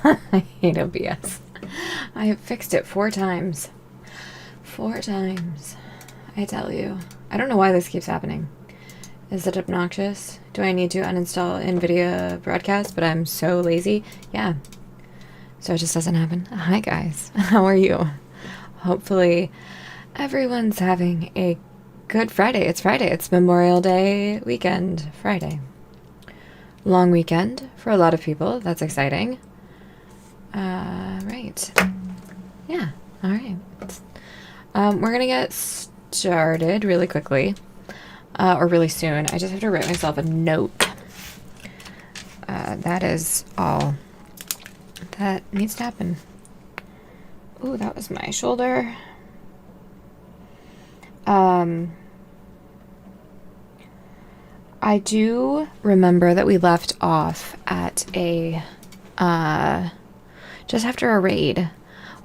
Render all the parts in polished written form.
I hate OBS. I have fixed it 4 times. 4 times. I tell you. I don't know why this keeps happening. Is it obnoxious? Do I need to uninstall NVIDIA Broadcast? But I'm so lazy. Yeah. So it just doesn't happen. Hi guys. How are you? Hopefully everyone's having a good Friday. It's Friday. It's Memorial Day weekend. Friday. Long weekend for a lot of people. That's exciting. Right. Yeah. All right. We're gonna get started really quickly, or really soon. I just have to write myself a note. That is all that needs to happen. Ooh, that was my shoulder. I do remember that we left off at a, just after a raid.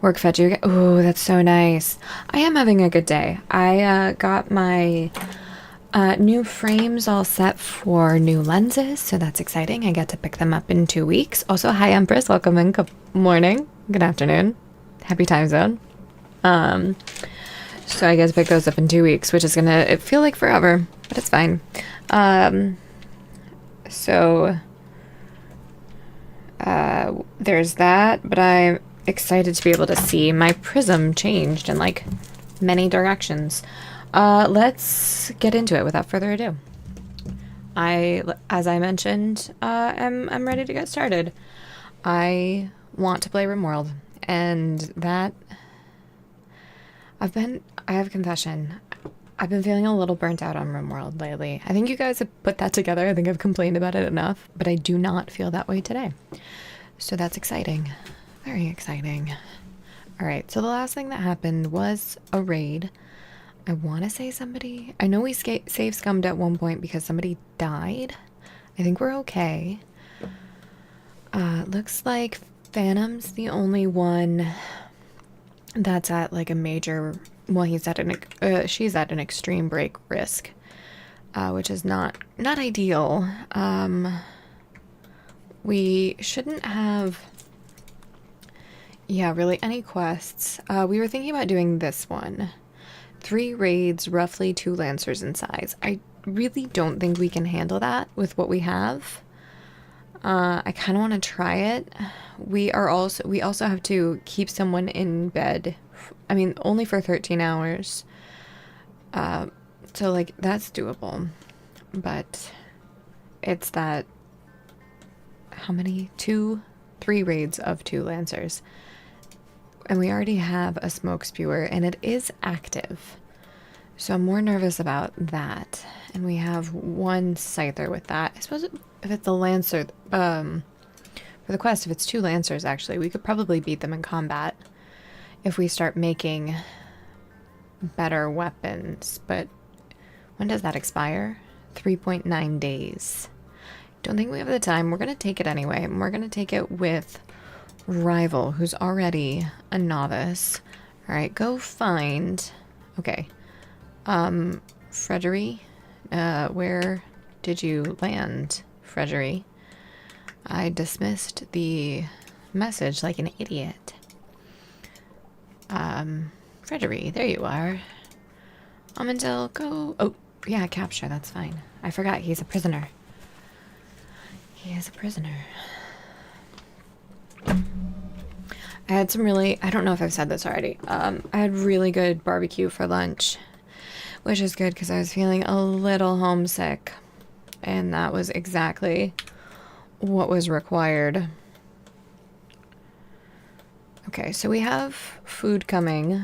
Work fed you. Oh, that's so nice. I am having a good day. I got my new frames all set for new lenses, so that's exciting. I get to pick them up in 2 weeks. Also, hi Empress, welcome in. Good morning, good afternoon, happy time zone. So I get to pick those up in 2 weeks, which is gonna feel like forever, but it's fine. So there's that, but I'm excited to be able to see my prism changed in like many directions. Let's get into it without further ado. As I mentioned, I'm ready to get started. I want to play RimWorld, and that I have a confession. I've been feeling a little burnt out on RimWorld lately. I think you guys have put that together. I think I've complained about it enough, but I do not feel that way today. So that's exciting. Very exciting. All right, so the last thing that happened was a raid. I want to say somebody... I know we save scummed at one point because somebody died. I think we're okay. Looks like Phantom's the only one that's at like a major... Well, she's at an extreme break risk, which is not ideal. We shouldn't have... Yeah, really, any quests. We were thinking about doing this one. 3 raids, roughly 2 Lancers in size. I really don't think we can handle that with what we have. I kind of want to try it. We also have to keep someone in bed. I mean, only for 13 hours. So, like, that's doable. But it's that... How many? 3 raids of 2 Lancers. And we already have a smoke spewer, and it is active. So I'm more nervous about that. And we have 1 scyther with that. I suppose if it's a Lancer, for the quest, if it's 2 Lancers, actually, we could probably beat them in combat if we start making better weapons. But when does that expire? 3.9 days. Don't think we have the time. We're going to take it anyway, and we're going to take it with Rival, who's already a novice. All right, go find... Okay. Frederi? Where did you land, Frederi? I dismissed the message like an idiot. Frederi, there you are. Amandel, go... Oh, yeah, capture, that's fine. I forgot, he's a prisoner. He is a prisoner. I had some really... I don't know if I've said this already. I had really good barbecue for lunch, which is good because I was feeling a little homesick. And that was exactly what was required. Okay, so we have food coming.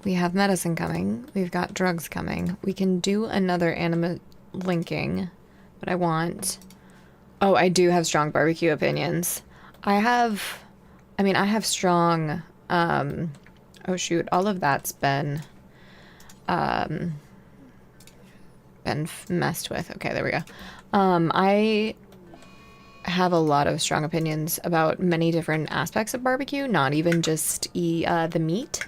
We have medicine coming. We've got drugs coming. We can do another anima linking, but I want... Oh, I do have strong barbecue opinions. I have strong... Oh shoot, all of that's been messed with. Okay, there we go. I have a lot of strong opinions about many different aspects of barbecue, not even just the meat.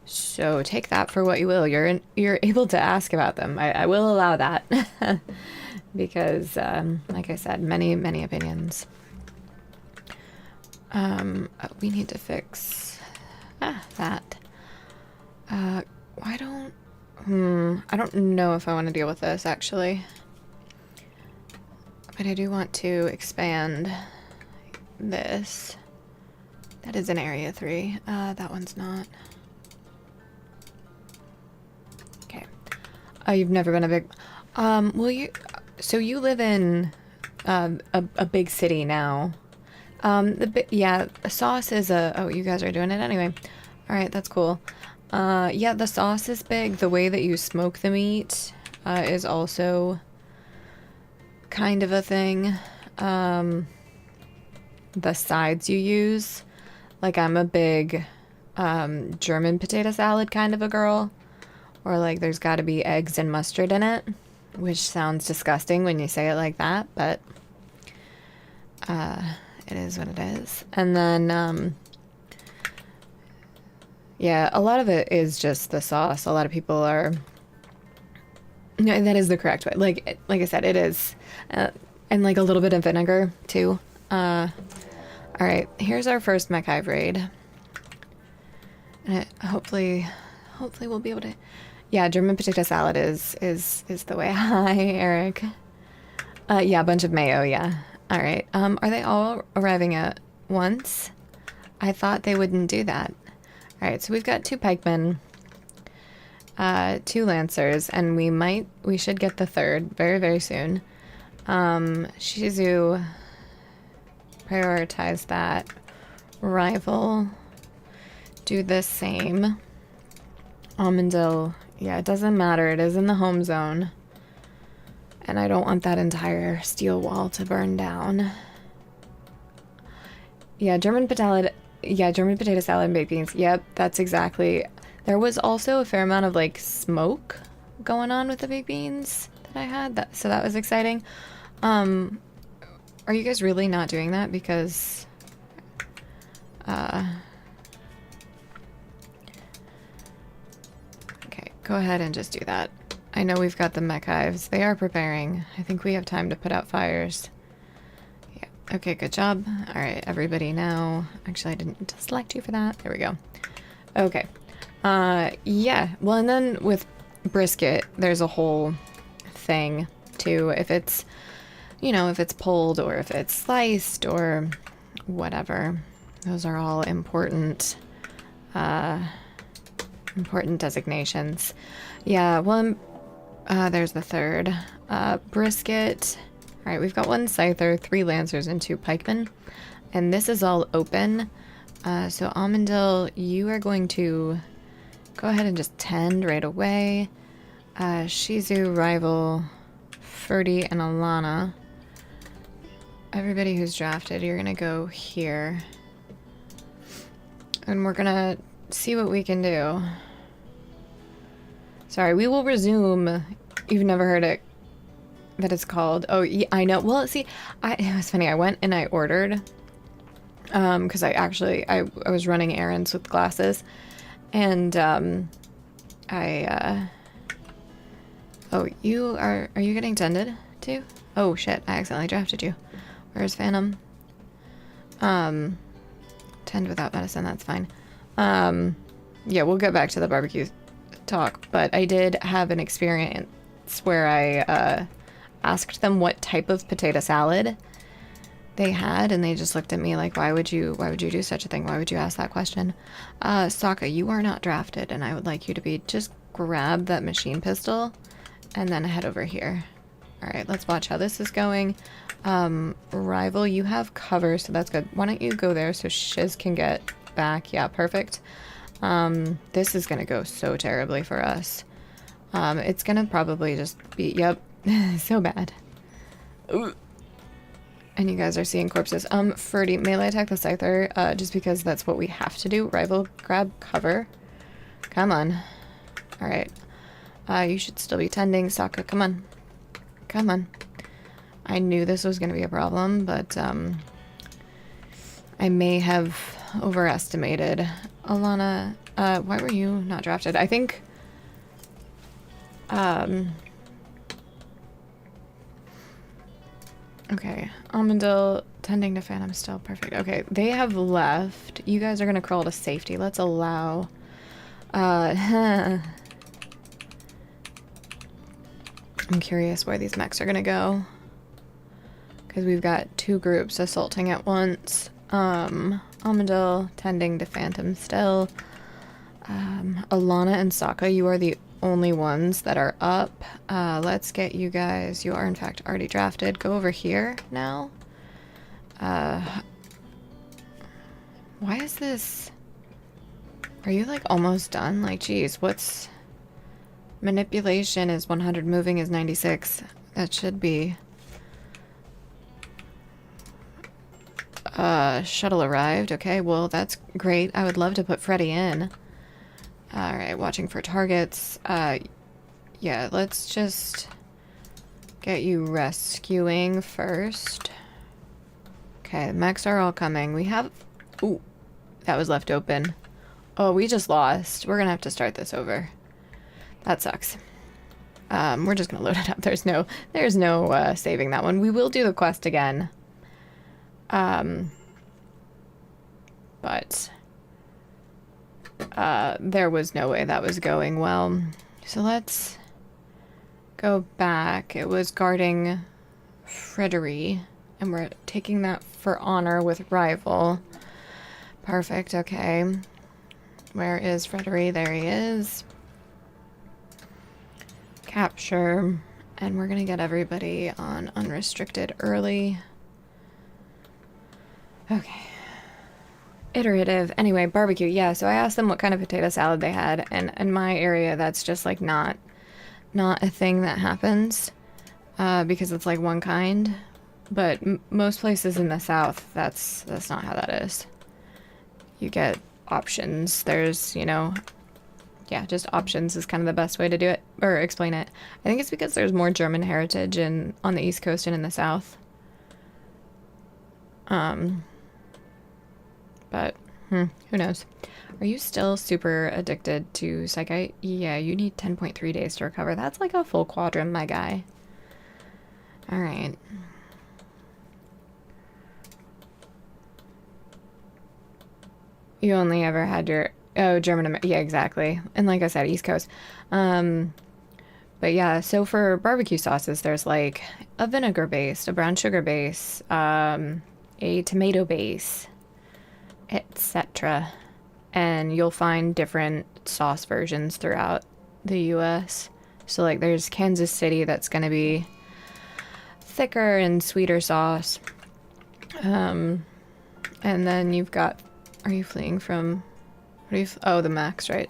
So take that for what you will. You're able to ask about them. I will allow that. because, like I said, many, many opinions. We need to fix that. Why don't... I don't know if I want to deal with this, actually. But I do want to expand this. That is in Area 3. That one's not. Okay. You've never been a big... well, you... So you live in a big city now. Yeah, sauce is a... Oh, you guys are doing it anyway. Alright, that's cool. Yeah, the sauce is big. The way that you smoke the meat is also kind of a thing. The sides you use. Like, I'm a big German potato salad kind of a girl. Or, like, there's got to be eggs and mustard in it. Which sounds disgusting when you say it like that, but it is what it is. And then, yeah, a lot of it is just the sauce. A lot of people are... No, that is the correct way. Like I said, it is. And, like, a little bit of vinegar, too. Alright, here's our first Mechhive raid. And hopefully we'll be able to... Yeah, German potato salad is the way. Hi, Eric. Yeah, a bunch of mayo, yeah. Alright, are they all arriving at once? I thought they wouldn't do that. Alright, so we've got 2 pikemen, 2 lancers, and we should get the 3rd very, very soon. Shizu, prioritize that. Rival, do the same. Almondale, yeah, it doesn't matter. It is in the home zone. And I don't want that entire steel wall to burn down. Yeah, German potato salad and baked beans. Yep, that's exactly. There was also a fair amount of, like, smoke going on with the baked beans that I had. So that was exciting. Are you guys really not doing that? Because, okay, go ahead and just do that. I know we've got the Mechhives. They are preparing. I think we have time to put out fires. Yeah. Okay, good job. Alright, everybody now. Actually, I didn't select you for that. There we go. Okay. Yeah. Well, and then with brisket, there's a whole thing, too. If it's, you know, if it's pulled or if it's sliced or whatever. Those are all important, important designations. Yeah, well, there's the 3rd. Brisket. Alright, we've got 1 scyther, 3 lancers, and 2 pikemen. And this is all open. So Amandil, you are going to go ahead and just tend right away. Shizu, Rival, Ferdy, and Alana. Everybody who's drafted, you're gonna go here. And we're gonna see what we can do. Sorry, we will resume. You've never heard it. That it's called. Oh, yeah, I know. Well, see, it was funny. I went and I ordered. Because I was running errands with glasses. And, oh, are you getting tended too? Oh, shit. I accidentally drafted you. Where's Phantom? Tend without medicine. That's fine. Yeah, we'll get back to the barbecue talk, but I did have an experience where I asked them what type of potato salad they had, and they just looked at me like, why would you do such a thing? Why would you ask that question? Sokka, you are not drafted, and I would like you to be, just grab that machine pistol and then head over here. Alright, let's watch how this is going. Rival, you have cover, so that's good. Why don't you go there so Shiz can get back? Yeah, perfect. This is gonna go so terribly for us. It's gonna probably just be, yep, so bad. Ooh. And you guys are seeing corpses. Ferdy, melee attack the scyther, just because that's what we have to do. Rival, grab cover. Come on. Alright. You should still be tending. Sokka, come on. Come on. I knew this was gonna be a problem, but, I may have overestimated. Alana, why were you not drafted? I think, Okay, Almondale tending to Phantom still perfect. Okay, they have left. You guys are gonna crawl to safety. Let's allow. I'm curious where these mechs are gonna go. Because we've got two groups assaulting at once. Almondale tending to Phantom still. Alana and Sokka, you are the only ones that are up. Let's get you guys. You are in fact already drafted. Go over here now. Why is this? Are you like almost done? Like, geez, what's manipulation is 100, moving is 96. That should be. Shuttle arrived. Okay, well, that's great. I would love to put Freddy in. Alright, watching for targets. Yeah, let's just get you rescuing first. Okay, the mechs are all coming. We have... Ooh, that was left open. Oh, we just lost. We're gonna have to start this over. That sucks. We're just gonna load it up. There's no saving that one. We will do the quest again. But there was no way that was going well. So let's go back. It was guarding Frederick, and we're taking that for honor with rival. Perfect, okay. Where is Frederick? There he is. Capture, and we're gonna get everybody on unrestricted early. Okay. Iterative. Anyway, barbecue. Yeah, so I asked them what kind of potato salad they had, and in my area, that's just like not a thing that happens, because it's like one kind. But most places in the South, that's not how that is. You get options. There's, you know, yeah, just options is kind of the best way to do it or explain it. I think it's because there's more German heritage on the East Coast and in the South. But, who knows? Are you still super addicted to Psychite? Yeah, you need 10.3 days to recover. That's like a full quadrant, my guy. Alright. You only ever had your... Oh, German... Yeah, exactly. And like I said, East Coast. But yeah, so for barbecue sauces, there's like a vinegar base, a brown sugar base, a tomato base, etc. And you'll find different sauce versions throughout the US. So like there's Kansas City that's going to be thicker and sweeter sauce. And then you've got... Are you fleeing from... What are you... Oh, the Max, right?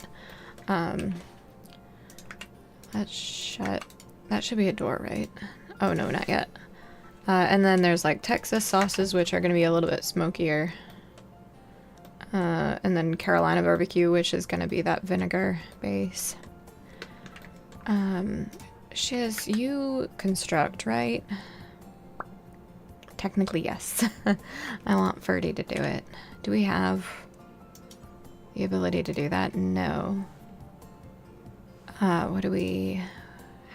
That's shut. That should be a door, right? Oh, no, not yet. And then there's like Texas sauces, which are going to be a little bit smokier. And then Carolina barbecue, which is going to be that vinegar base. Shiz, you construct, right? Technically, yes. I want Ferdy to do it. Do we have the ability to do that? No. What do we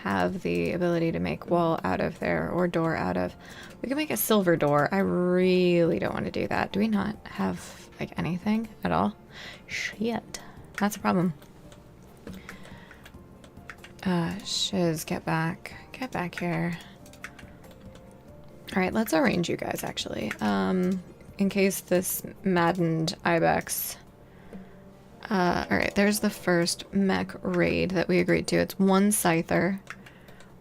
have the ability to make wall out of there or door out of? We can make a silver door. I really don't want to do that. Do we not have like anything at all? Shit. That's a problem. Shiz, get back. Get back here. Alright, let's arrange you guys actually. In case this maddened ibex. Alright, there's the first mech raid that we agreed to. It's one scyther.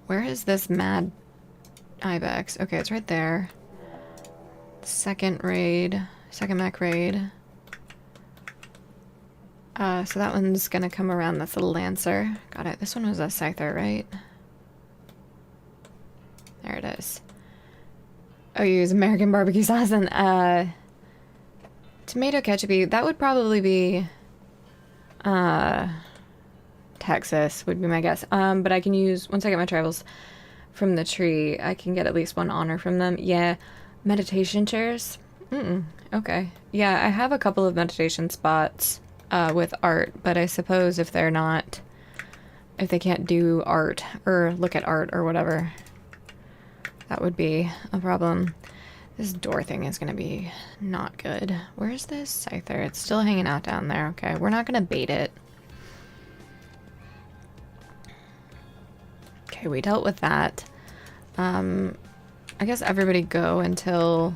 Where is this mad ibex? Okay, it's right there. Second raid. Second mech raid. So that one's gonna come around. That's a lancer. Got it. This one was a scyther, right? There it is. Oh, you use American barbecue sauce and tomato ketchup. That would probably be Texas would be my guess. But I can use, once I get my tribals from the tree, I can get at least one honor from them. Yeah, meditation chairs. Okay. Yeah, I have a couple of meditation spots with art, but I suppose if they're not, if they can't do art or look at art or whatever, That would be a problem. This door thing is going to be not good. Where's this scyther? It's still hanging out down there. Okay, we're not going to bait it. Okay, we dealt with that. I guess everybody go until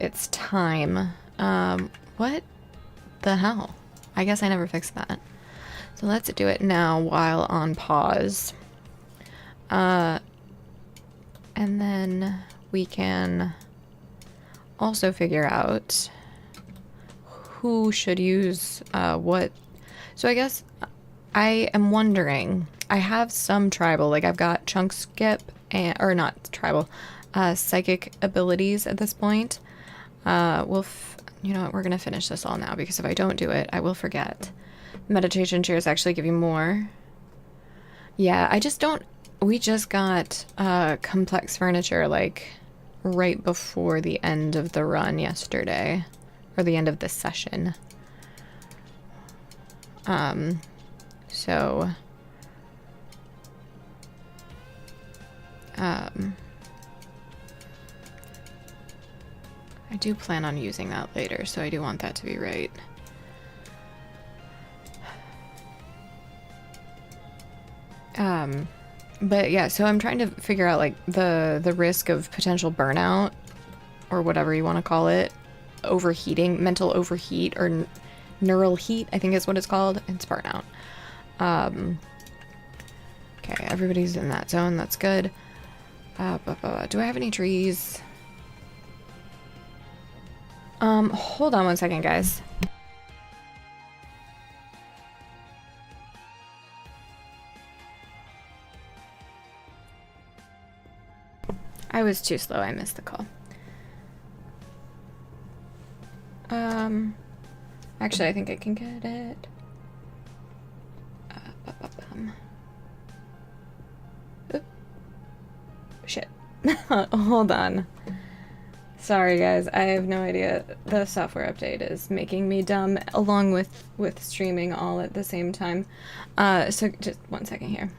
it's time. What the hell? I guess I never fixed that. So let's do it now while on pause. And then we can also figure out who should use what. So I guess I am wondering, I have some tribal, like I've got chunk skip, and, or not tribal, psychic abilities at this point. You know what, we're going to finish this all now because if I don't do it, I will forget. Meditation chairs actually give you more. Yeah, I just don't, we just got complex furniture like right before the end of the run yesterday, or the end of this session. So I do plan on using that later, so I do want that to be right. But yeah, so I'm trying to figure out like the risk of potential burnout, or whatever you want to call it, overheating, mental overheat, or neural heat, I think is what it's called. It's burnout. Okay, everybody's in that zone. That's good. Do I have any trees? Hold on one second, guys. I was too slow. I missed the call. Actually, I think I can get it. Oop. Shit. Hold on. Sorry, guys. I have no idea. The software update is making me dumb, along with streaming all at the same time. So just one second here.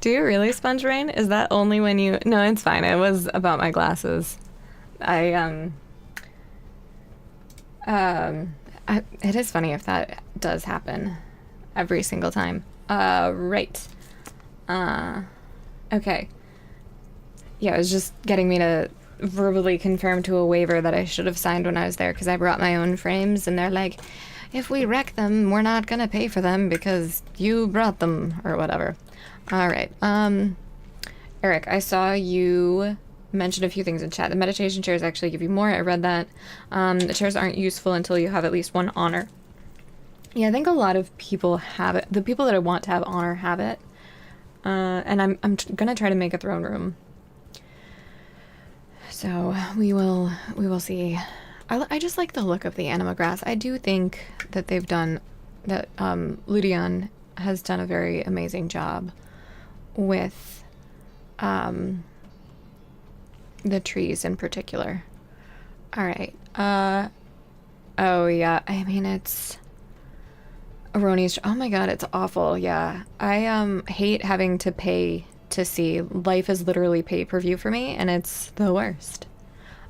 Do you really sponge rain? Is that only when you... No, it's fine. It was about my glasses. I, it is funny if that does happen every single time. Right. Okay. Yeah, it was just getting me to verbally confirm to a waiver that I should have signed when I was there because I brought my own frames and they're like, if we wreck them, we're not gonna pay for them because you brought them or whatever. All right. Eric, I saw you mention a few things in chat. The meditation chairs actually give you more. I read that. The chairs aren't useful until you have at least one honor. Yeah, I think a lot of people have it. The people that I want to have honor have it. And I'm gonna try to make a throne room. So we will see. I just like the look of the anima grass. I do think that they've done that. Ludion has done a very amazing job with the trees in particular. All right. Oh yeah. I mean, it's erroneous. Oh my god, it's awful. Yeah. I hate having to pay to see. Life is literally pay-per-view for me, and it's the worst.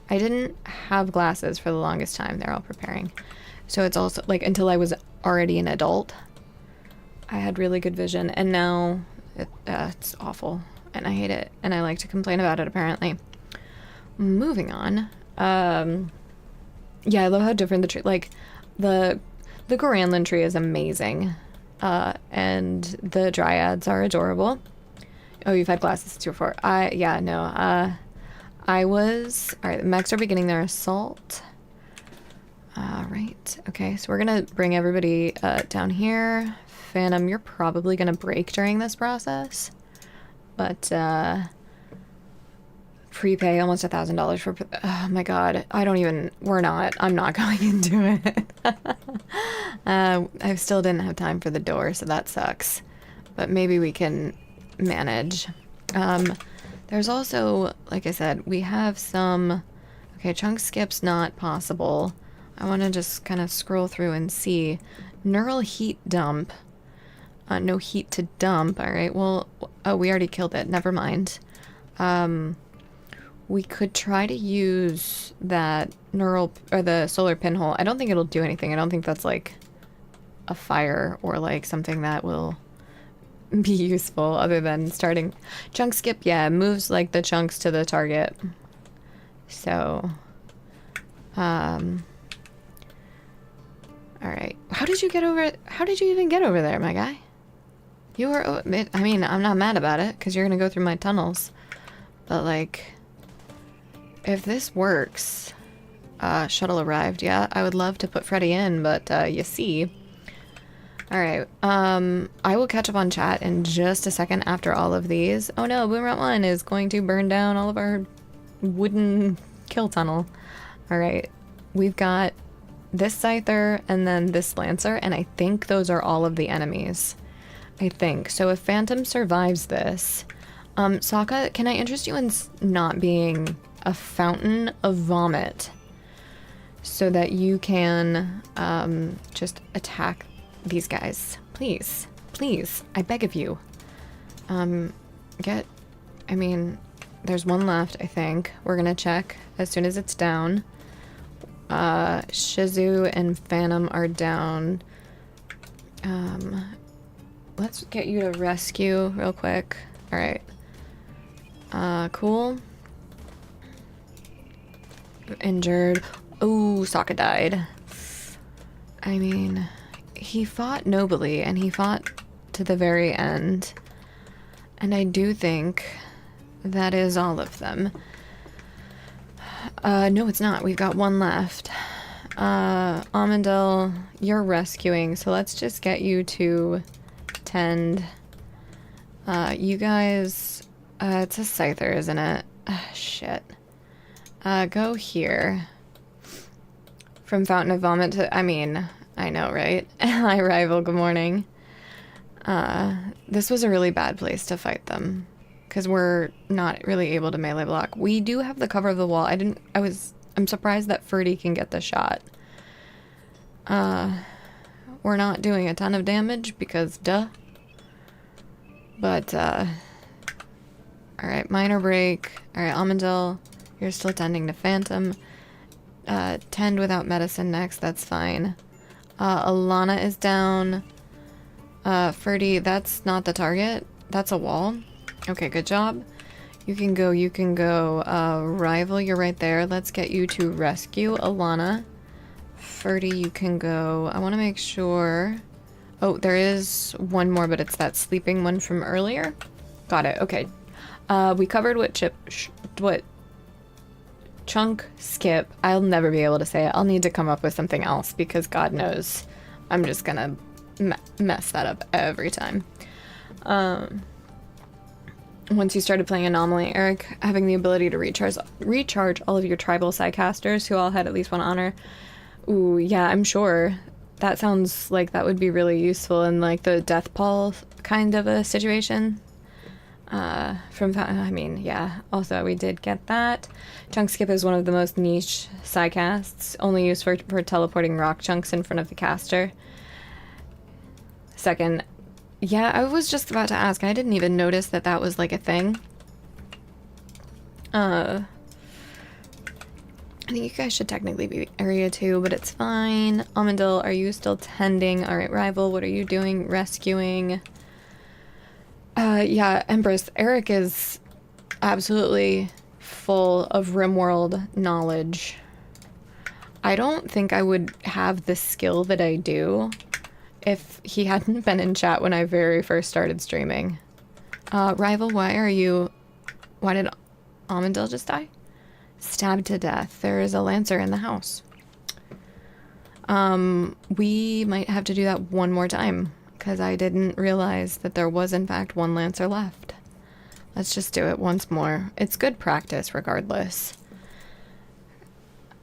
I didn't have glasses for the longest time. They're all preparing. So it's also like until I was already an adult, I had really good vision, and now it's awful, and I hate it, and I like to complain about it apparently. Moving on. Yeah, I love how different the tree, like the Goranlin tree is amazing, and the dryads are adorable. Oh, you've had glasses too before. Yeah, no, I was... Alright, the mechs are beginning their assault. Right, okay, so we're gonna bring everybody down here. Phantom, you're probably gonna break during this process. But, prepay almost $1,000 for... Oh my god, I don't even... I'm not going into it. I still didn't have time for the door, so that sucks. But maybe we can manage. There's also, like I said, we have some... Okay, chunk skip's not possible. I want to just kind of scroll through and see. Neural heat dump. No heat to dump. Alright, well... Oh, we already killed it. Never mind. We could try to use that neural... Or the solar pinhole. I don't think it'll do anything. I don't think that's, like, a fire or, like, something that will... be useful other than starting chunk skip. Yeah, moves like the chunks to the target. So all right, how did you even get over there, my guy? You were... I mean, I'm not mad about it because you're gonna go through my tunnels, but like, if this works... shuttle arrived. Yeah, I would love to put Freddy in, but you see. Alright, I will catch up on chat in just a second after all of these. Oh no, Boomerang 1 is going to burn down all of our wooden kill tunnel. Alright, we've got this Scyther and then this Lancer, and I think those are all of the enemies. I think. So if Phantom survives this... Sokka, can I interest you in not being a fountain of vomit? So that you can, just attack these guys. Please. Please. I beg of you. I mean, there's one left, I think. We're gonna check as soon as it's down. Shizu and Phantom are down. Let's get you to rescue real quick. Alright. Cool. Injured. Ooh, Sokka died. I mean... He fought nobly, and he fought to the very end. And I do think that is all of them. No, it's not. We've got one left. Amandel, you're rescuing, so let's just get you to tend. You guys... it's a Scyther, isn't it? Shit. Go here. From Fountain of Vomit to... I mean... I know, right? Hi, Rival, good morning. This was a really bad place to fight them. Because we're not really able to melee block. We do have the cover of the wall. I'm surprised that Ferdy can get the shot. We're not doing a ton of damage because duh. But, Alright, minor break. Alright, Almondel, you're still tending to Phantom. Tend without medicine next, that's fine. Alana is down. Ferdy, that's not the target. That's a wall. Okay, good job. You can go, you can go. Rival, you're right there. Let's get you to rescue Alana. Ferdy, you can go. I want to make sure... Oh, there is one more, but it's that sleeping one from earlier. Got it, okay. We covered what Chunk, Skip. I'll never be able to say it. I'll need to come up with something else because God knows I'm just gonna mess that up every time. Once you started playing Anomaly, Eric, having the ability to recharge all of your tribal sidecasters who all had at least one honor. Ooh, yeah, I'm sure. That sounds like that would be really useful in like the Death Pall kind of a situation. I mean, yeah, also we did get that. Chunk Skip is one of the most niche sidecasts, only used for teleporting rock chunks in front of the caster. Second, yeah, I was just about to ask, I didn't even notice that that was like a thing. I think you guys should technically be area 2, but it's fine. Amandil, are you still tending? Alright, Rival, what are you doing? Rescuing. Yeah, Empress, Eric is absolutely full of RimWorld knowledge. I don't think I would have the skill that I do if he hadn't been in chat when I very first started streaming. Rival, why did Amandil just die? Stabbed to death. There is a Lancer in the house. We might have to do that one more time, because I didn't realize that there was in fact one Lancer left. Let's just do it once more. It's good practice regardless.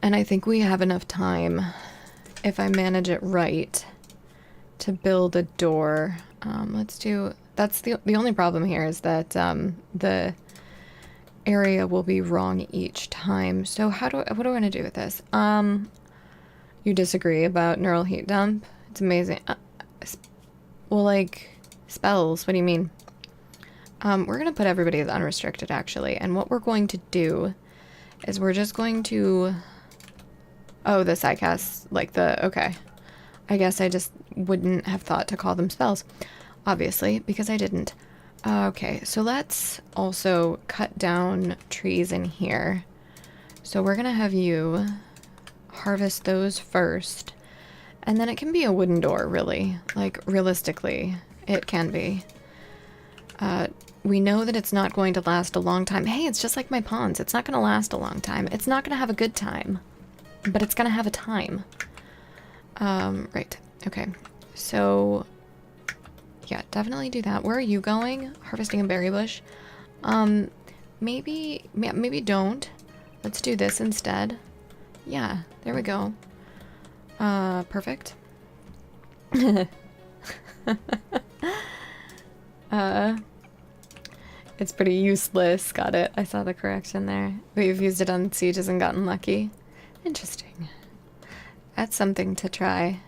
And I think we have enough time, if I manage it right, to build a door. Let's do... That's the only problem here is that the area will be wrong each time. So what do I want to do with this? You disagree about neural heat dump? It's amazing. Well, like, spells, what do you mean? We're gonna put everybody as unrestricted, actually. And what we're going to do is we're just going to... Oh, the sidecast, like the... Okay. I guess I just wouldn't have thought to call them spells. Obviously, because I didn't. Okay, so let's also cut down trees in here. So we're gonna have you harvest those first. And then it can be a wooden door, really. Like, realistically, it can be. We know that it's not going to last a long time. Hey, it's just like my pawns. It's not going to last a long time. It's not going to have a good time. But it's going to have a time. Right. Okay. So, yeah, definitely do that. Where are you going? Harvesting a berry bush? Maybe don't. Let's do this instead. Yeah, there we go. Perfect. It's pretty useless. Got it. I saw the correction there. We've used it on sieges and gotten lucky. Interesting. That's something to try.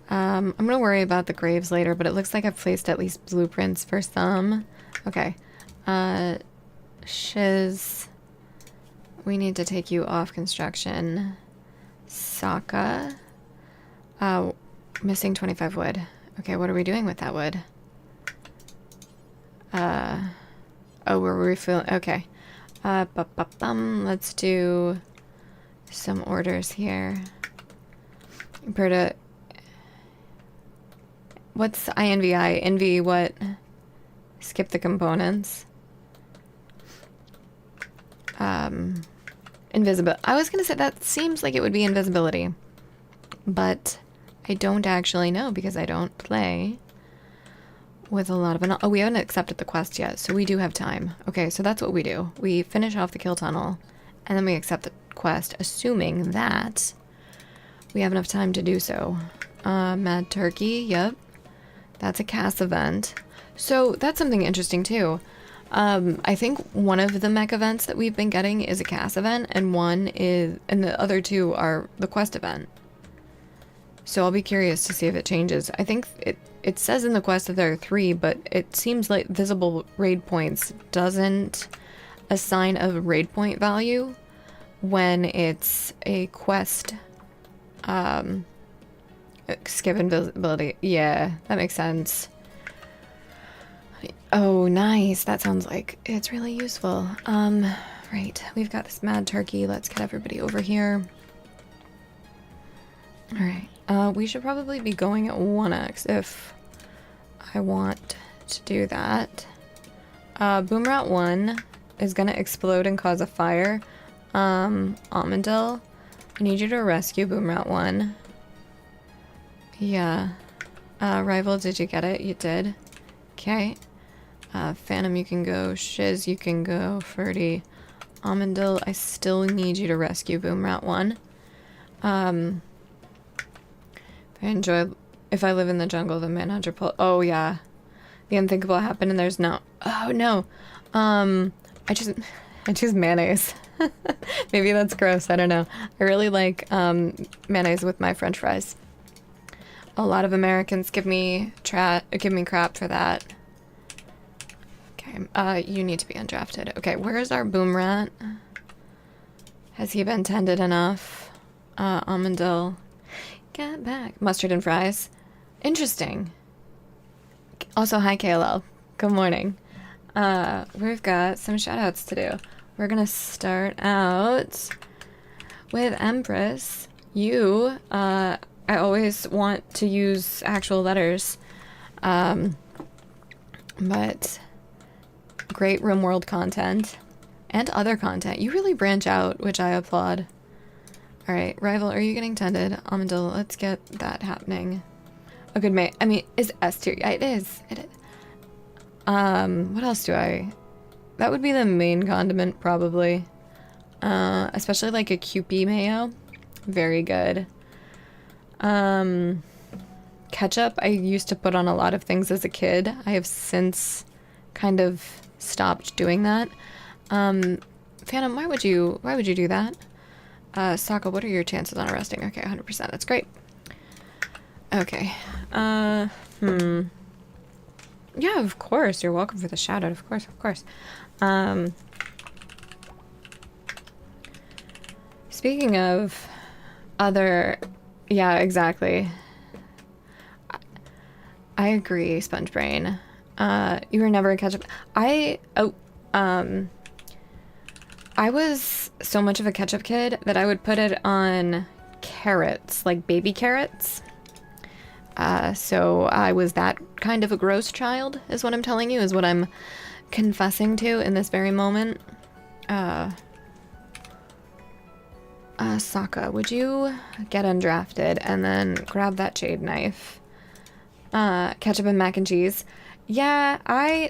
I'm gonna worry about the graves later, but it looks like I've placed at least blueprints for some. Okay. Shiz. We need to take you off construction. Sokka. Missing 25 wood. Okay, what are we doing with that wood? Oh, we're refilling. Okay. Let's do some orders here. Berta. What's INVI? Envy what? Skip the components. Invisible. I was gonna say that seems like it would be invisibility. But I don't actually know because I don't play with a lot of... Oh, we haven't accepted the quest yet, so we do have time. Okay, so that's what we do. We finish off the kill tunnel, and then we accept the quest, assuming that we have enough time to do so. Mad Turkey, yep. That's a CAS event. So that's something interesting, too. I think one of the mech events that we've been getting is a CAS event, and the other two are the quest event. So I'll be curious to see if it changes. I think it says in the quest that there are 3, but it seems like visible raid points doesn't assign a raid point value when it's a quest. Skip invisibility. Yeah, that makes sense. Oh, nice. That sounds like it's really useful. Right. We've got this mad turkey. Let's get everybody over here. Alright. We should probably be going at 1x if I want to do that. Boom Rat 1 is gonna explode and cause a fire. Almondel, I need you to rescue Boom Rat 1. Yeah. Rival, did you get it? You did. Okay. Phantom, you can go. Shiz, you can go. Ferdy. Almondel, I still need you to rescue Boom Rat 1. If I live in the jungle, the manager pull. Oh, yeah. The unthinkable happened and there's no. Oh, no. I choose mayonnaise. Maybe that's gross. I don't know. I really like mayonnaise with my French fries. A lot of Americans give me crap for that. Okay, you need to be undrafted. Okay, where's our boom rat? Has he been tended enough? Almondel. Get back. Mustard and fries. Interesting. Also, hi KLL. Good morning. We've got some shoutouts to do. We're gonna start out with Empress. You, I always want to use actual letters. But great RimWorld content and other content. You really branch out, which I applaud. Alright, Rival, are you getting tended? Almondel, let's get that happening. A good mate. I mean, is S tier? Yeah, it is. It is. What else do I... That would be the main condiment, probably. Especially like a Kewpie mayo. Very good. Ketchup, I used to put on a lot of things as a kid. I have since kind of stopped doing that. Phantom, why would you do that? Sokka, what are your chances on arresting? Okay, 100%. That's great. Okay. Yeah, of course. You're welcome for the shout out. Of course, of course. Speaking of other... Yeah, exactly. I agree, Sponge Brain. You were never a ketchup... I was so much of a ketchup kid that I would put it on carrots, like baby carrots. So I was that kind of a gross child, is what I'm telling you, is what I'm confessing to in this very moment. Sokka, would you get undrafted and then grab that jade knife? Ketchup and mac and cheese. Yeah,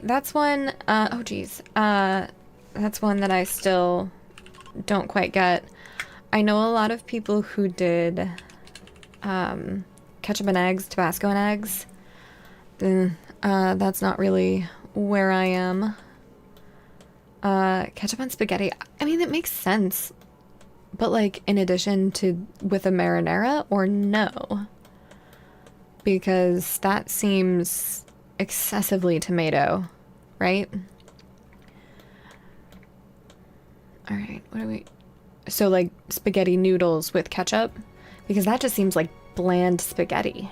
that's one, oh geez. That's one that I still don't quite get. I know a lot of people who did, ketchup and eggs, Tabasco and eggs. That's not really where I am. Ketchup and spaghetti. I mean, it makes sense. But like, in addition to with a marinara, or no? Because that seems excessively tomato, right? Alright, what do we... So like, spaghetti noodles with ketchup? Because that just seems like bland spaghetti,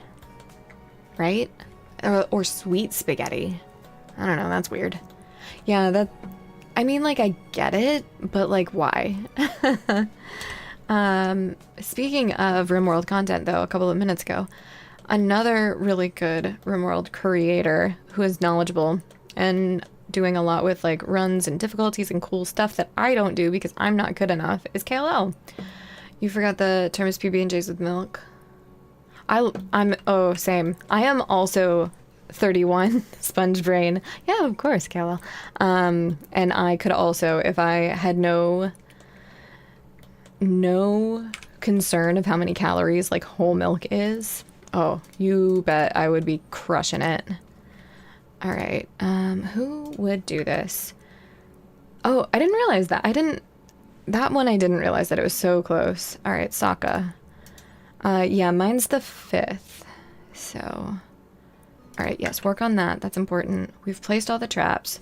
right? Or sweet spaghetti. I don't know, that's weird. Yeah, that... I mean, like, I get it, but like, why? Speaking of RimWorld content, though, a couple of minutes ago, another really good RimWorld creator who is knowledgeable and doing a lot with like runs and difficulties and cool stuff that I don't do because I'm not good enough is KLL. You forgot the term is PB&Js with milk. Oh, same. I am also 31, Sponge Brain. Yeah, of course, KLL. And I could also, if I had no concern of how many calories like whole milk is, oh, you bet I would be crushing it. All right, who would do this? Oh, I didn't realize that. That one I didn't realize that it was so close. All right, Sokka. Yeah, mine's the 5th. So, All right, yes, work on that. That's important. We've placed all the traps.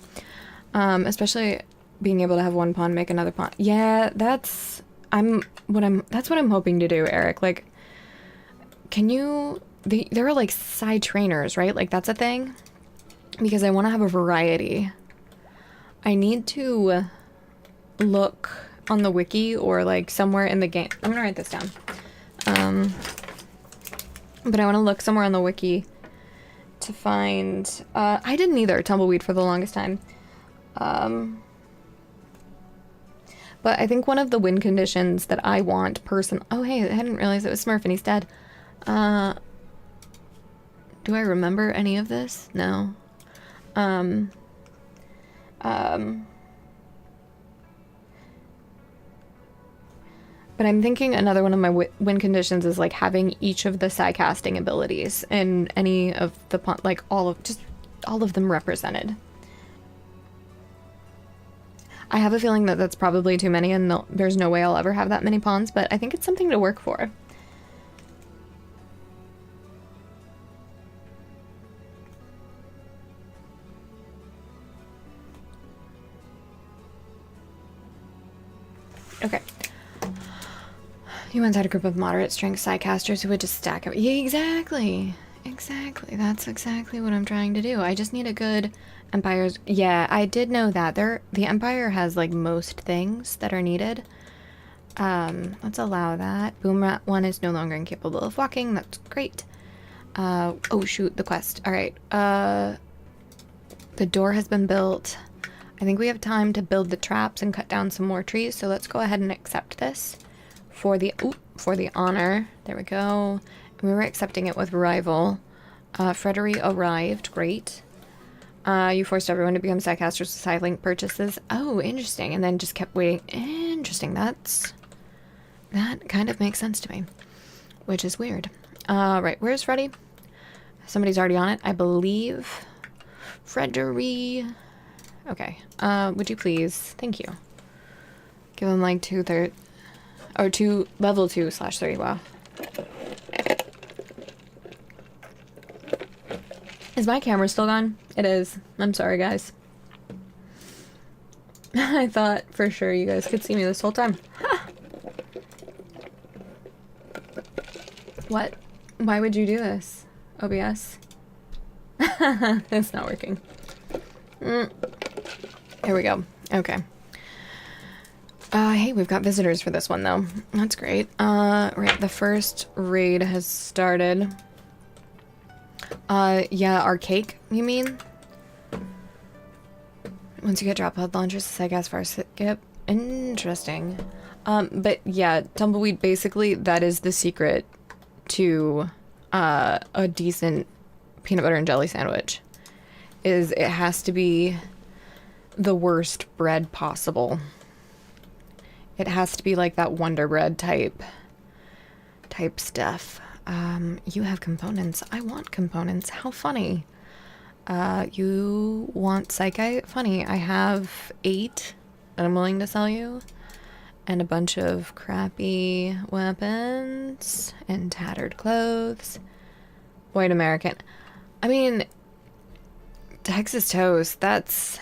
Especially being able to have one pawn make another pawn. Yeah, that's what I'm hoping to do, Eric. Like, can you there are like side trainers, right? Like that's a thing? Because I want to have a variety. I need to look on the wiki or like somewhere in the game. I'm gonna write this down. But I want to look somewhere on the wiki to find I didn't either, tumbleweed for the longest time. But I think one of the win conditions that I want oh hey, I hadn't realized it was Smurf and he's dead. Do I remember any of this? No. But I'm thinking another one of my win conditions is like having each of the side casting abilities and any of the like all of them represented. I have a feeling that that's probably too many and there's no way I'll ever have that many pawns, but I think it's something to work for. Okay. You once had a group of moderate strength sidecasters who would just stack up. Yeah, exactly. Exactly. That's exactly what I'm trying to do. I just need a good Empire's. Yeah, I did know that. The Empire has like most things that are needed. Let's allow that. Boom Rat 1 is no longer incapable of walking. That's great. Oh shoot, the quest. Alright. The door has been built. I think we have time to build the traps and cut down some more trees, so let's go ahead and accept this for the honor. There we go. We were accepting it with rival. Frederick arrived. Great. You forced everyone to become sidecasters with side-link purchases. Oh, interesting. And then just kept waiting. Interesting. That kind of makes sense to me, which is weird. Right. Where's Freddy? Somebody's already on it, I believe. Frederick. Okay. Would you please? Thank you. Give him like 2/3 or level 2/3. Wow. Is my camera still gone? It is. I'm sorry, guys. I thought for sure you guys could see me this whole time. What? Why would you do this? OBS? It's not working. Here we go. Okay. Hey, we've got visitors for this one, though. That's great. Right, the first raid has started. Yeah, our cake, you mean? Once you get drop pod launchers, the side far skip. Interesting. But yeah, tumbleweed, basically, that is the secret to, a decent peanut butter and jelly sandwich. Is it has to be the worst bread possible. It has to be like that Wonder Bread type stuff. You have components. I want components. How funny. You want Psyche? Funny. I have 8 that I'm willing to sell you. And a bunch of crappy weapons and tattered clothes. White American. I mean, Texas toast, that's...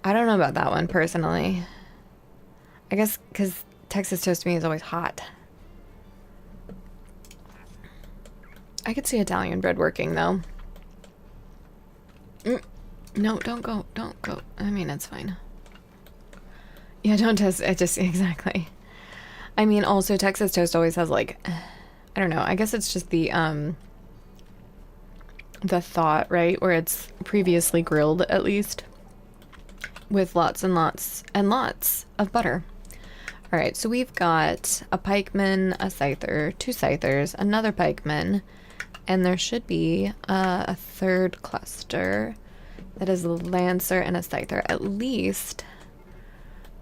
I don't know about that one, personally. I guess because Texas toast to me is always hot. I could see Italian bread working, though. No, don't go. Don't go. I mean, it's fine. Yeah, don't test it. Just, exactly. I mean, also, Texas toast always has, like... I don't know. I guess it's just the thought, right? Where it's previously grilled, at least. With lots and lots and lots of butter. Alright, so we've got a pikeman, a scyther, 2 scythers, another pikeman, and there should be a third cluster that is a lancer and a scyther. At least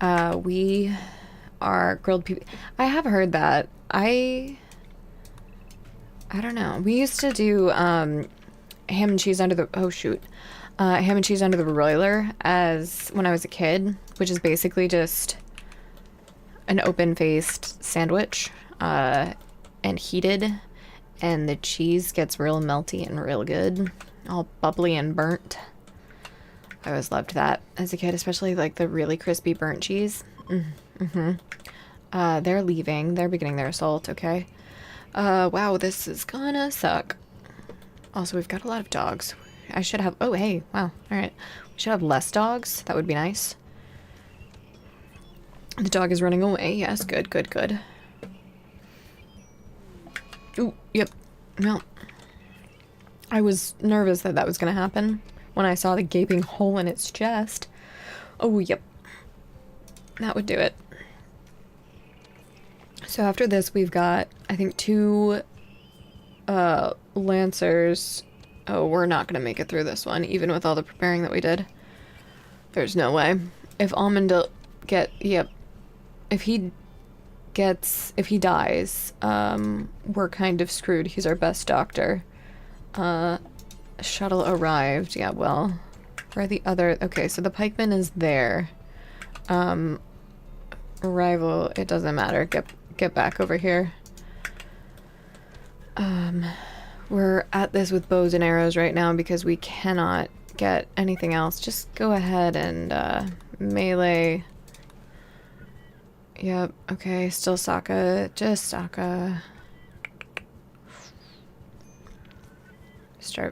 we are grilled people. I have heard that. I don't know. We used to do ham and cheese under the... Oh, shoot. Ham and cheese under the broiler as when I was a kid, which is basically just an open-faced sandwich and heated and the cheese gets real melty and real good. All bubbly and burnt. I always loved that as a kid, especially like the really crispy burnt cheese. They're leaving. They're beginning their assault, okay? Wow, this is gonna suck. Also, we've got a lot of dogs. I should have... Oh, hey, wow. Alright. We should have less dogs. That would be nice. The dog is running away. Yes, good, good, good. Ooh, yep. Well, I was nervous that that was gonna happen when I saw the gaping hole in its chest. Oh, yep. That would do it. So after this, we've got, I think, 2 Lancers. Oh, we're not gonna make it through this one, even with all the preparing that we did. There's no way. If Almond yep. If he dies, we're kind of screwed. He's our best doctor. Shuttle arrived. Yeah, well, where are the other... Okay, so the pikeman is there. Arrival, it doesn't matter. Get back over here. We're at this with bows and arrows right now because we cannot get anything else. Just go ahead and, melee. Yep, okay, still Sokka. Just Sokka.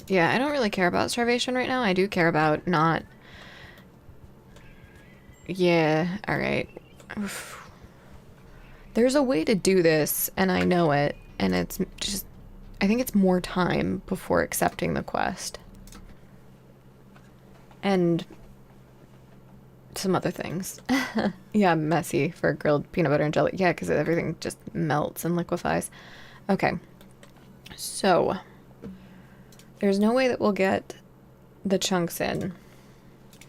Yeah, I don't really care about starvation right now. I do care about not... Yeah, alright. There's a way to do this, and I know it, and it's just... I think it's more time before accepting the quest. And... some other things. Yeah, messy for grilled peanut butter and jelly. Yeah, because everything just melts and liquefies. Okay. So... there's no way that we'll get the chunks in.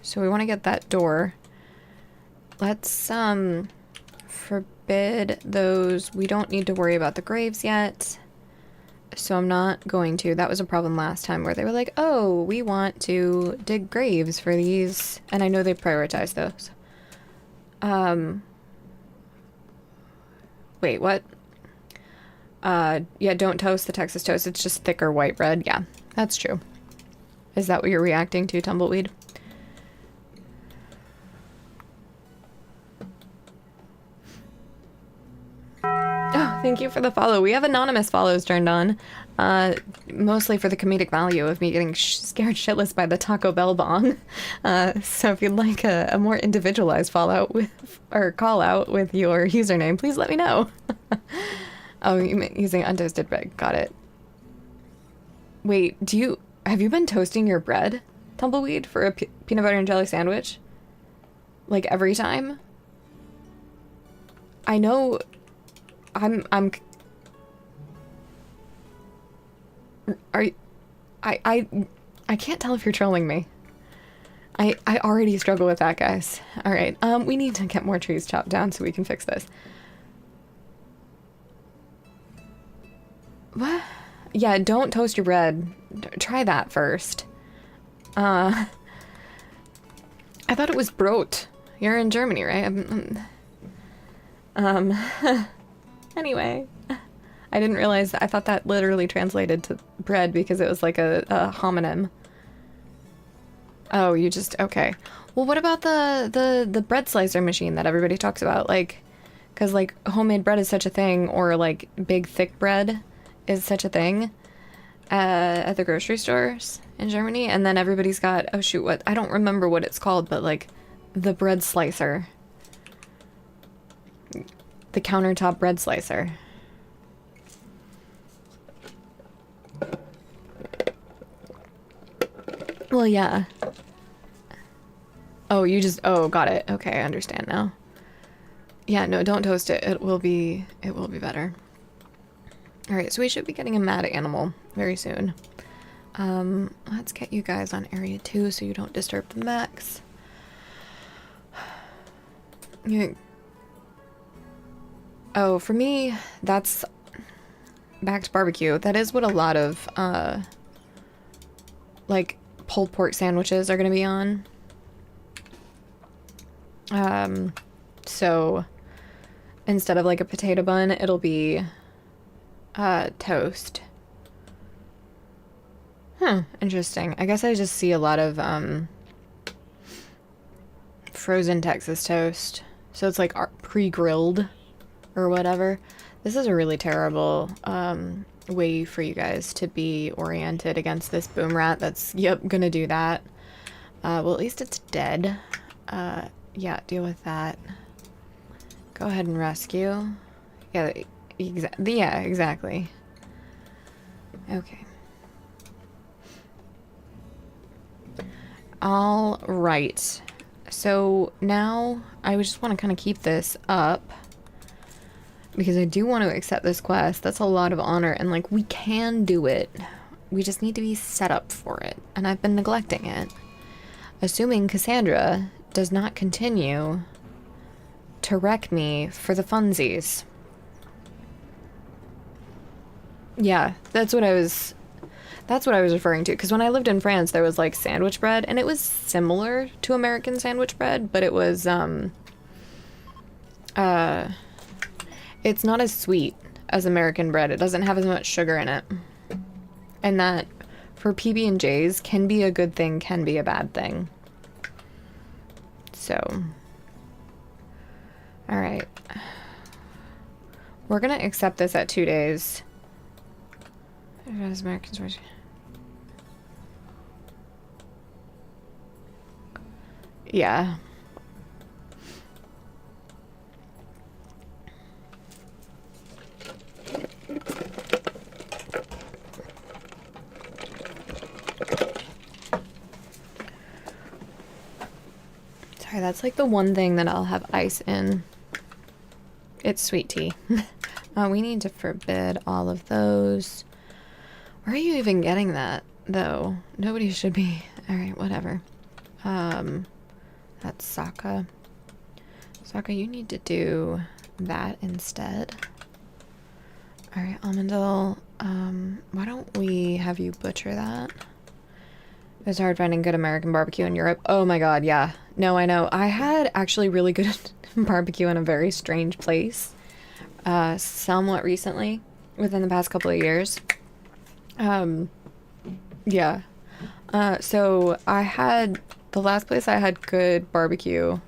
So we want to get that door. Let's, forbid those. We don't need to worry about the graves yet. So I'm not going to. That was a problem last time where they were like, oh, we want to dig graves for these. And I know they prioritize those. Wait, what? Yeah, don't toast the Texas toast. It's just thicker white bread. Yeah, that's true. Is that what you're reacting to, Tumbleweed? Oh, thank you for the follow. We have anonymous follows turned on. Mostly for the comedic value of me getting scared shitless by the Taco Bell bong. So if you'd like a more individualized fallout with, or call out with your username, please let me know. Oh, you mean using untoasted bread. Got it. Wait, have you been toasting your bread, Tumbleweed, for a peanut butter and jelly sandwich? Like every time? I know I can't tell if you're trolling me. I already struggle with that, guys. Alright, we need to get more trees chopped down so we can fix this. What? Yeah, don't toast your bread. Try that first. I thought it was Brot. You're in Germany, right? Anyway. I didn't realize that. I thought that literally translated to bread because it was like a homonym. Oh, you just... Okay. Well, what about the bread slicer machine that everybody talks about? Like, because, like, homemade bread is such a thing, or, like, big, thick bread is such a thing at the grocery stores in Germany. And then everybody's got... Oh, shoot, what... I don't remember what it's called, but, like, the bread slicer. The countertop bread slicer. Well, yeah. Oh, you just... Oh, got it. Okay, I understand now. Yeah, no, don't toast it. It will be better. Alright, so we should be getting a mad animal very soon. Let's get you guys on area 2 so you don't disturb the mechs. Oh, for me, that's back to barbecue. That is what a lot of, like, pulled pork sandwiches are going to be on. So instead of like a potato bun, it'll be toast. Interesting. I guess I just see a lot of frozen Texas toast. So it's like pre-grilled or whatever. This is a really terrible way for you guys to be oriented against this boom rat that's, yep, gonna do that. Well, at least it's dead. Yeah, deal with that. Go ahead and rescue. Yeah, yeah, exactly. Okay. All right. So now I just want to kind of keep this up because I do want to accept this quest. That's a lot of honor, and like we can do it. We just need to be set up for it, and I've been neglecting it. Assuming Cassandra does not continue to wreck me for the funsies. Yeah, that's what I was referring to, because when I lived in France there was like sandwich bread, and it was similar to American sandwich bread, but it was it's not as sweet as American bread. It doesn't have as much sugar in it. And that for PB&Js can be a good thing, can be a bad thing. So all right. We're gonna accept this at 2 days. Americans. Yeah. Sorry, that's like the one thing that I'll have ice in. It's sweet tea. We need to forbid all of those. Where are you even getting that, though? Nobody should be. Alright, whatever. That's Sokka. Sokka, you need to do that instead. Alright, Almondel, why don't we have you butcher that? It's hard finding good American barbecue in Europe. Oh my god, yeah. No, I know. I had actually really good barbecue in a very strange place. Somewhat recently, within the past couple of years. Yeah. So I had, the last place I had good barbecue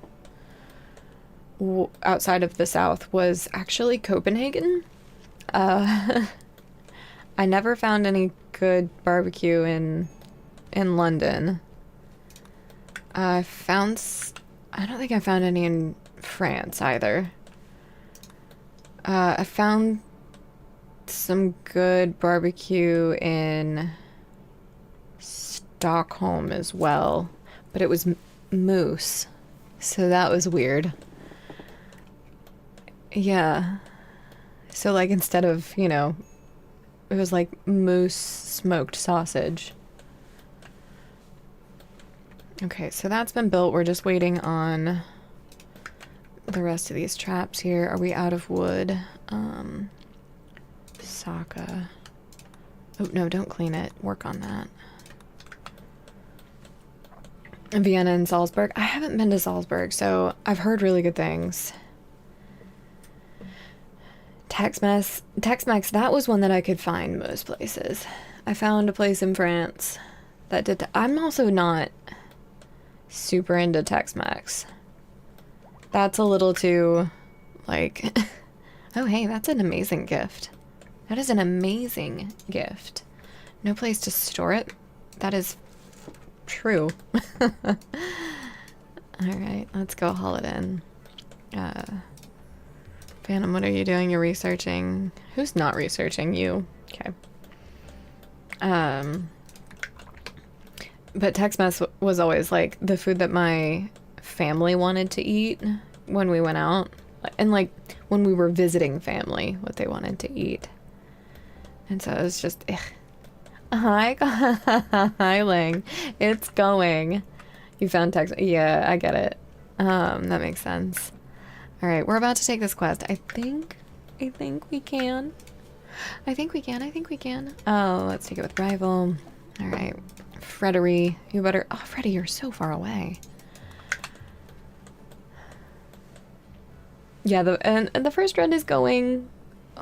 outside of the South was actually Copenhagen. I never found any good barbecue in London. I don't think I found any in France either. I found some good barbecue in Stockholm as well, but it was moose, so that was weird. Yeah. So like instead of, you know, it was like moose smoked sausage. Okay, so that's been built. We're just waiting on the rest of these traps here. Are we out of wood? Sokka. Oh, no, don't clean it. Work on that. Vienna and Salzburg. I haven't been to Salzburg, so I've heard really good things. Tex-Mex, that was one that I could find most places. I found a place in France that did. I'm also not super into Tex-Mex. That's a little too, like, oh hey, that's an amazing gift. That is an amazing gift. No place to store it. That is true. Alright, let's go haul it in. Phantom, what are you doing? You're researching. Who's not researching? You. Okay. But Tex-Mex was always like the food that my family wanted to eat when we went out. And like when we were visiting family, what they wanted to eat. And so it was just, ugh. Hi, Ling. It's going. You found Tex. Yeah, I get it. That makes sense. All right, we're about to take this quest. I think we can. I think we can. Oh, let's take it with rival. All right, Freddy, you better. Oh, Freddy, you're so far away. Yeah, and the first run is going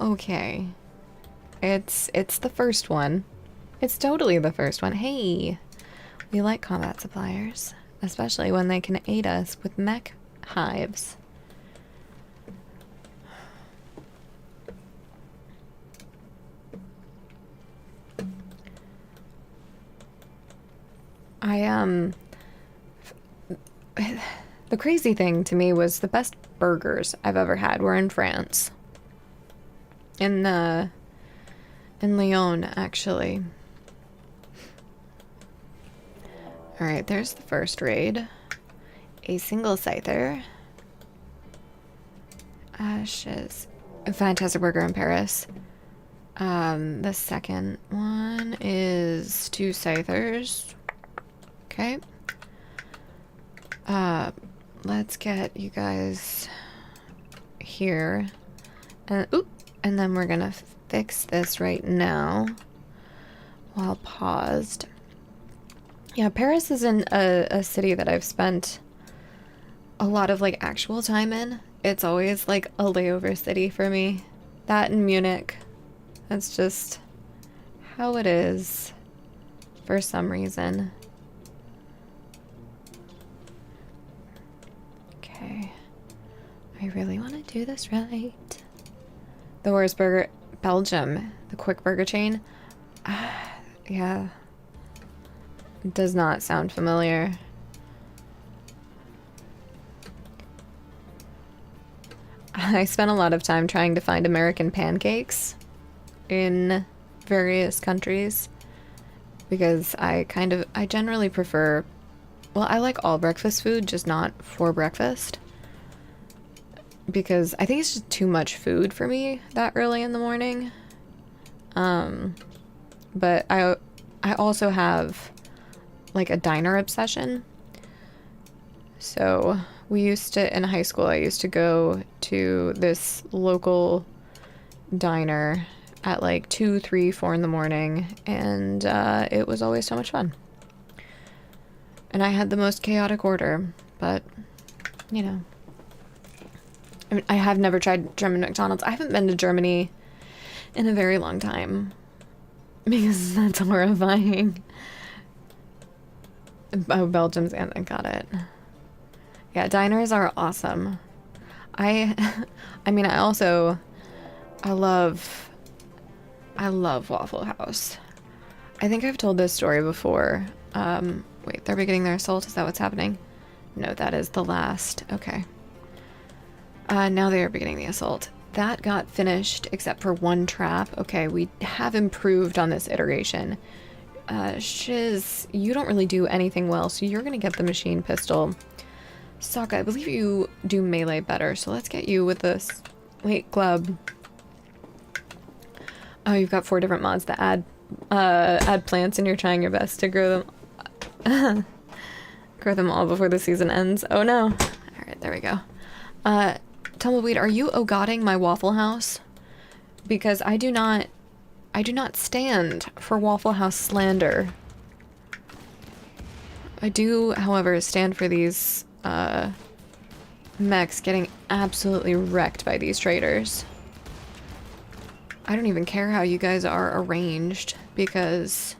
okay. It's the first one. It's totally the first one. Hey, we like combat suppliers, especially when they can aid us with mech hives. The crazy thing to me was the best burgers I've ever had were in France. In Lyon, actually. Alright, there's the first raid. A single scyther. Ashes. A fantastic burger in Paris. The second one is 2 scythers. Okay. Let's get you guys here. And then we're gonna fix this right now while paused. Yeah, Paris isn't a city that I've spent a lot of like actual time in. It's always like a layover city for me. That and Munich. That's just how it is for some reason. Okay. I really want to do this right. The worst burger, Belgium, the quick burger chain. Yeah. Does not sound familiar. I spent a lot of time trying to find American pancakes in various countries because I generally prefer, well, I like all breakfast food, just not for breakfast, because I think it's just too much food for me that early in the morning. But I also have like a diner obsession. So we used to, in high school, I used to go to this local diner at like 2, 3, 4 in the morning, and it was always so much fun. And I had the most chaotic order, but, you know. I mean, I have never tried German McDonald's. I haven't been to Germany in a very long time, because that's horrifying. Oh, Belgium's and I got it. Yeah, diners are awesome. I mean, I love Waffle House. I think I've told this story before. Wait, they're beginning their assault? Is that what's happening? No, that is the last. Okay. Now they are beginning the assault. That got finished except for one trap. Okay, we have improved on this iteration. Shiz, you don't really do anything well, so you're gonna get the machine pistol. Sokka, I believe you do melee better, so let's get you with this. Wait, Glub. Oh, you've got 4 different mods that add plants, and you're trying your best to grow them. Grow them all before the season ends. Oh no. Alright, there we go. Tumbleweed, are you ogodding my Waffle House? Because I do not stand for Waffle House slander. I do, however, stand for these mechs getting absolutely wrecked by these traitors. I don't even care how you guys are arranged, because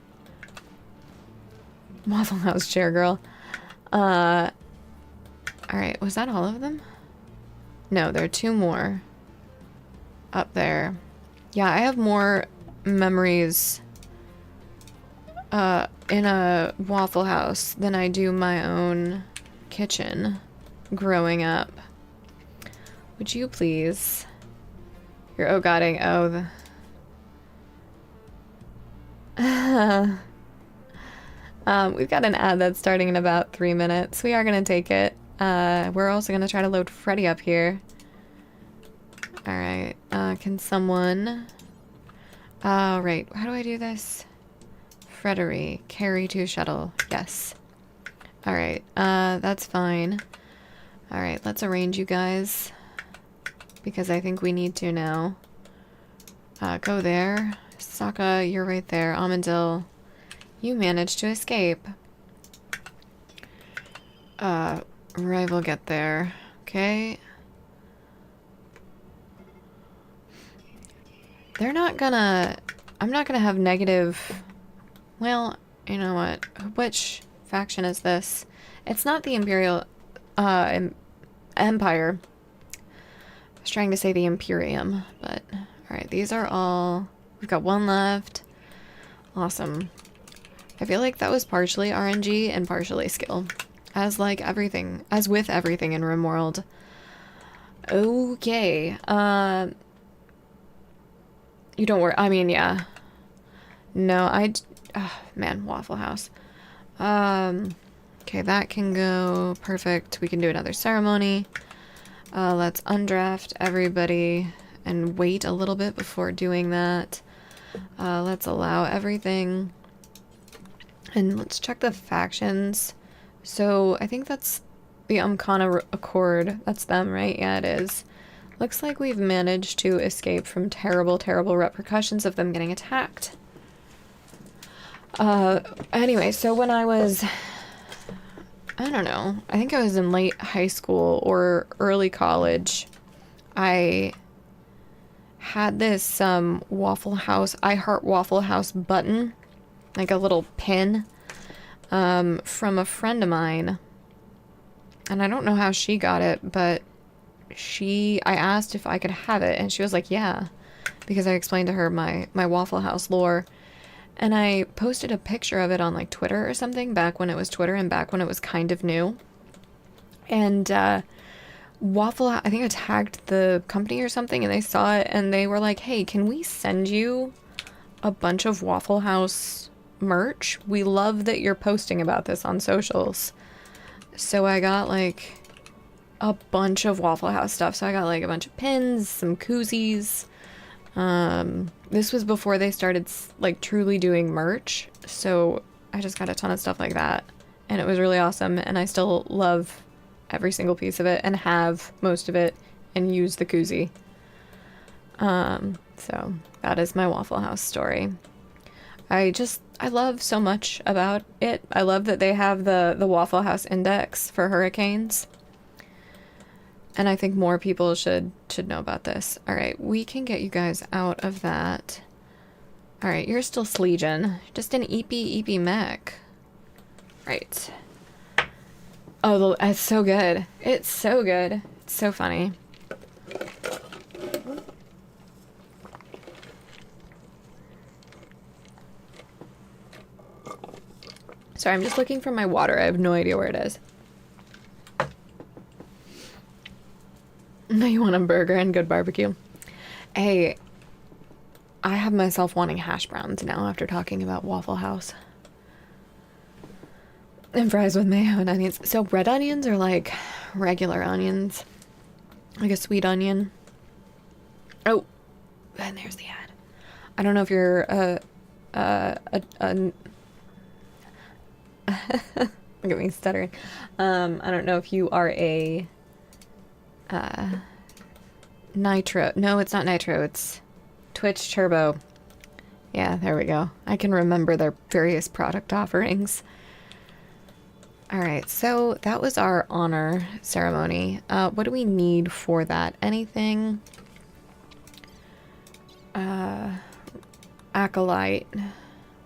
Waffle House chair girl. Alright, was that all of them? No, there are 2 more up there. Yeah, I have more memories in a Waffle House than I do my own kitchen growing up. Would you please? You're ogodding. Oh, we've got an ad that's starting in about 3 minutes. We are gonna take it. We're also gonna try to load Freddy up here. Alright, can someone... right, how do I do this? Freddy, carry to shuttle. Yes. Alright, that's fine. Alright, let's arrange you guys, because I think we need to now. Go there. Sokka, you're right there. Amandil, you managed to escape. Rival, get there. Okay. They're not gonna... I'm not gonna have negative well, you know what? Which faction is this? It's not the Imperial Empire. I was trying to say the Imperium, but alright, these are all... We've got one left. Awesome. I feel like that was partially RNG and partially skill. As like everything, as with everything in RimWorld. Okay, you don't worry, I mean, yeah. No, man, Waffle House. Okay, that can go. Perfect. We can do another ceremony. Let's undraft everybody and wait a little bit before doing that. Let's allow everything. And let's check the factions. So, I think that's the Umkana Accord. That's them, right? Yeah, it is. Looks like we've managed to escape from terrible, terrible repercussions of them getting attacked. Anyway, so when I was, I don't know, I think I was in late high school or early college, I had this, Waffle House, I Heart Waffle House button, like a little pin, from a friend of mine, and I don't know how she got it, but I asked if I could have it, and she was like, yeah, because I explained to her my Waffle House lore. And I posted a picture of it on like Twitter or something back when it was Twitter and back when it was kind of new. And I think I tagged the company or something and they saw it and they were like, hey, can we send you a bunch of Waffle House merch? We love that you're posting about this on socials. So I got like a bunch of Waffle House stuff. So I got like a bunch of pins, some koozies. This was before they started like truly doing merch, so I just got a ton of stuff like that, and it was really awesome, and I still love every single piece of it, and have most of it, and use the koozie. So that is my Waffle House story. I love so much about it. I love that they have the Waffle House index for hurricanes. And I think more people should know about this. Alright, we can get you guys out of that. Alright, you're still Slegion. Just an eepy mech. Right. Oh, it's so good. It's so good. It's so funny. Sorry, I'm just looking for my water. I have no idea where it is. No, you want a burger and good barbecue? Hey, I have myself wanting hash browns now after talking about Waffle House. And fries with mayo and onions. So red onions are like regular onions. Like a sweet onion. Oh, and there's the ad. I don't know if you're look at me stuttering. I don't know if you are a Nitro. No, it's not Nitro. It's Twitch Turbo. Yeah, there we go. I can remember their various product offerings. Alright, so that was our honor ceremony. What do we need for that? Anything? Acolyte.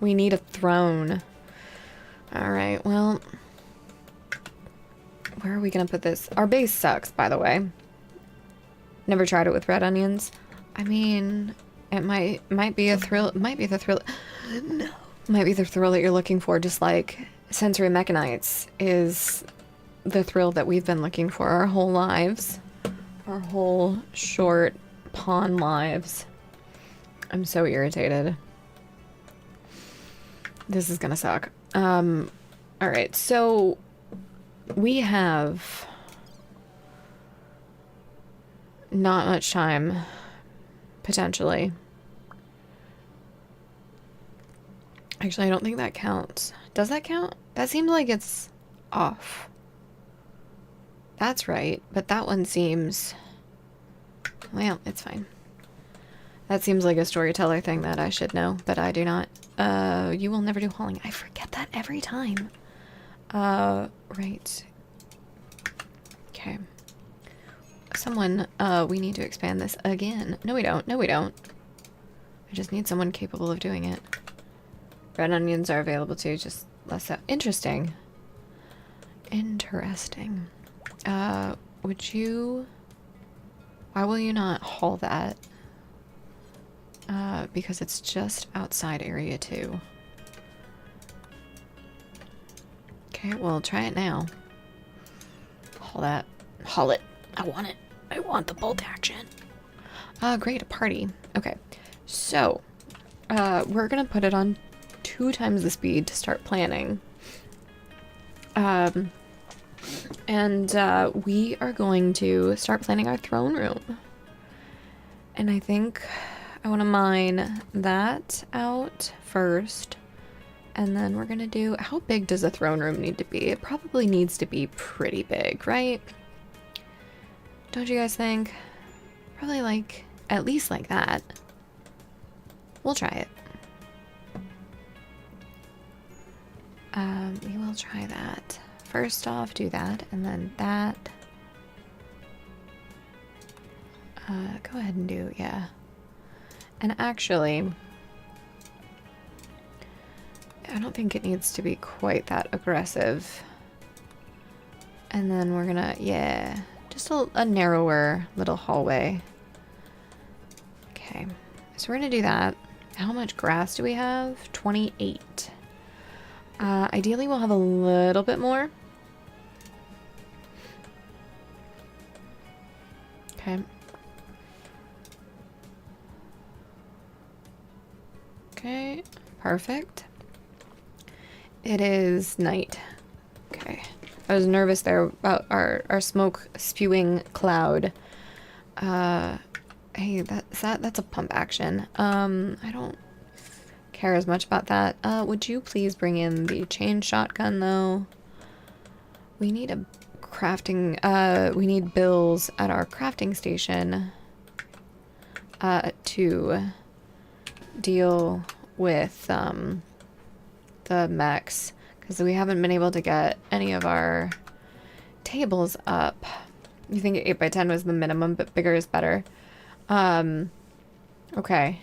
We need a throne. Alright, well... Where are we gonna put this? Our base sucks, by the way. Never tried it with red onions. I mean, it might be a thrill. It might be the thrill. No. Might be the thrill that you're looking for, just like sensory mechanites is the thrill that we've been looking for our whole lives. Our whole short pawn lives. I'm so irritated. This is gonna suck. Alright, so we have not much time, potentially. Actually, I don't think that counts. Does that count? That seems like it's off. That's right, but that one seems... Well, it's fine. That seems like a storyteller thing that I should know, but I do not. You will never do hauling. I forget that every time. Right. Okay. Someone, we need to expand this again. No, we don't. No, we don't. I just need someone capable of doing it. Red onions are available too, just less so. Interesting. Interesting. Would you... Why will you not haul that? Because it's just outside area 2. Okay, well, try it now. Haul that. Haul it. I want it. I want the bolt action. Great, a party. Okay, so, we're gonna put it on 2 times the speed to start planning. And we are going to start planning our throne room. And I think I want to mine that out first. And then we're going to do... How big does a throne room need to be? It probably needs to be pretty big, right? Don't you guys think? Probably like... At least like that. We'll try it. We will try that. First off, do that, and then that. Go ahead and do, yeah. And actually, I don't think it needs to be quite that aggressive. And then we're gonna, yeah, just a narrower little hallway. Okay, so we're gonna do that. How much grass do we have? 28. Ideally, we'll have a little bit more. Okay. Okay, perfect. It is night. Okay. I was nervous there about our smoke spewing cloud. Hey, that's a pump action. I don't care as much about that. Would you please bring in the chain shotgun though? We need a crafting, we need bills at our crafting station to deal with the mechs, because we haven't been able to get any of our tables up. You think 8 by 10 was the minimum, but bigger is better. Okay.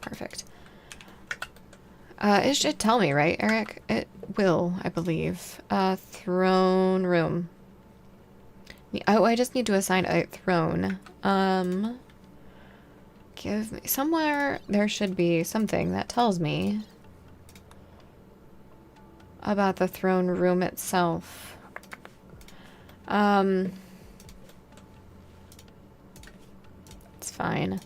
Perfect. It should tell me, right, Eric? It will, I believe. Throne room. Oh, I just need to assign a throne. Give me... Somewhere there should be something that tells me about the throne room itself. It's fine.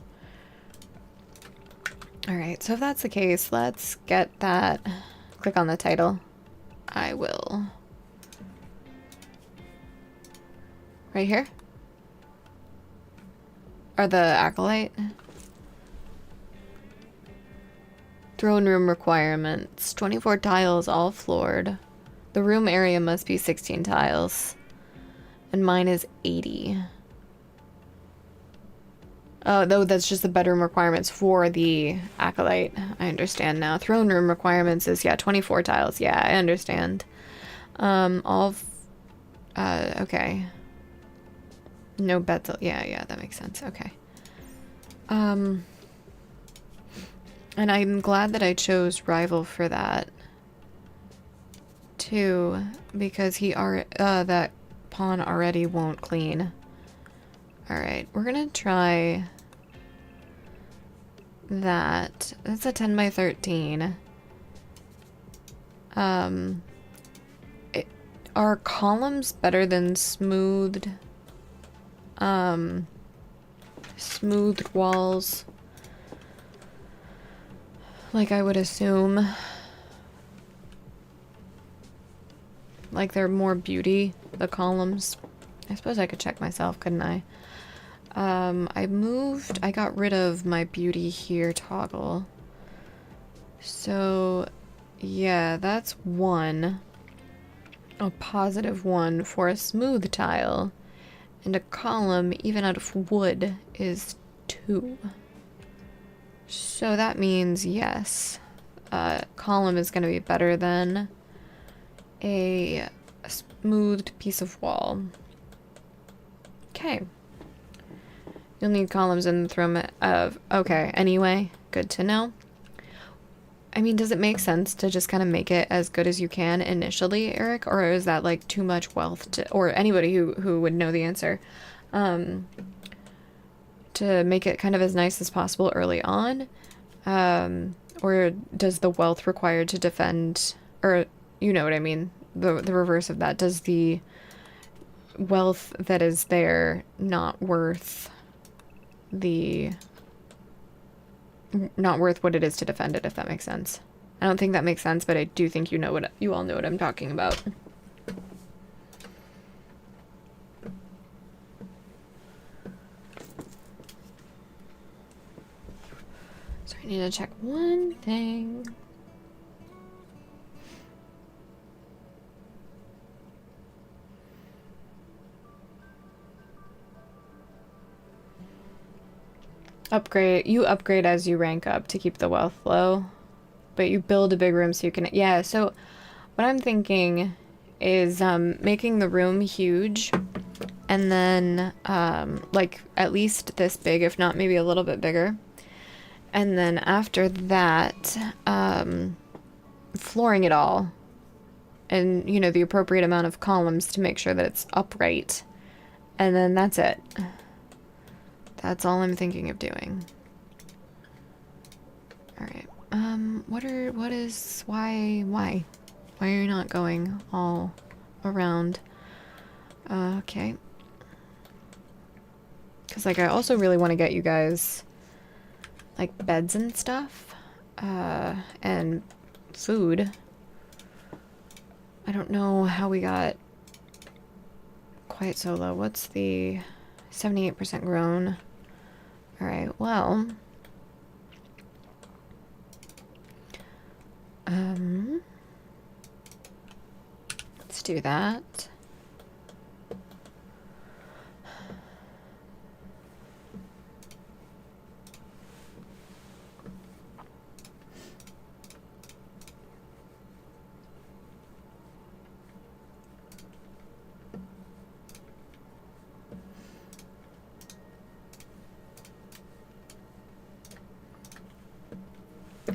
Alright, so if that's the case, let's get that. Click on the title. I will. Right here? Or the acolyte? Throne room requirements. 24 tiles, all floored. The room area must be 16 tiles. And mine is 80. Oh, though that's just the bedroom requirements for the acolyte. I understand now. Throne room requirements is, yeah, 24 tiles. Yeah, I understand. Okay. No beds. Yeah, that makes sense. Okay. And I'm glad that I chose Rival for that too, because that pawn already won't clean. Alright, we're gonna try that. That's a 10 by 13. Are columns better than smoothed walls? Like I would assume. Like they're more beauty, the columns. I suppose I could check myself, couldn't I? I got rid of my beauty here toggle. So, yeah, that's 1. A positive 1 for a smooth tile. And a column, even out of wood, is 2. So that means, yes, column is going to be better than a smoothed piece of wall. Okay. You'll need columns in the throne of... Okay, anyway, good to know. I mean, does it make sense to just kind of make it as good as you can initially, Eric? Or is that, like, too much wealth to... Or anybody who would know the answer. To make it kind of as nice as possible early on? Or does the wealth required to defend... Or, you know what I mean? The reverse of that. Does the wealth that is there not worth the... Not worth what it is to defend it, if that makes sense. I don't think that makes sense, but I do think you all know what I'm talking about. So I need to check one thing. You upgrade as you rank up to keep the wealth low, but you build a big room so you can, yeah, so what I'm thinking is making the room huge, and then like at least this big, if not maybe a little bit bigger, and then after that flooring it all, and you know, the appropriate amount of columns to make sure that it's upright, and then that's it. That's all I'm thinking of doing. Alright. Why are you not going all around? Okay. Because, like, I also really want to get you guys, like, beds and stuff. And food. I don't know how we got quite so low. What's the 78% grown? Alright, well. Let's do that.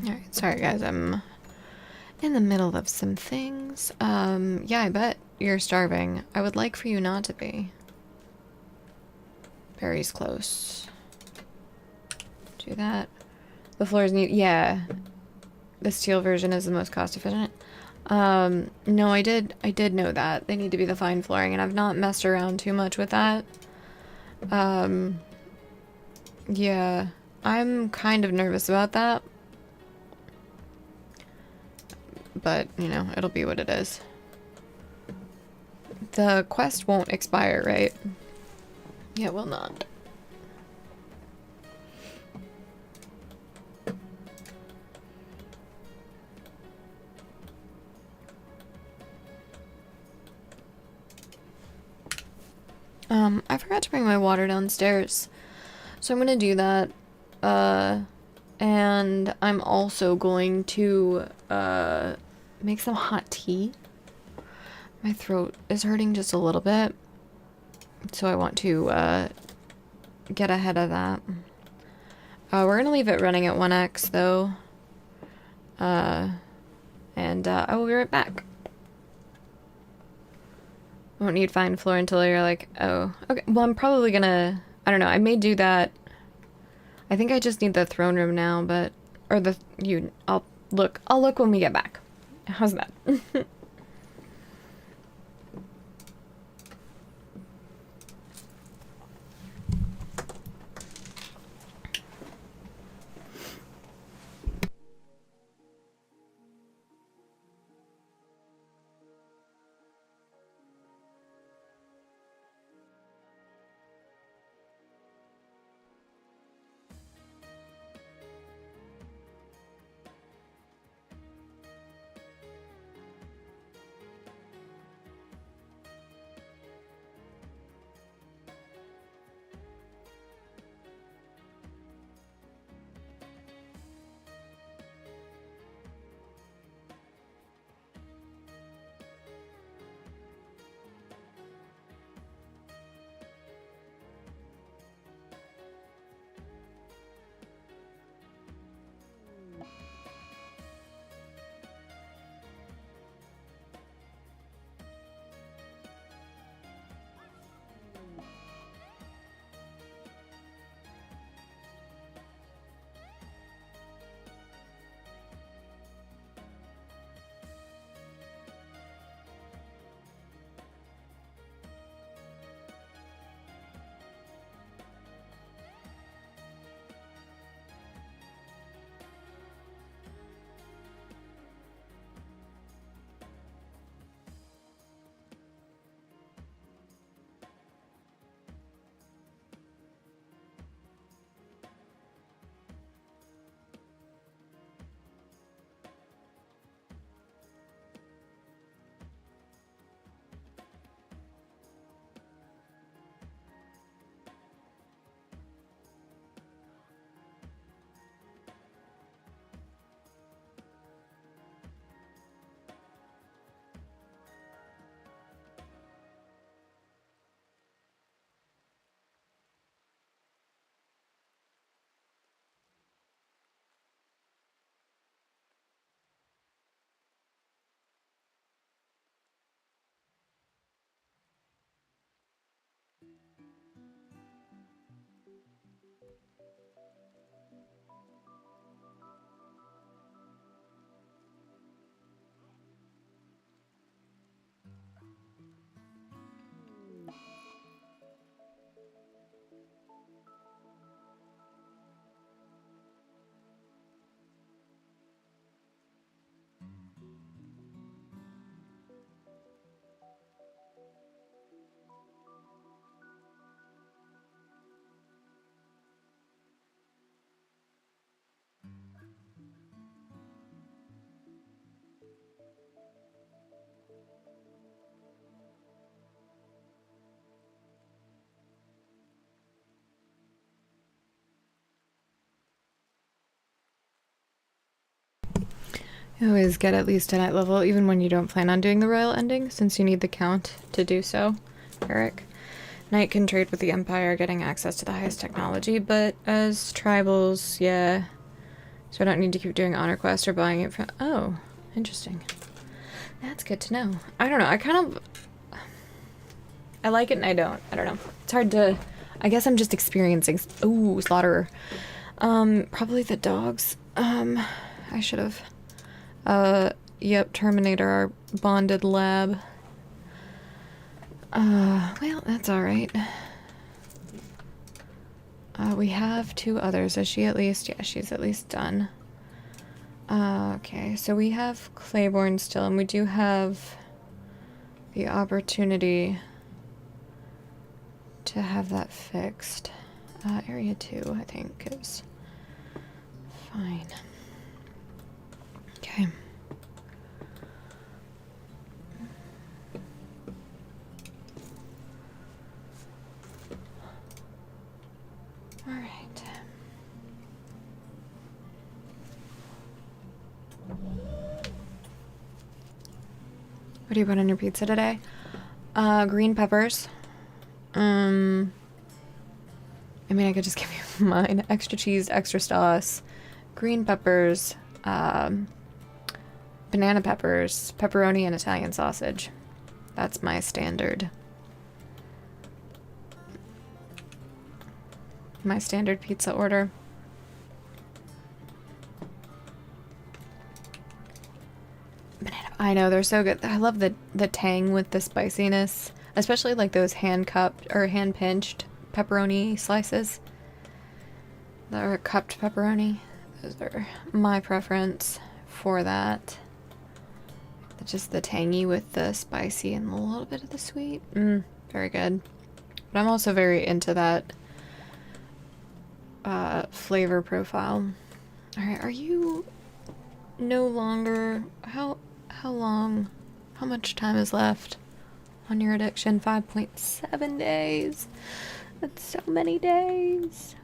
Alright, sorry guys, I'm in the middle of some things. Yeah, I bet you're starving. I would like for you not to be. Berry's close. Do that. The floors need, yeah. The steel version is the most cost efficient. No, I did know that. They need to be the fine flooring, and I've not messed around too much with that. Yeah. I'm kind of nervous about that. But, you know, it'll be what it is. The quest won't expire, right? Yeah, it will not. I forgot to bring my water downstairs. So I'm gonna do that. And I'm also going to, make some hot tea. My throat is hurting just a little bit. So I want to, get ahead of that. We're gonna leave it running at 1x, though. And I will be right back. Won't need fine floor until you're like, oh, okay. Well, I'm probably gonna, I don't know, I may do that. I think I just need the throne room now, but, or I'll look when we get back. How's that? You always get at least a night level, even when you don't plan on doing the royal ending, since you need the count to do so, Eric. Knight can trade with the Empire, getting access to the highest technology, but as tribals, yeah. So I don't need to keep doing honor quest or buying it from... Oh, interesting. That's good to know. I don't know, I like it and I don't. I don't know. It's hard to... I guess I'm just experiencing... Ooh, slaughterer. Probably the dogs. I should have... Yep, Terminator, our bonded lab. Well, that's alright. We have 2 others. Is she at least? Yeah, she's at least done. Okay, so we have Claiborne still, and we do have the opportunity to have that fixed. Area 2, I think, is fine. Okay. All right. What do you put on your pizza today? Green peppers. I mean, I could just give you mine. Extra cheese, extra sauce, green peppers, banana peppers, pepperoni, and Italian sausage. That's my standard. My standard pizza order. Banana. I know, they're so good. I love the tang with the spiciness, especially like those hand-cupped or hand-pinched pepperoni slices. Or cupped pepperoni. Those are my preference for that. Just the tangy with the spicy and a little bit of the sweet. Very good. But I'm also very into that flavor profile. Alright, are you no longer... How long? How much time is left on your addiction? 5.7 days. That's so many days.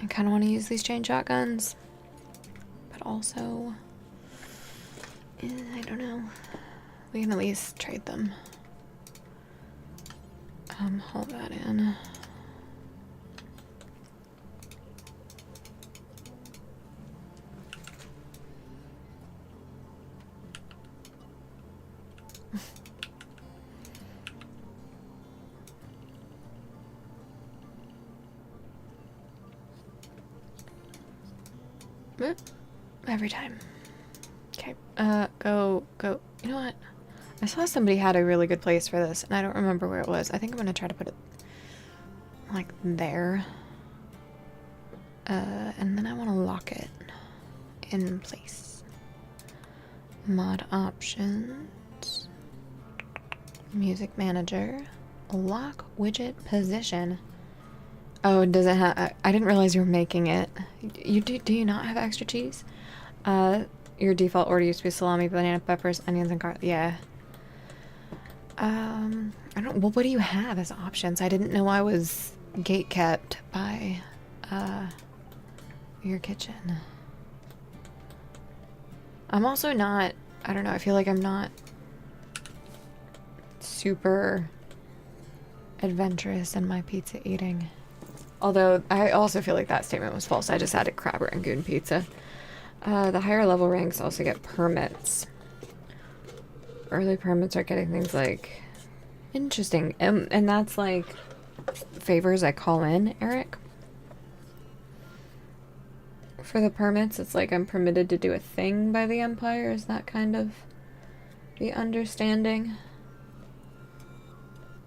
I kind of want to use these chain shotguns, but also, I don't know. We can at least trade them. Hold that in. Every time. Okay, go. You know what? I saw somebody had a really good place for this, and I don't remember where it was. I think I'm gonna try to put it, like, there. And then I want to lock it in place. Mod options. Music manager. Lock widget position. Oh, does it have... I didn't realize you were making it. Do you not have extra cheese? Your default order used to be salami, banana, peppers, onions, and garlic. Yeah. I don't... Well, what do you have as options? I didn't know I was gate-kept by, your kitchen. I'm also not... I don't know, I feel like I'm not super adventurous in my pizza eating. Although, I also feel like that statement was false. I just had a crab rangoon pizza. The higher level ranks also get permits. Early permits are getting things like... Interesting. And that's like... favors I call in, Eric. For the permits, it's like I'm permitted to do a thing by the Empire. Is that kind of the understanding?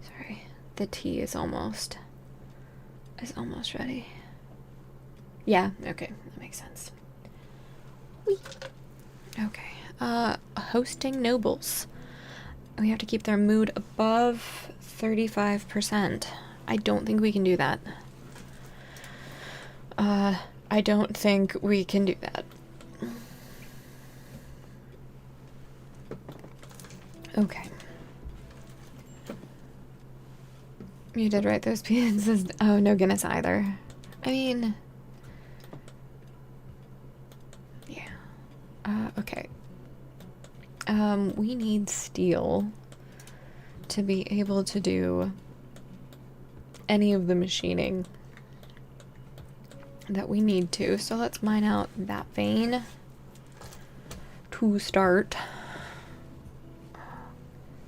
Sorry, the tea is almost ready. Yeah, okay, that makes sense. Whee. Okay, hosting nobles. We have to keep their mood above 35%. I don't think we can do that. I don't think we can do that. Okay. You did write those pieces. Oh, no Guinness either. I mean... yeah. Okay. We need steel to be able to do any of the machining that we need to. So let's mine out that vein to start.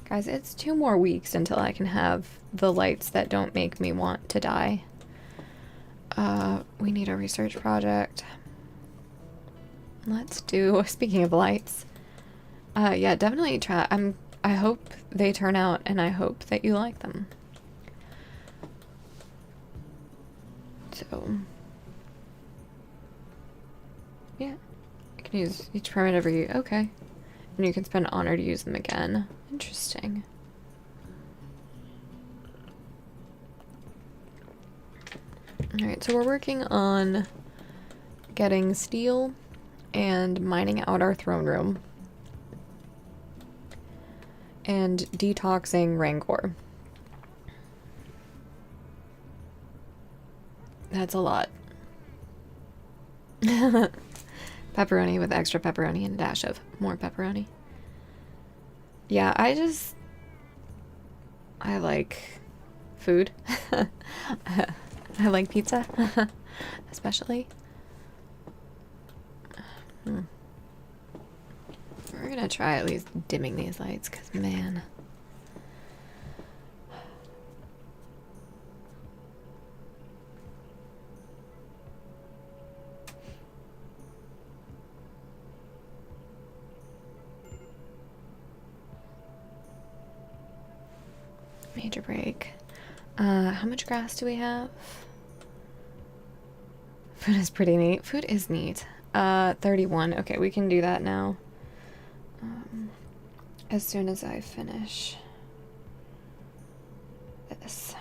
Guys, it's 2 more weeks until I can have the lights that don't make me want to die. We need a research project. Let's do, speaking of lights, yeah, definitely try. I hope they turn out, and I hope that you like them. So, yeah, you can use each permit every year. Okay, and you can spend honor to use them again. Interesting. Alright, so we're working on getting steel and mining out our throne room. And detoxing Rancor. That's a lot. Pepperoni with extra pepperoni and a dash of more pepperoni. Yeah, I like food. I like pizza, especially. We're gonna try at least dimming these lights, because man. Major break. How much grass do we have? Food is pretty neat. Food is neat. 31. Okay, we can do that now. As soon as I finish this.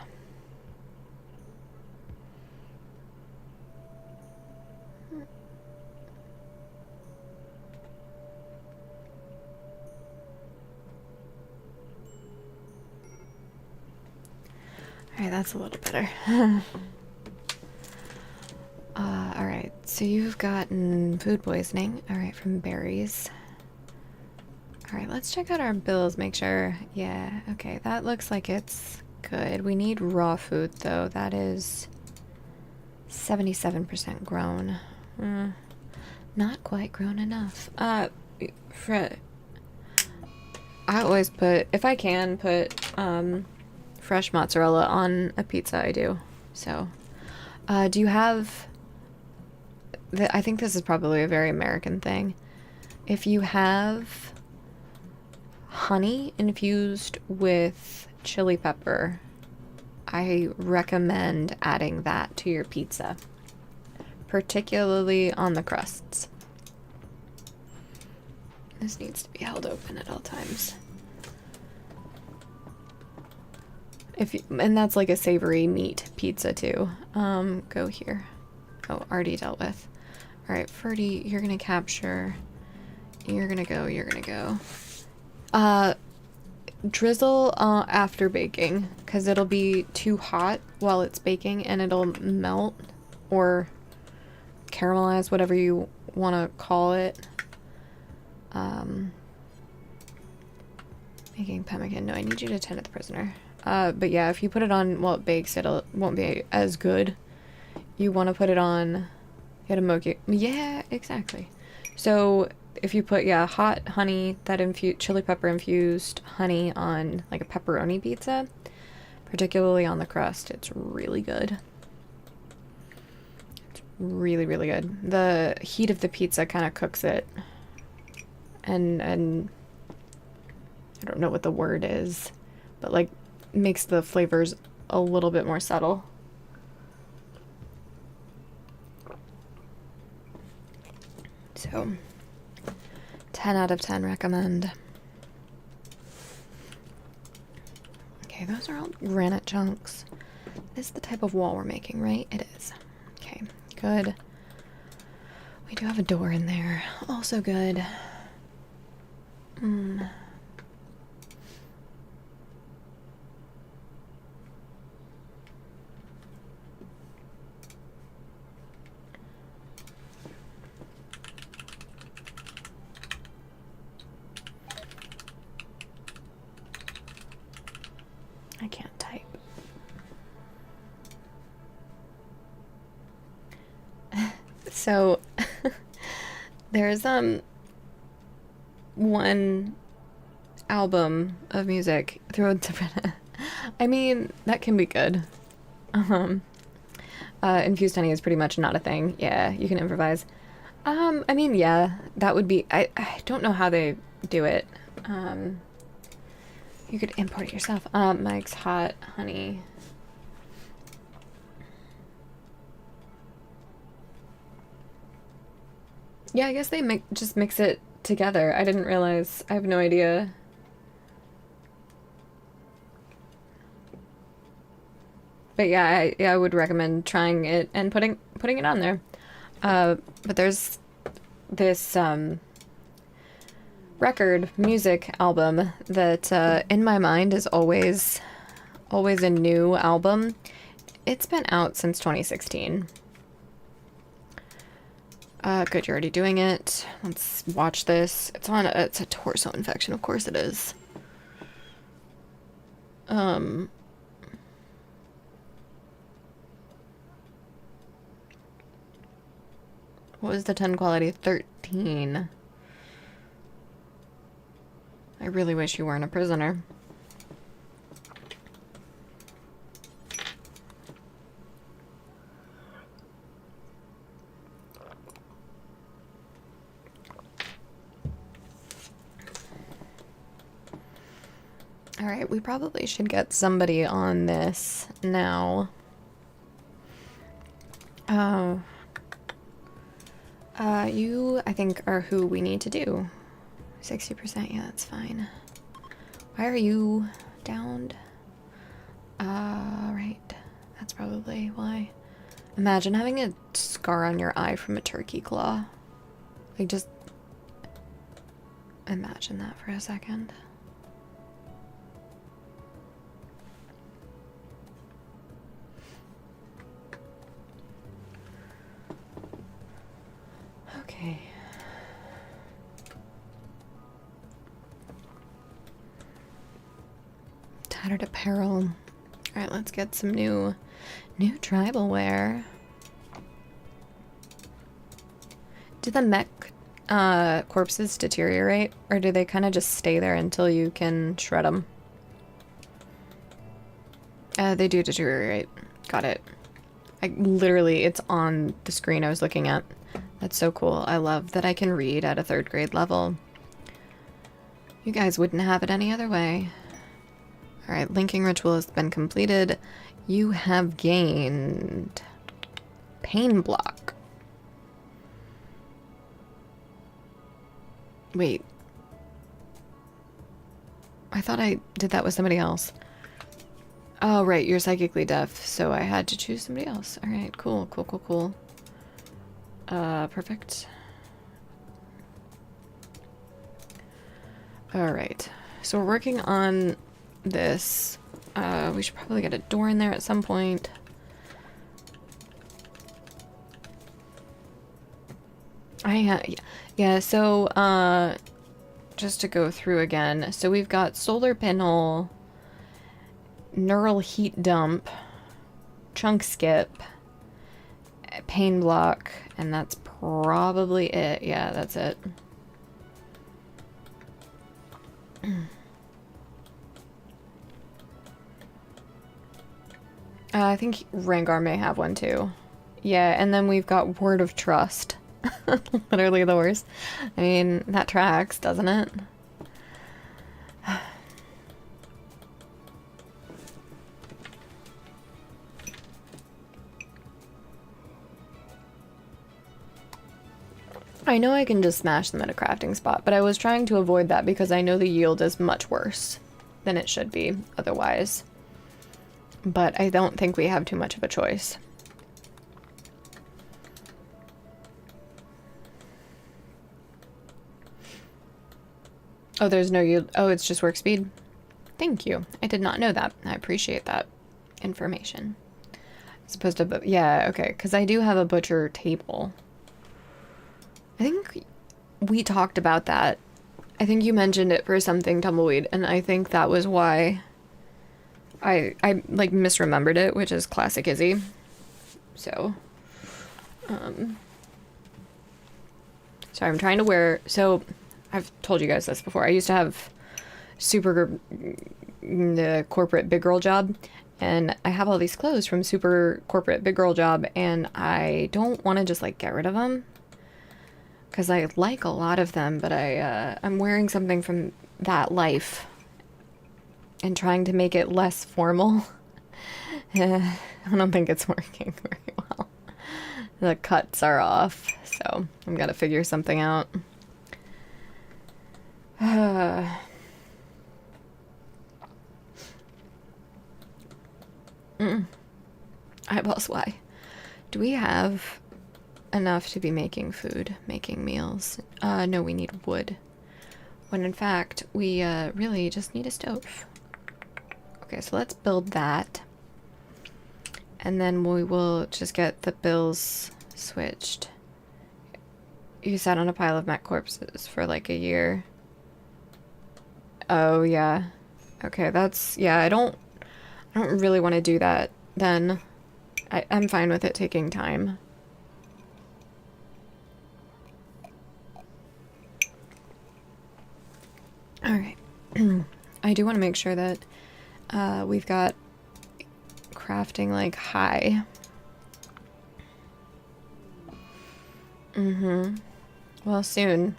Alright, that's a little better. Alright, so you've gotten food poisoning. Alright, from berries. Alright, let's check out our bills, make sure. Yeah, okay, that looks like it's good. We need raw food, though. That is 77% grown. Not quite grown enough. I always put, if I can put, fresh mozzarella on a pizza, I do. So, do you have... I think this is probably a very American thing. If you have honey infused with chili pepper, I recommend adding that to your pizza, particularly on the crusts. This needs to be held open at all times. And that's like a savory meat pizza too. Go here. Oh, already dealt with. All right, Ferdy, you're gonna capture. You're gonna go. Drizzle after baking, because it'll be too hot while it's baking and it'll melt or caramelize, whatever you want to call it. Making pemmican. No, I need you to tend to the prisoner. But yeah, if you put it on while it bakes, it won't be as good. You want to put it on, yeah, exactly. So if you put, yeah, hot honey, that chili pepper infused honey on like a pepperoni pizza, particularly on the crust. It's really good. It's really, really good. The heat of the pizza kind of cooks it. And I don't know what the word is, but like makes the flavors a little bit more subtle. So 10 out of 10 recommend. Okay, those are all granite chunks. This is the type of wall we're making, right? It is. Okay, good. We do have a door in there. Also good. I can't type. So there's one album of music through a different I mean, that can be good. Infused honey is pretty much not a thing. Yeah, you can improvise. I mean, yeah, that would be I don't know how they do it. You could import it yourself. Mike's hot honey. Yeah, I guess they just mix it together. I didn't realize. I have no idea. But yeah, I would recommend trying it and putting it on there. But there's this record music album that in my mind is always a new album. It's been out since 2016. Good, you're already doing it. Let's watch this. It's a torso infection, of course it is. What was the 10 quality? 13. I really wish you weren't a prisoner. Alright, we probably should get somebody on this now. You, I think, are who we need to do. 60%, yeah, that's fine. Why are you downed? Right. That's probably why. Imagine having a scar on your eye from a turkey claw. Like, just imagine that for a second. Okay. Tattered apparel. Alright, let's get some new tribal wear. Do the mech corpses deteriorate, or do they kind of just stay there until you can shred them? They do deteriorate. Got it. Literally, it's on the screen I was looking at. That's so cool. I love that I can read at a 3rd grade level. You guys wouldn't have it any other way. Alright, linking ritual has been completed. You have gained pain block. Wait. I thought I did that with somebody else. Oh, right, you're psychically deaf, so I had to choose somebody else. Alright, cool, cool, cool, cool. Perfect. Alright, so we're working on this. We should probably get a door in there at some point. Yeah, so, just to go through again. So we've got solar panel, neural heat dump, chunk skip, pain block, and that's probably it. Yeah, that's it. I think Rangar may have one too. Yeah, and then we've got Word of Trust. Literally the worst. I mean, that tracks, doesn't it? I know I can just smash them at a crafting spot, but I was trying to avoid that because I know the yield is much worse than it should be otherwise. But I don't think we have too much of a choice. Oh, there's no yield. Oh, it's just work speed. Thank you. I did not know that. I appreciate that information. As opposed to, yeah, okay, because I do have a butcher table. I think we talked about that. I think you mentioned it for something, Tumbleweed, and I think that was why I like misremembered it, which is classic Izzy. So, sorry, I'm trying to wear, so I've told you guys this before. I used to have super the corporate big girl job, and I have all these clothes from super corporate big girl job, and I don't want to just like get rid of them because I like a lot of them, but I'm wearing something from that life and trying to make it less formal. I don't think it's working very well. The cuts are off, so I'm gonna figure something out. Eyeballs, why? Do we have enough to be making food, making meals? No, we need wood. When in fact, we really just need a stove. Okay, so let's build that. And then we will just get the bills switched. You sat on a pile of mech corpses for like a year. Oh, yeah. Okay, that's... Yeah, I don't really want to do that then. I'm fine with it taking time. Alright. I do want to make sure that we've got crafting like high. Well, soon.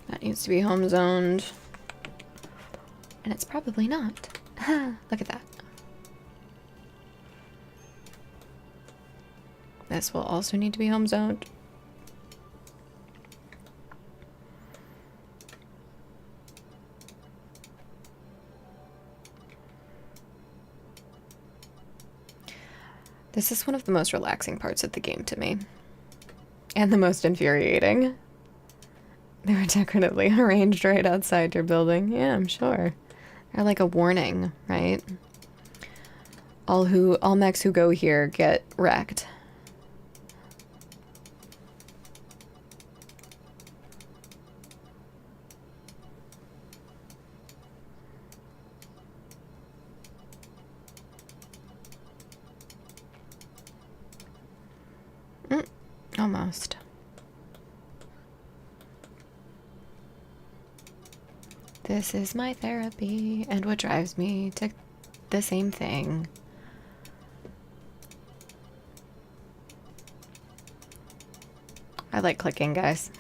That needs to be home zoned. And it's probably not. Look at that. This will also need to be home zoned. This is one of the most relaxing parts of the game to me. And the most infuriating. They were decoratively arranged right outside your building. Yeah, I'm sure. They're like a warning, right? All mechs who go here get wrecked. Almost. This is my therapy, and what drives me to the same thing. I like clicking, guys.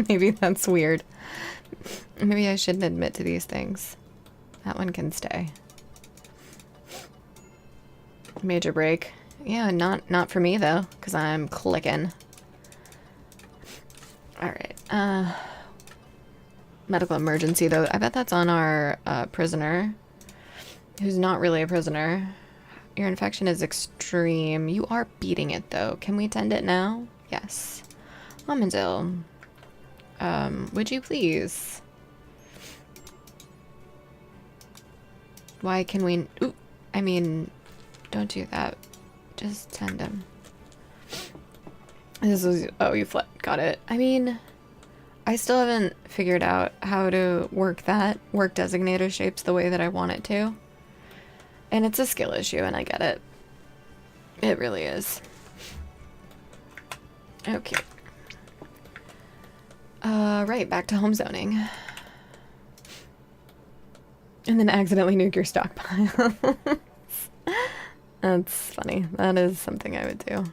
Maybe that's weird. Maybe I shouldn't admit to these things. That one can stay. Major break. Yeah, not for me though, because I'm clicking. Alright, medical emergency though. I bet that's on our prisoner, who's not really a prisoner. Your infection is extreme. You are beating it though. Can we tend it now? Yes. Woman's ill. Would you please? Why can we... Ooh, I mean, don't do that. Just tend him. This is... Oh, you got it. I mean, I still haven't figured out how to work that. Work designator shapes the way that I want it to. And it's a skill issue, and I get it. It really is. Okay. Right, back to home zoning. And then accidentally nuke your stockpile. That's funny. That is something I would do.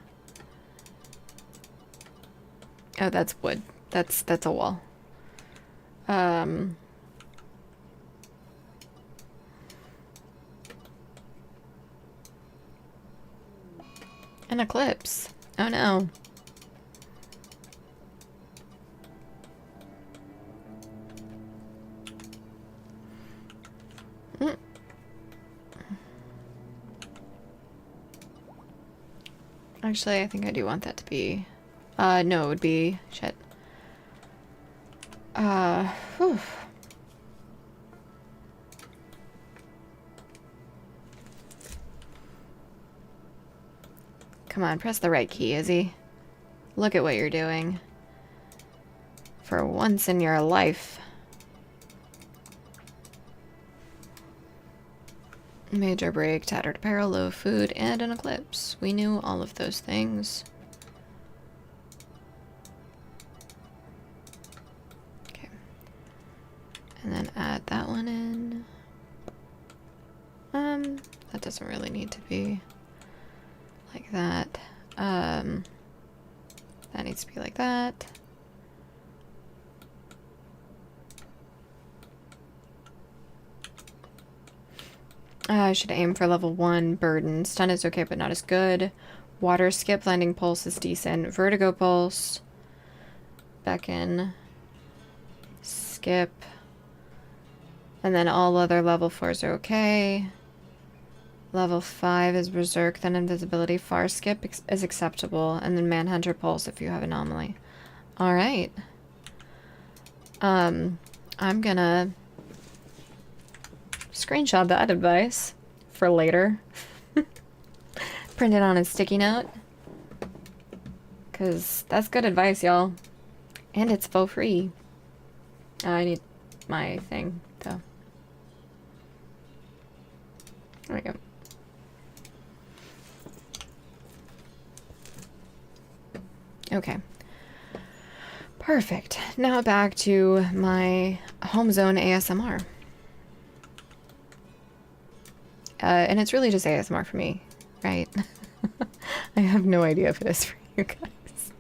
Oh, that's wood. That's a wall. An eclipse. Oh no. Actually, I think I do want that to be... no, it would be... Shit. Whew. Come on, press the right key, Izzy. Look at what you're doing. For once in your life. Major break, tattered apparel, low food, and an eclipse. We knew all of those things. Okay. And then add that one in. That doesn't really need to be like that. That needs to be like that. I should aim for level 1. Burden. Stun is okay, but not as good. Water skip. Blinding pulse is decent. Vertigo pulse. Beckon. Skip. And then all other level 4s are okay. Level 5 is berserk. Then invisibility. Far skip is acceptable. And then manhunter pulse if you have anomaly. Alright. I'm gonna screenshot that advice for later. Print it on a sticky note. Because that's good advice, y'all. And it's for free. I need my thing, though. There we go. Okay. Perfect. Now back to my home zone ASMR. And it's really just ASMR for me, right? I have no idea if it is for you guys.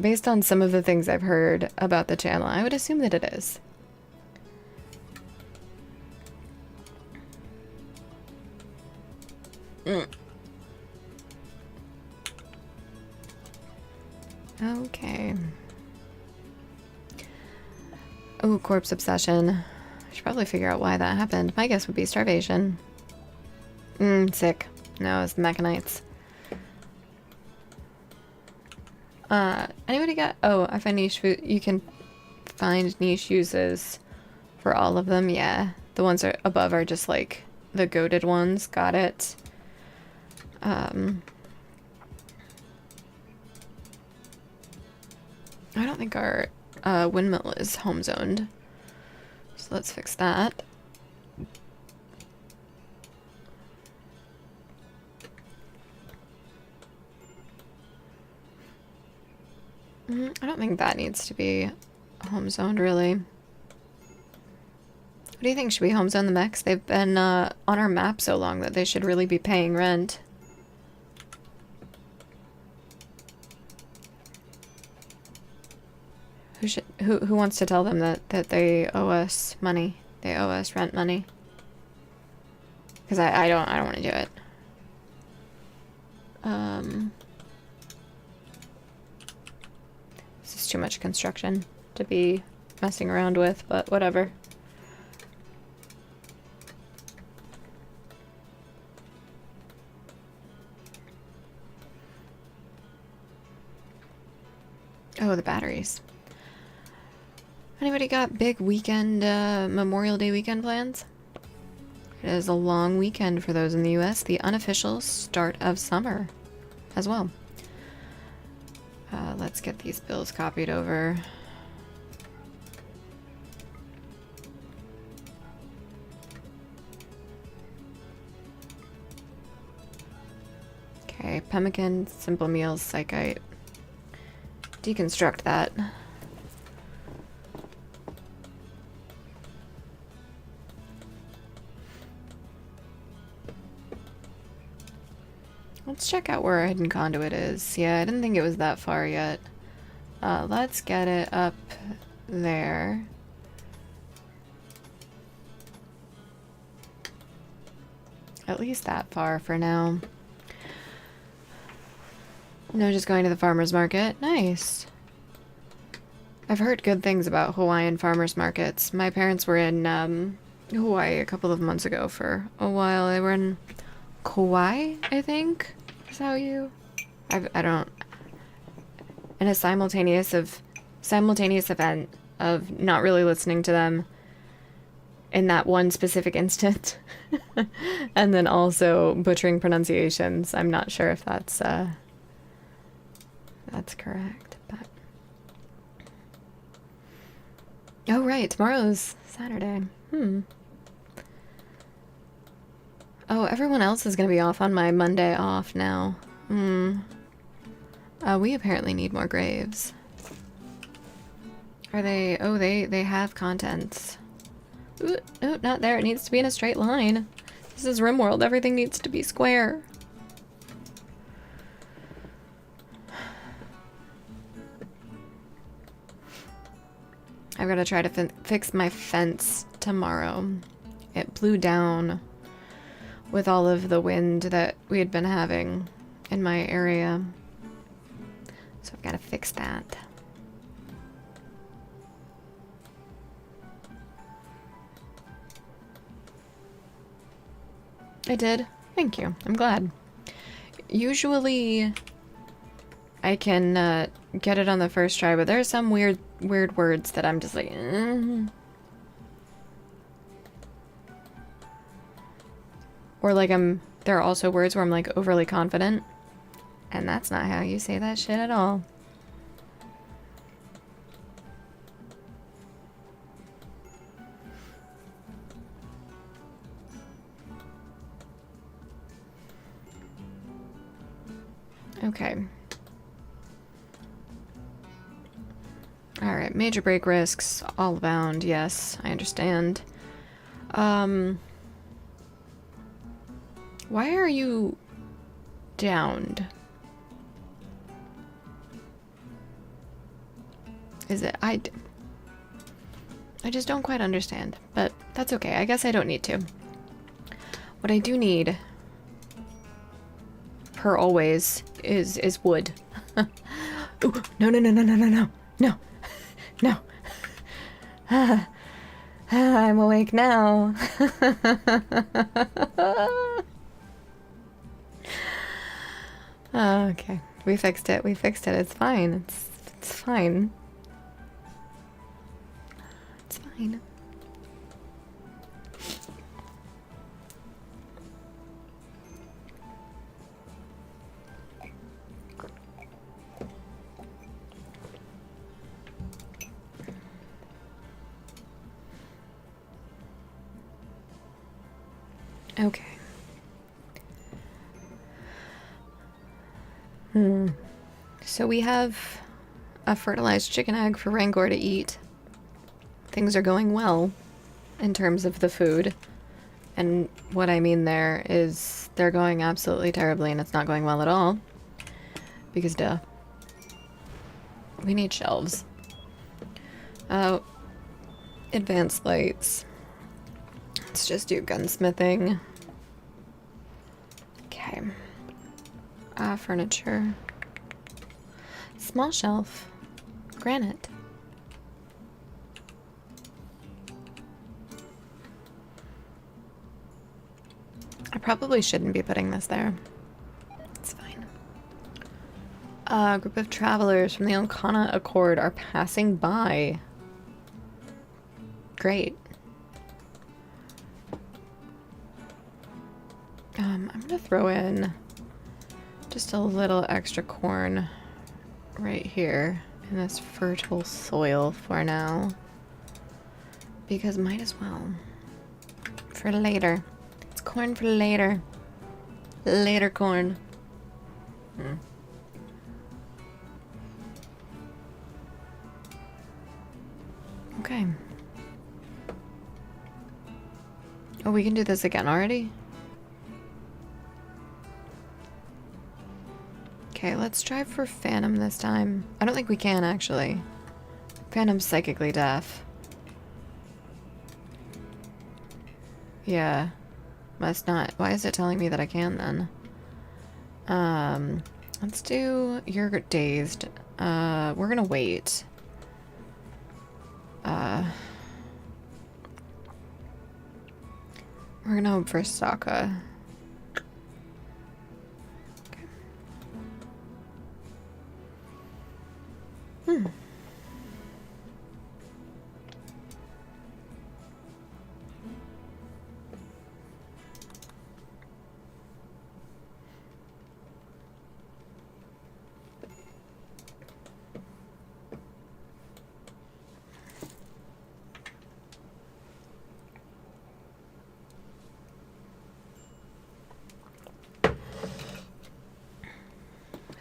Based on some of the things I've heard about the channel, I would assume that it is. Okay. Oh, corpse obsession. I should probably figure out why that happened. My guess would be starvation. Sick. No, it's the Mechanites. Anybody got... Oh, I find niche food... You can find niche uses for all of them. Yeah. The ones are above are just like the goated ones. Got it. I don't think our windmill is home zoned. So let's fix that. I don't think that needs to be home zoned, really. What do you think? Should we home zone the mechs? They've been on our map so long that they should really be paying rent. Who wants to tell them that they owe us money? They owe us rent money. Because I don't want to do it. This is too much construction to be messing around with, but whatever. Oh, the batteries. Anybody got big weekend, Memorial Day weekend plans? It is a long weekend for those in the US, the unofficial start of summer as well. Let's get these bills copied over. Okay, pemmican, simple meals, psychite. deconstruct that. Let's check out where our hidden conduit is. Yeah, I didn't think it was that far yet. Let's get it up there. At least that far for now. No, just going to the farmer's market. Nice. I've heard good things about Hawaiian farmers markets. My parents were in Hawaii a couple of months ago for a while. They were in Kauai, I think. Is that how you... I don't... In a simultaneous event of not really listening to them in that one specific instant. And then also butchering pronunciations. I'm not sure if that's correct, but... Oh, right. Tomorrow's Saturday. Oh, everyone else is going to be off on my Monday off now. We apparently need more graves. Are they... Oh, they have contents. Ooh, oh, not there. It needs to be in a straight line. This is RimWorld. Everything needs to be square. I've got to try to fix my fence tomorrow. It blew down with all of the wind that we had been having in my area. So I've got to fix that. I did. Thank you. I'm glad. Usually I can get it on the first try, but there are some weird words that I'm just like, Or like there are also words where I'm like overly confident. And that's not how you say that shit at all. Okay. Alright, major break risks, all abound, yes, I understand. Why are you downed? Is it... I just don't quite understand, but that's okay. I guess I don't need to. What I do need, per always, is wood. Ooh, no, no, no, no, no, no, no, no, no. I'm awake now. Okay, we fixed it. We fixed it. It's fine. It's fine. It's fine. Okay. So we have a fertilized chicken egg for Rangor to eat. Things are going well in terms of the food. And what I mean there is they're going absolutely terribly and it's not going well at all. Because duh. We need shelves. Advanced lights. Let's just do gunsmithing. Okay. Furniture. Small shelf. Granite. I probably shouldn't be putting this there. It's fine. A group of travelers from the Elkana Accord are passing by. Great. I'm gonna throw in just a little extra corn right here in this fertile soil for now. Because might as well. For later. It's corn for later. Later corn. Oh, we can do this again already? Okay, let's try for Phantom this time. I don't think we can, actually. Phantom's psychically deaf. Yeah. Must not. Why is it telling me that I can, then? Let's do... You're dazed. We're gonna wait. We're gonna hope for Sokka. Okay.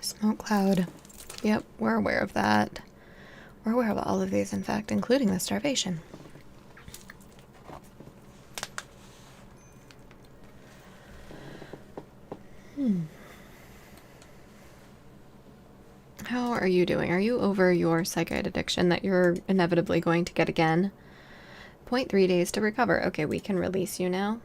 Smoke cloud. Yep, we're aware of that. We're aware of all of these, in fact, including the starvation. How are you doing? Are you over your psychite addiction that you're inevitably going to get again? 0.3 days to recover. Okay, we can release you now.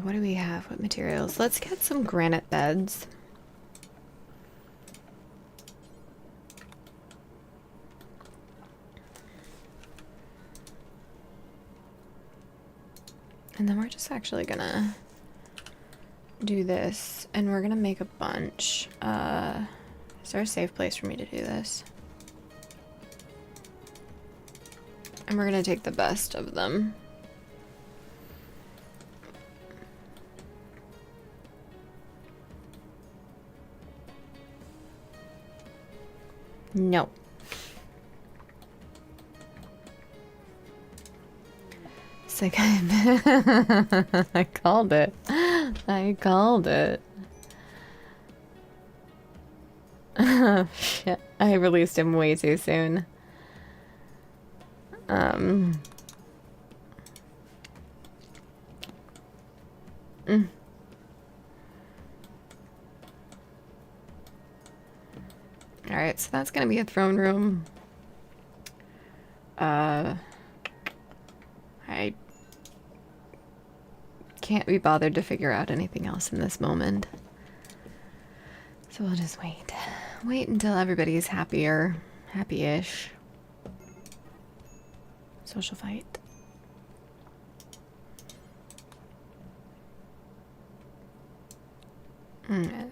What do we have? What materials? Let's get some granite beds. And then we're just actually gonna do this, and we're gonna make a bunch. Is there a safe place for me to do this? And we're gonna take the best of them. No. Sick. I called it. I called it. Shit. I released him way too soon. Alright, so that's gonna be a throne room. I can't be bothered to figure out anything else in this moment. So we'll just wait. Wait until everybody's happier. Happy-ish. Social fight.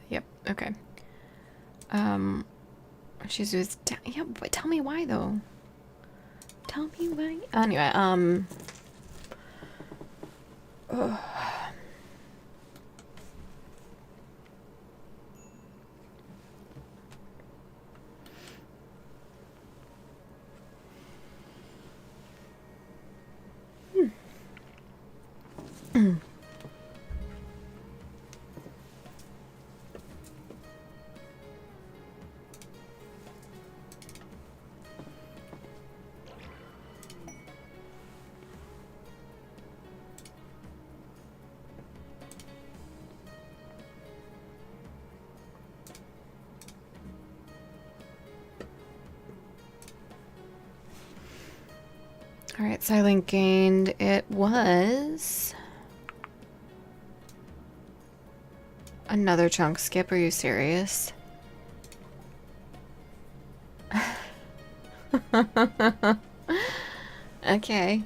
Yep, okay. She's just... Yeah, but tell me why, though. Tell me why. Anyway, ugh. Alright, Silent gained. It was... another chunk skip, are you serious? Okay.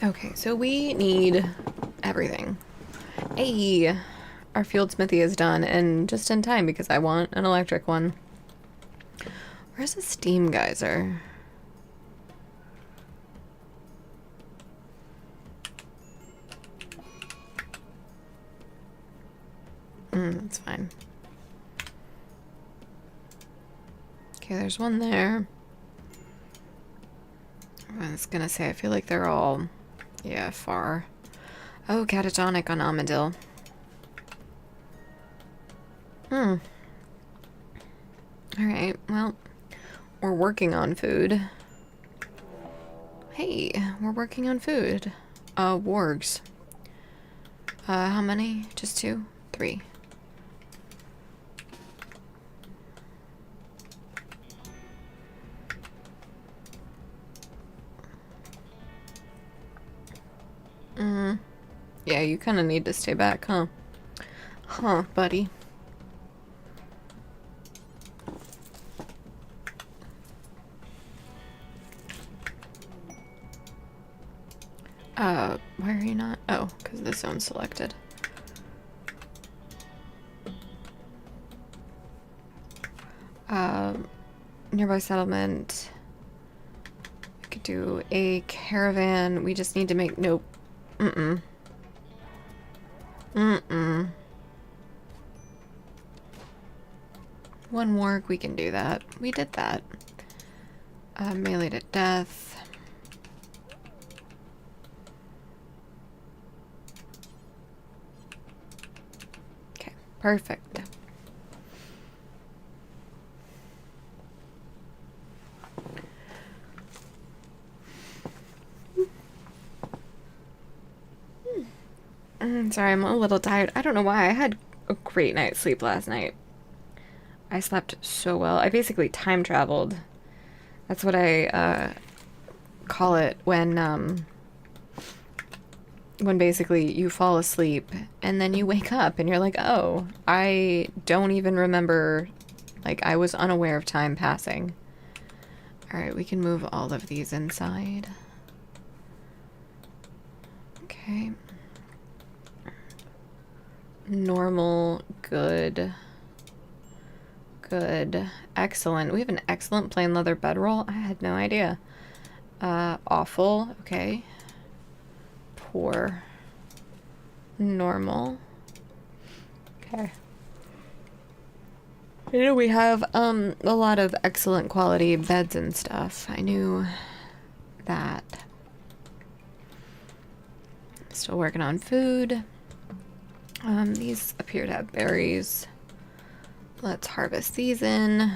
Okay, so we need everything. Hey, our field smithy is done, and just in time because I want an electric one. Where's the steam geyser? That's fine. Okay, there's one there. I was gonna say, I feel like they're all, yeah, far. Oh, catatonic on Armadil. Alright, well, we're working on food. Hey, we're working on food. Wargs. How many? Just 2? 3. Yeah, you kind of need to stay back, huh? Huh, buddy. Why are you not? Oh, because this zone's selected. Nearby settlement. We could do a caravan. We just need to make... Nope. Mm-mm. Mm-mm. One warg, we can do that. We did that. Melee to death. Okay, perfect. Sorry, I'm a little tired. I don't know why. I had a great night's sleep last night. I slept so well. I basically time traveled. That's what I call it when basically you fall asleep and then you wake up and you're like, oh, I don't even remember, like I was unaware of time passing. All right, we can move all of these inside. Okay. Normal, good. Good. Excellent. We have an excellent plain leather bedroll. I had no idea. Awful. Okay. Poor. Normal. Okay. I know we have, a lot of excellent quality beds and stuff. I knew that. Still working on food. These appear to have berries. Let's harvest these in.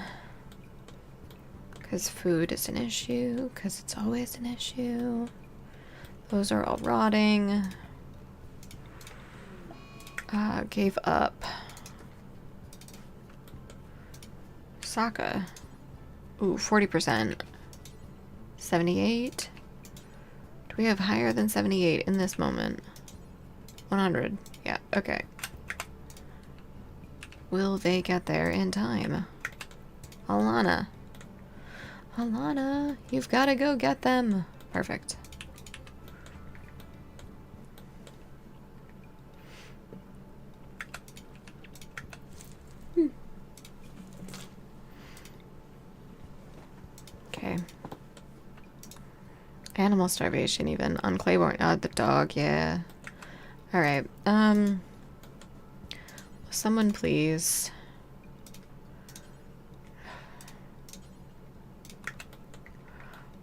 Because food is an issue. Because it's always an issue. Those are all rotting. Gave up. Saka. Ooh, 40%. 78. Do we have higher than 78 in this moment? 100. Yeah, okay. Will they get there in time? Alana. Alana, you've got to go get them. Perfect. Okay. Animal starvation even on Claiborne. The dog, yeah. Alright, someone please.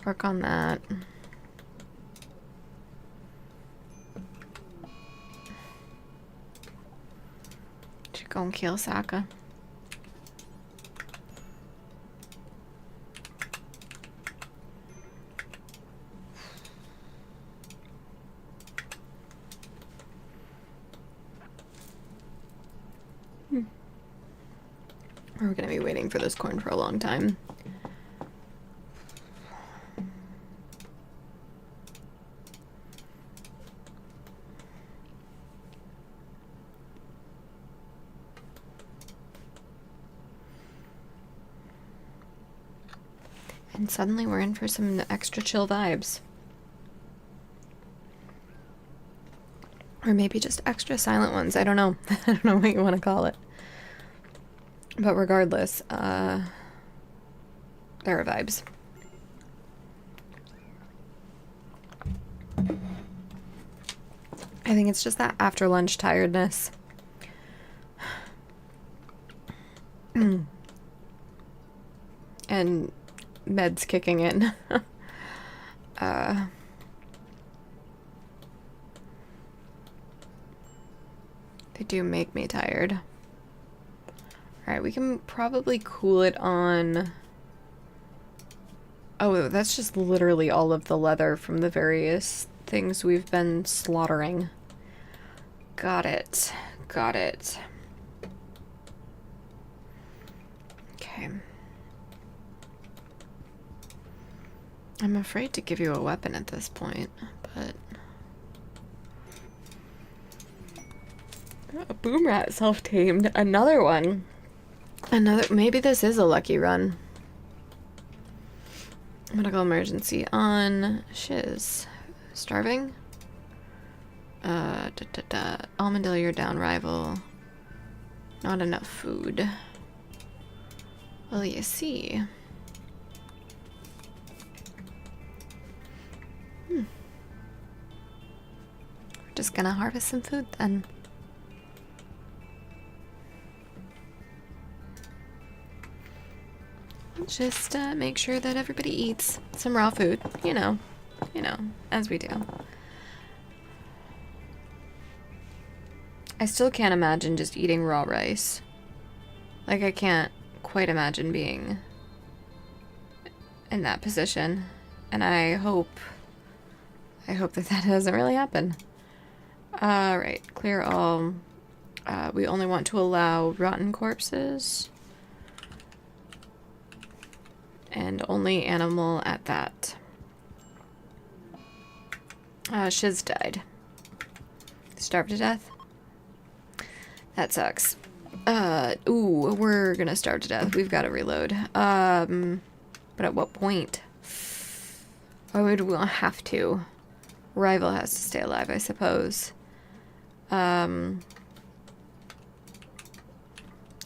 Work on that. Should go and kill Saka. We're gonna be waiting for this corn for a long time. And suddenly we're in for some extra chill vibes. Or maybe just extra silent ones. I don't know. I don't know what you want to call it. But regardless, there are vibes. I think it's just that after lunch tiredness. And meds kicking in. They do make me tired. Alright, we can probably cool it on... Oh, that's just literally all of the leather from the various things we've been slaughtering. Got it. Got it. Okay. I'm afraid to give you a weapon at this point, but... A boom rat self-tamed. Another one. Maybe this is a lucky run. Medical emergency on shiz. Starving? Almondale, you're down, rival. Not enough food. Well, you see. We're just gonna harvest some food then. Just make sure that everybody eats some raw food, you know, as we do. I still can't imagine just eating raw rice. Like, I can't quite imagine being in that position. And I hope that that doesn't really happen. Right, clear all. We only want to allow rotten corpses. And only animal at that. Shiz died. Starved to death? That sucks. Ooh, we're gonna starve to death. We've got to reload. But at what point? Why would we have to? Rival has to stay alive, I suppose. Yeah,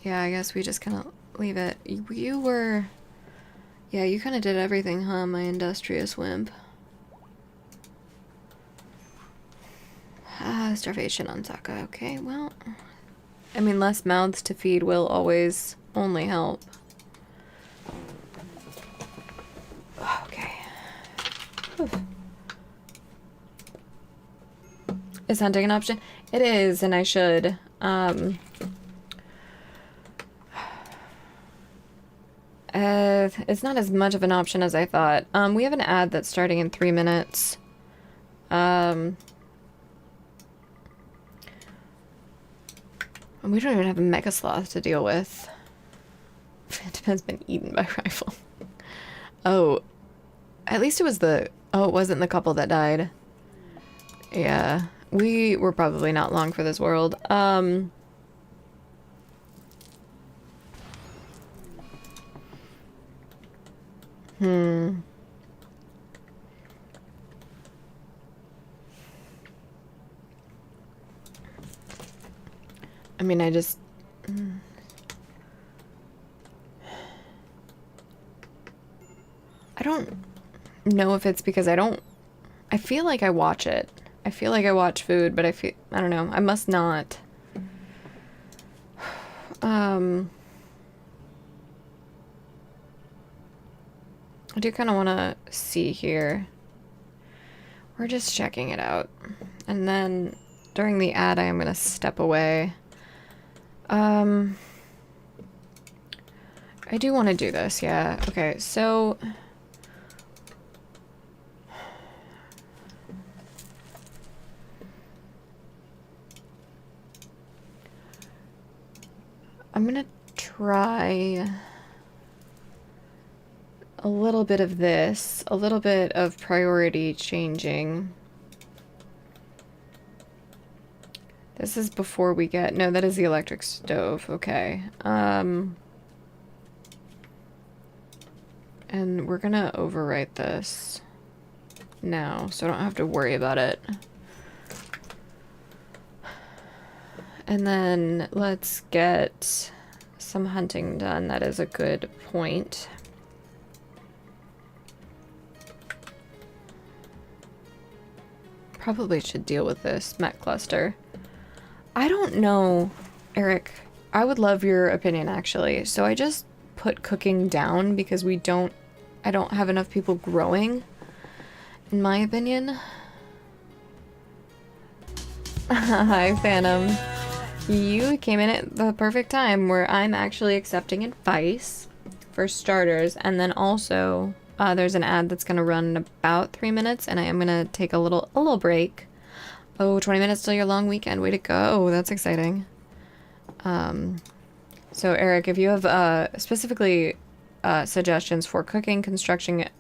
I guess we just kind of leave it. You were... Yeah, you kind of did everything, huh, my industrious wimp? Starvation on Saka. Okay, well... I mean, less mouths to feed will always only help. Okay. Oof. Is hunting an option? It is, and I should. It's not as much of an option as I thought. We have an ad that's starting in 3 minutes. We don't even have a mega sloth to deal with. Phantom has been eaten by rifle. Oh, at least it was the... Oh, it wasn't the couple that died. Yeah, we were probably not long for this world. I mean, I just... I don't know if it's because I feel like I watch it. I feel like I watch food, but I don't know. I must not. I do kind of want to see here. We're just checking it out. And then during the ad, I am going to step away. I do want to do this, yeah. Okay, so... I'm gonna try a little bit of this, a little bit of priority changing. This is before we get... No, that is the electric stove. Okay. And we're gonna overwrite this now, so I don't have to worry about it. And then let's get some hunting done. That is a good point. Probably should deal with this Met cluster. I don't know, Eric. I would love your opinion, actually. So I just put cooking down because I don't have enough people growing, in my opinion. Hi, Phantom. You came in at the perfect time where I'm actually accepting advice for starters, and then also there's an ad that's gonna run in about 3 minutes, and I am gonna take a little break. Oh, 20 minutes till your long weekend. Way to go. That's exciting. So Eric, if you have specifically suggestions for cooking, constructing,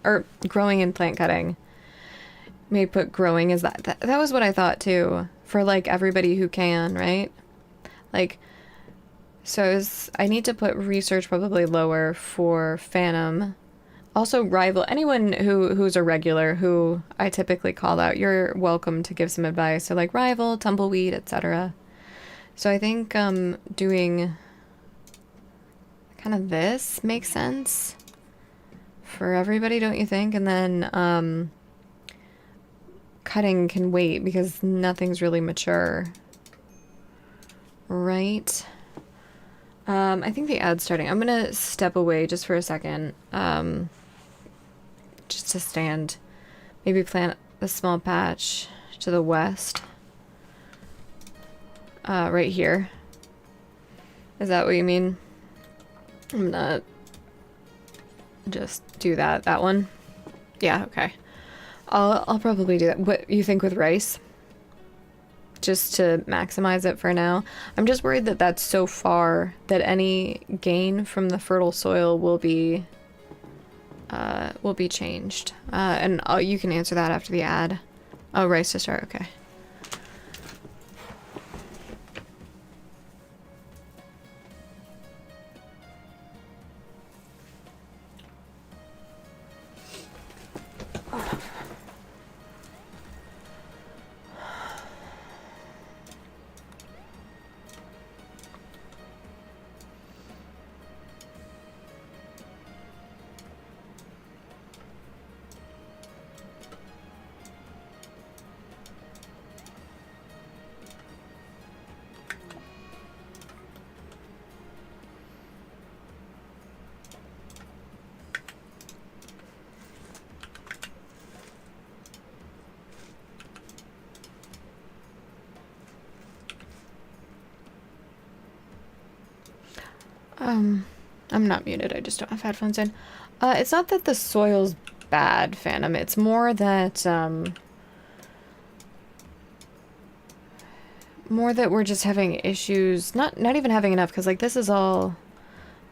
or growing and plant cutting, maybe put growing as that was what I thought too, for like everybody who can, right? Like, so I need to put research probably lower for Phantom. Also rival, anyone who's a regular who I typically call out, you're welcome to give some advice. So like rival, tumbleweed, etc. So I think doing kind of this makes sense for everybody, don't you think? And then cutting can wait because nothing's really mature. Right? I think the ad's starting. I'm gonna step away just for a second. Just to stand. Maybe plant a small patch to the west. Right here. Is that what you mean? I'm gonna just do that one. Yeah, okay. I'll probably do that. What you think with rice? Just to maximize it for now. I'm just worried that that's so far that any gain from the fertile soil will be changed. And you can answer that after the ad. Oh, rice to start. Okay. I'm not muted, I just don't have headphones in. It's not that the soil's bad, Phantom. It's more that, we're just having issues. Not even having enough, because, like, this is all,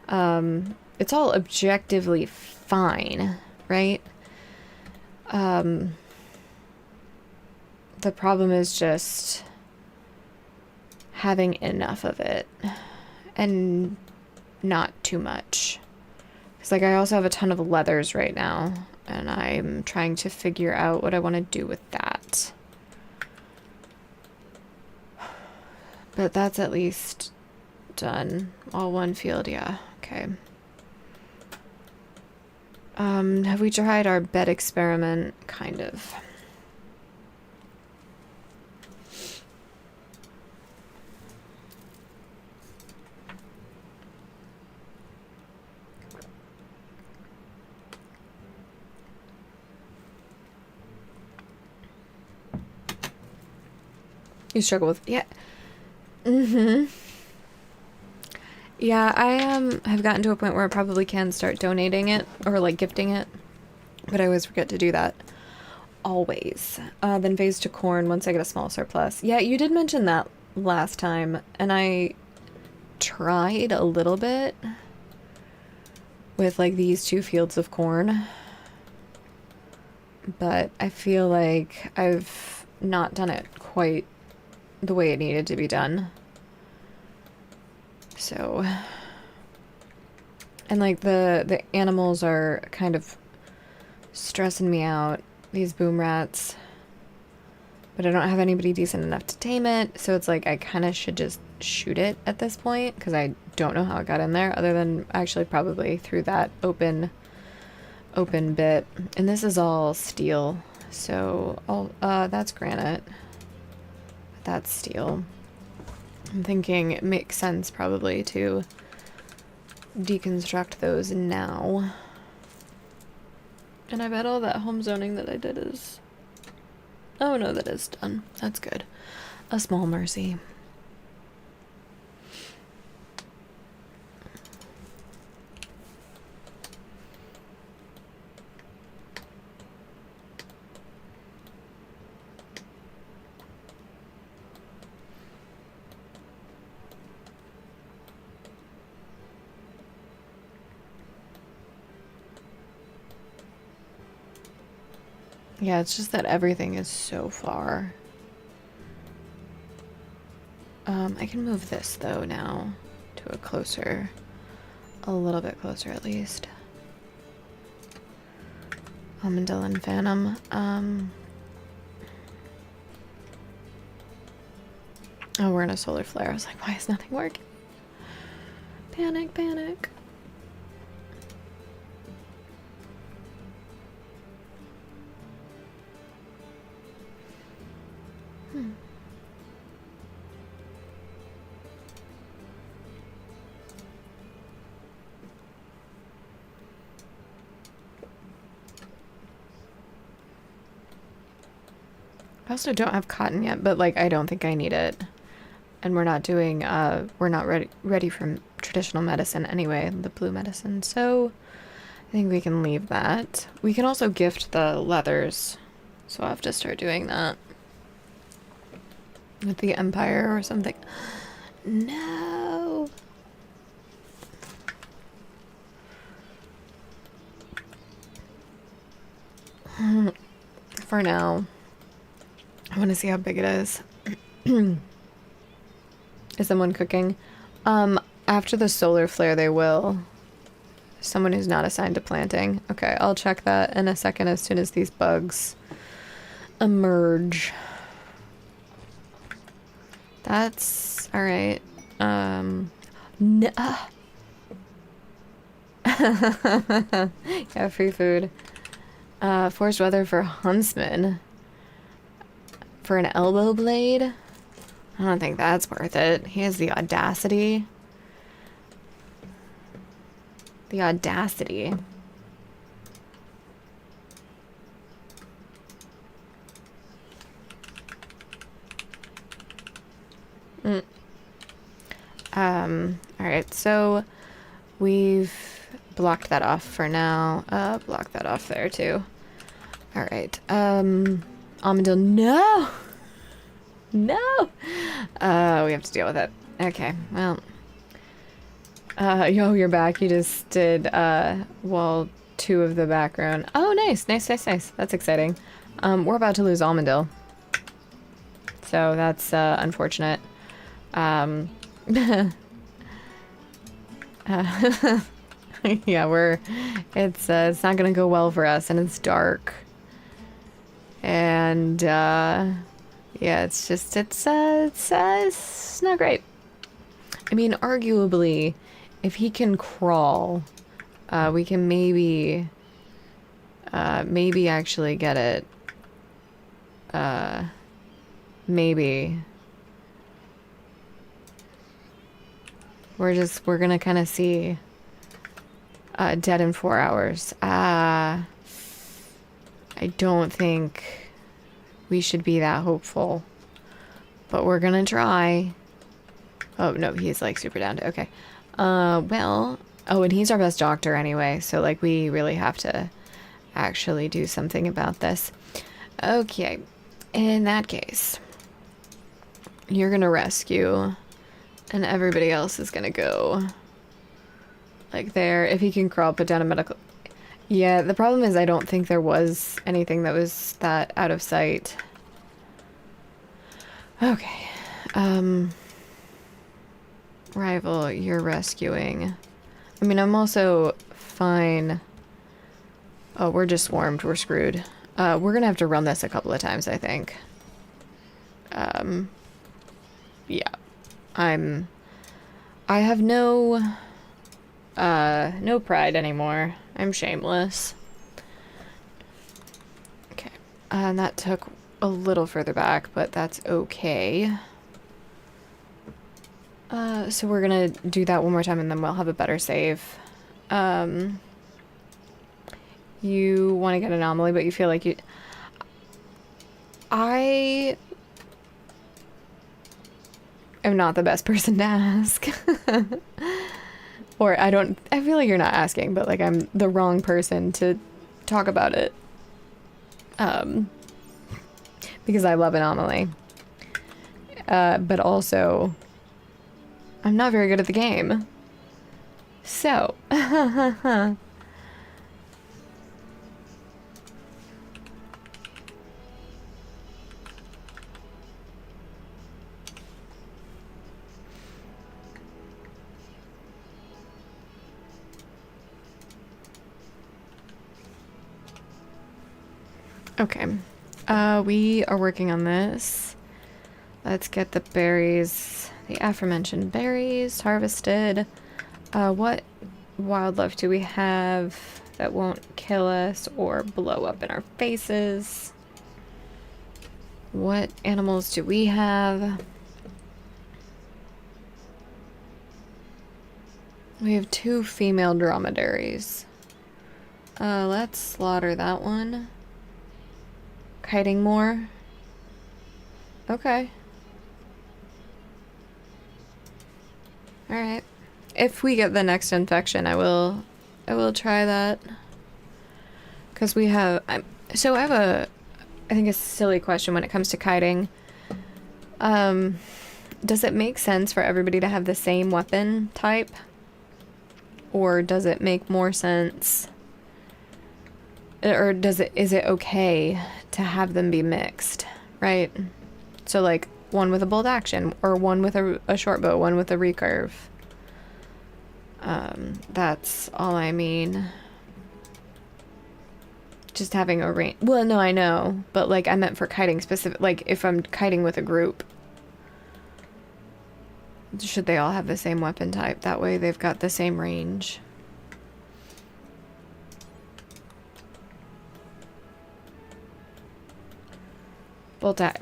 it's all objectively fine, right? The problem is just having enough of it. And not too much. Because, like, I also have a ton of leathers right now, and I'm trying to figure out what I want to do with that. But that's at least done. All one field, yeah. Okay. Have we tried our bed experiment? Kind of. You struggle with, yeah. Yeah, I have gotten to a point where I probably can start donating it or like gifting it, but I always forget to do that. Always. Then phase to corn once I get a small surplus. Yeah, you did mention that last time, and I tried a little bit with like these 2 fields of corn, but I feel like I've not done it quite the way it needed to be done. So, and like the animals are kind of stressing me out, these boom rats, but I don't have anybody decent enough to tame it, so it's like I kind of should just shoot it at this point, because I don't know how it got in there, other than actually probably through that open bit. And this is all steel, so that's granite. That's steel. I'm thinking it makes sense probably to deconstruct those now. And I bet all that home zoning that I did is... Oh no, that is done. That's good. A small mercy. Yeah, it's just that everything is so far. I can move this though now to a closer, a little bit closer at least. Almondale and Phantom. Oh, we're in a solar flare. I was like, why is nothing working? Panic, panic. I also don't have cotton yet, but like I don't think I need it. And we're not doing we're not ready for traditional medicine anyway, the blue medicine. So I think we can leave that. We can also gift the leathers. So I'll have to start doing that. With the Empire or something. No. For now. I want to see how big it is. Is someone cooking? After the solar flare they will. Someone who's not assigned to planting. Okay, I'll check that in a second as soon as these bugs emerge. That's alright. No. Yeah, free food. Forced weather for Huntsman. For an elbow blade? I don't think that's worth it. He has the audacity. The audacity. Alright, so we've blocked that off for now. Block that off there too. Alright, Almondale, no! No! We have to deal with it. Okay, well. Yo, you're back. You just did, wall 2 of the background. Oh, nice, nice, nice, nice. That's exciting. We're about to lose Almondale. So that's, unfortunate. Yeah, it's not gonna go well for us, and it's dark. And, yeah, it's just, it's not great. I mean, arguably, if he can crawl, we can maybe actually get it. Maybe. We're gonna kind of see, dead in 4 hours. I don't think we should be that hopeful, but we're gonna try. Oh, no, he's like super down to, okay. Well, oh, and he's our best doctor anyway, so like we really have to actually do something about this. Okay, in that case, you're gonna rescue, and everybody else is gonna go like there. If he can crawl, put down a medical. Yeah, the problem is I don't think there was anything that was that out of sight. Okay. Rival, you're rescuing. I mean, I'm also fine. Oh, we're just swarmed. We're screwed. We're gonna have to run this a couple of times, I think. Yeah. I have no pride anymore. I'm shameless. Okay. And that took a little further back, but that's okay. So we're gonna do that one more time and then we'll have a better save. You want to get anomaly, but you feel like you... I am not the best person to ask. Or I feel like you're not asking, but like I'm the wrong person to talk about it. Because I love anomaly. But also, I'm not very good at the game. So, okay. We are working on this. Let's get the berries, the aforementioned berries harvested. What wildlife do we have that won't kill us or blow up in our faces? What animals do we have? We have 2 female dromedaries. Let's slaughter that one. Kiting more. Okay. Alright. If we get the next infection, I will try that. Because we have... so I have I think a silly question when it comes to kiting. Does it make sense for everybody to have the same weapon type? Or does it make more sense... or is it okay to have them be mixed, right? So like one with a bolt action or one with a short bow, one with a recurve. That's all I mean. Just having a range. Well, no, I know, but like I meant for kiting specific, like if I'm kiting with a group, should they all have the same weapon type? That way they've got the same range.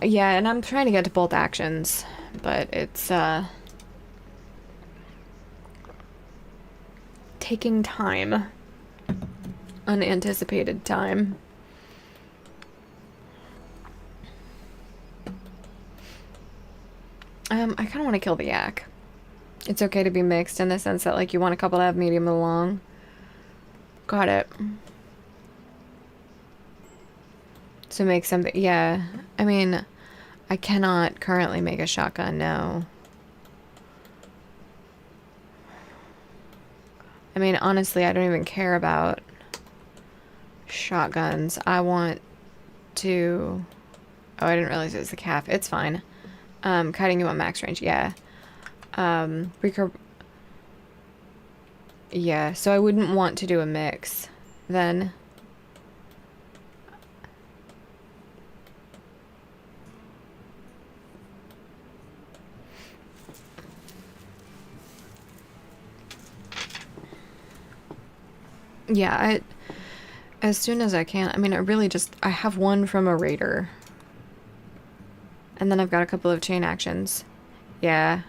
Yeah, and I'm trying to get to bolt actions, but it's taking time. Unanticipated time. I kind of want to kill the yak. It's okay to be mixed in the sense that like you want a couple to have medium to long. Got it. So make something, yeah. I mean, I cannot currently make a shotgun, no. I mean, honestly, I don't even care about shotguns. I want to... Oh, I didn't realize it was the calf. It's fine. Kiting you on max range, yeah. Yeah, so I wouldn't want to do a mix then. Yeah, as soon as I can. I mean, I have one from a raider. And then I've got a couple of chain actions. Yeah.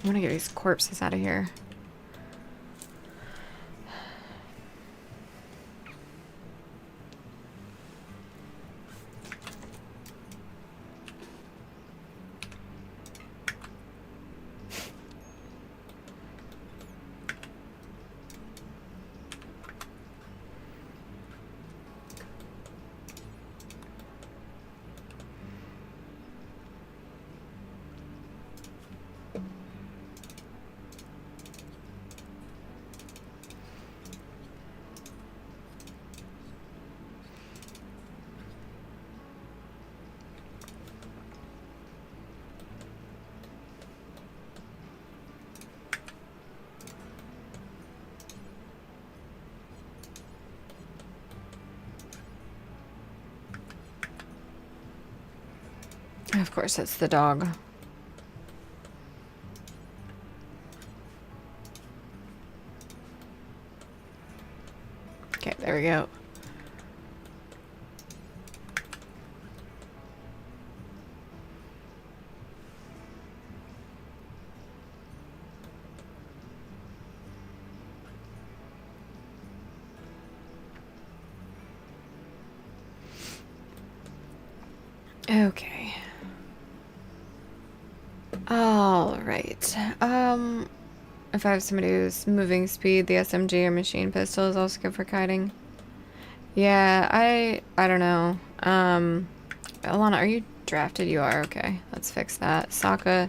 I want to get these corpses out of here. Of course, it's the dog. Okay, there we go. Okay. All right. If I have somebody who's moving speed, the SMG or machine pistol is also good for kiting. Yeah, I don't know. Alana, are you drafted? You are. Okay, let's fix that. Sokka,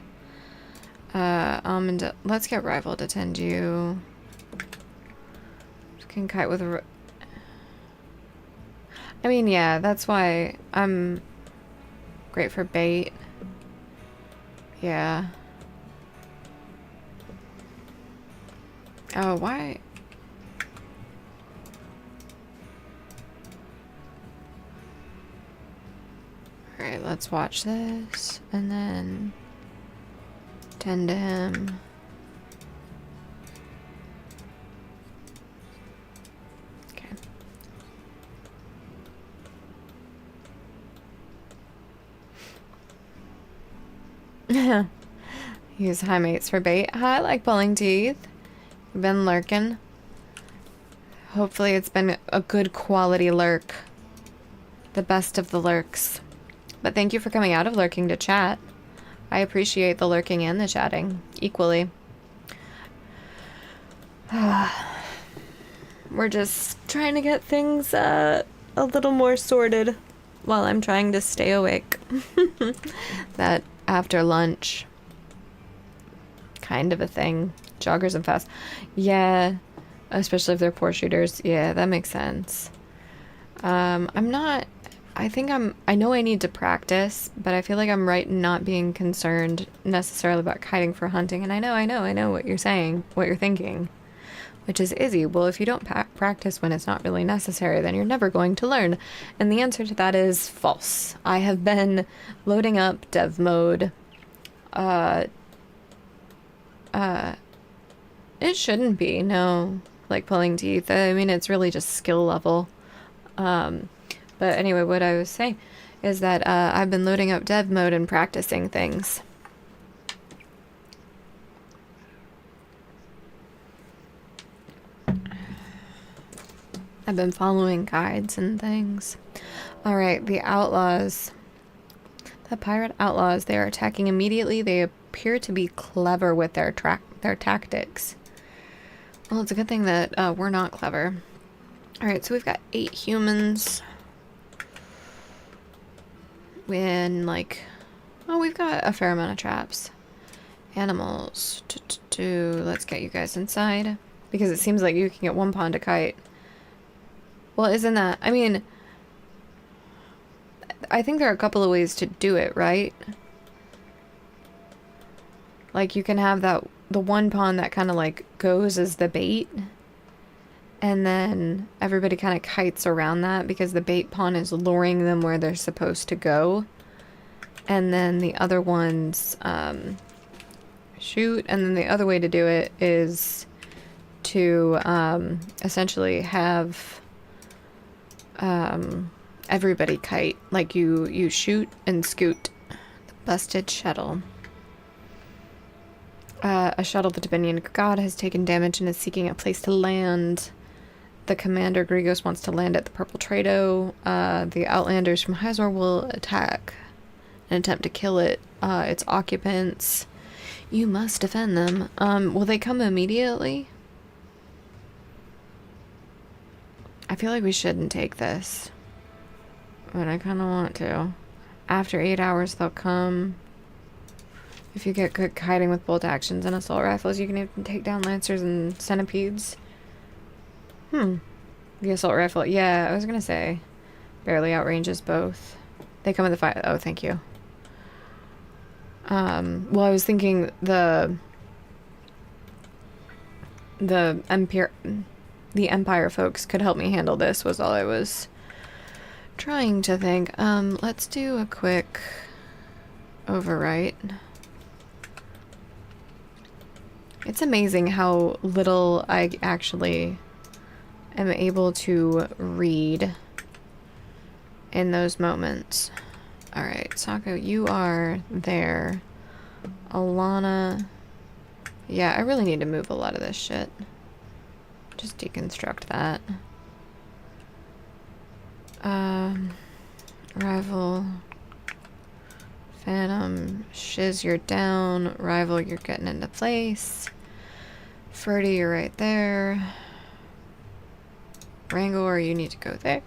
Almond, let's get Rival to tend you. Can kite with a... I mean, yeah, that's why I'm great for bait. Yeah. Oh, why? Alright, let's watch this and then tend to him. Okay. Use high mates for bait. I like pulling teeth. Been lurking. Hopefully it's been a good quality lurk. The best of the lurks. But thank you for coming out of lurking to chat. I appreciate the lurking and the chatting equally. We're just trying to get things a little more sorted while I'm trying to stay awake. That after lunch kind of a thing. Joggers and fast. Yeah, especially if they're poor shooters. Yeah, that makes sense. I know I need to practice, but I feel like I'm right in not being concerned necessarily about kiting for hunting. And I know what you're saying, what you're thinking, which is, Izzy, well, if you don't practice when it's not really necessary, then you're never going to learn. And the answer to that is false. I have been loading up dev mode. It shouldn't be, no, like pulling teeth. I mean, it's really just skill level. But anyway, what I was saying is that I've been loading up dev mode and practicing things. I've been following guides and things. Alright, the outlaws. The pirate outlaws, they are attacking immediately. They appear to be clever with their tactics. Well, it's a good thing that we're not clever. Alright, so we've got 8 humans. When, like... Oh, we've got a fair amount of traps. Animals. Let's get you guys inside. Because it seems like you can get one pawn to kite. Well, isn't that... I mean... I think there are a couple of ways to do it, right? Like, you can have that... The one pawn that kind of, like, goes as the bait. And then everybody kind of kites around that because the bait pawn is luring them where they're supposed to go. And then the other ones shoot. And then the other way to do it is to essentially have everybody kite. Like you shoot and scoot. The busted shuttle. A shuttle, the Dominion god, has taken damage and is seeking a place to land. The commander, Grigos, wants to land at the Purple Trado. The Outlanders from Hazor will attack and attempt to kill it. Its occupants. You must defend them. Will they come immediately? I feel like we shouldn't take this. But I kind of want to. After 8 hours, they'll come. If you get good kiting with bolt actions and assault rifles, you can even take down lancers and centipedes. The assault rifle. Yeah, I was gonna say. Barely outranges both. They come with the fire. Oh, thank you. Well, I was thinking the Empire folks could help me handle this, was all I was trying to think. Let's do a quick overwrite. It's amazing how little I actually am able to read in those moments. Alright, Sako, you are there. Alana. Yeah, I really need to move a lot of this shit. Just deconstruct that. Rival. Phantom, Shiz, you're down. Rival, you're getting into place. Ferdy, you're right there. Wrangler, you need to go there.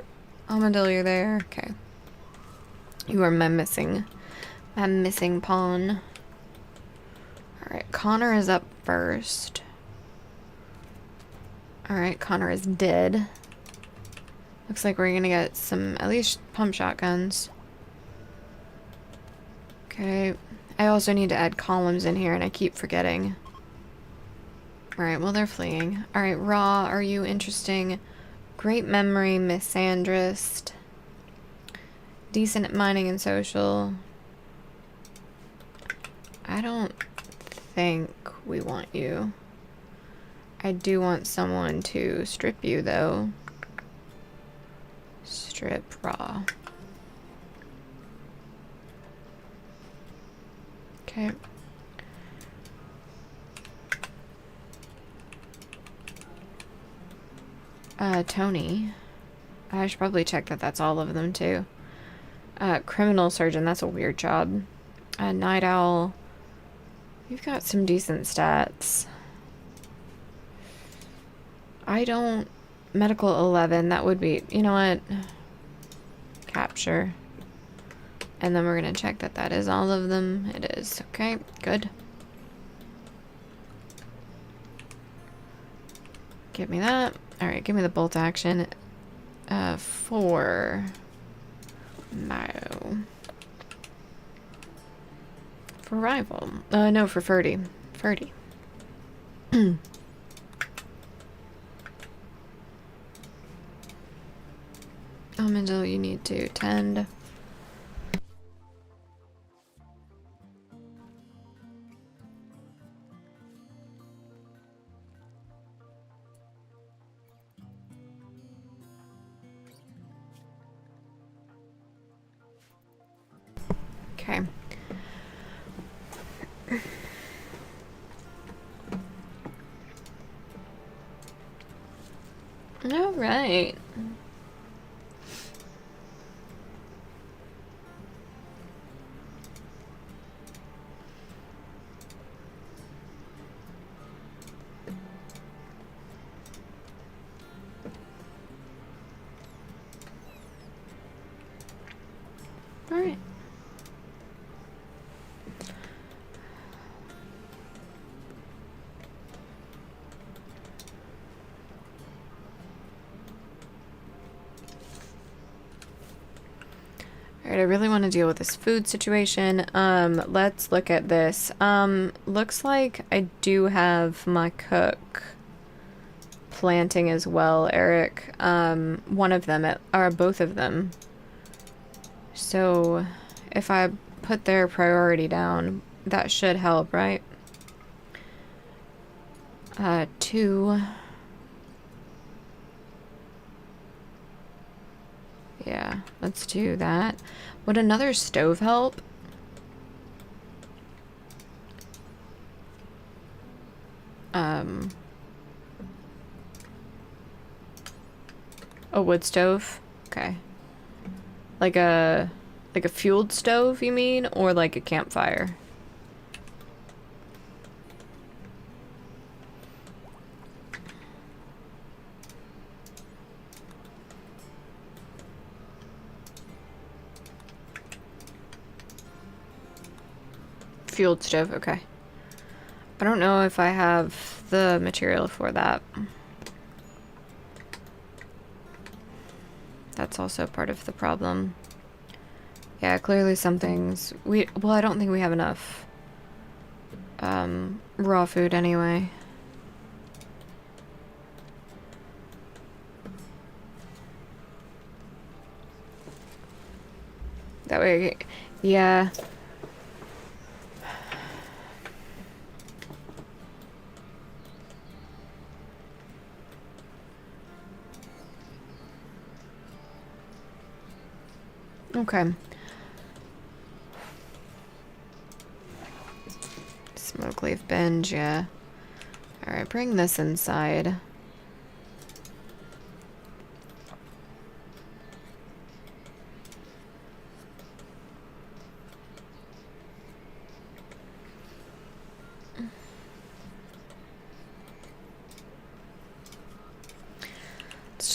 Almondale, you're there. Okay. You are my missing pawn. Alright, Connor is up first. Alright, Connor is dead. Looks like we're gonna get some, at least pump shotguns. Okay. I also need to add columns in here, and I keep forgetting. Alright, well, they're fleeing. Alright, Raw, are you interesting? Great memory, misandrist. Decent at mining and social. I don't think we want you. I do want someone to strip you, though. Strip Raw. Okay. Tony. I should probably check that that's all of them, too. Criminal surgeon, that's a weird job. Night owl. You've got some decent stats. I don't... Medical 11, that would be... You know what? Capture. And then we're gonna check that that is all of them. It is. Okay, good. Give me that. Alright, give me the bolt action. For... Mayo. For rival. No, for Ferdy. Ferdy. Almondale, you need to tend. Okay. All right. All right. Alright, I really want to deal with this food situation. Let's look at this. Looks like I do have my cook planting as well, Eric. One of them, or both of them. So, if I put their priority down, that should help, right? 2... Yeah, let's do that. Would another stove help? A wood stove? Okay. Like a fueled stove, you mean? Or like a campfire? Fueled stove, okay. I don't know if I have the material for that. That's also part of the problem. Yeah, clearly some things... Well, I don't think we have enough raw food anyway. That way, yeah... Okay. Smoke leaf binge, yeah. Alright, bring this inside.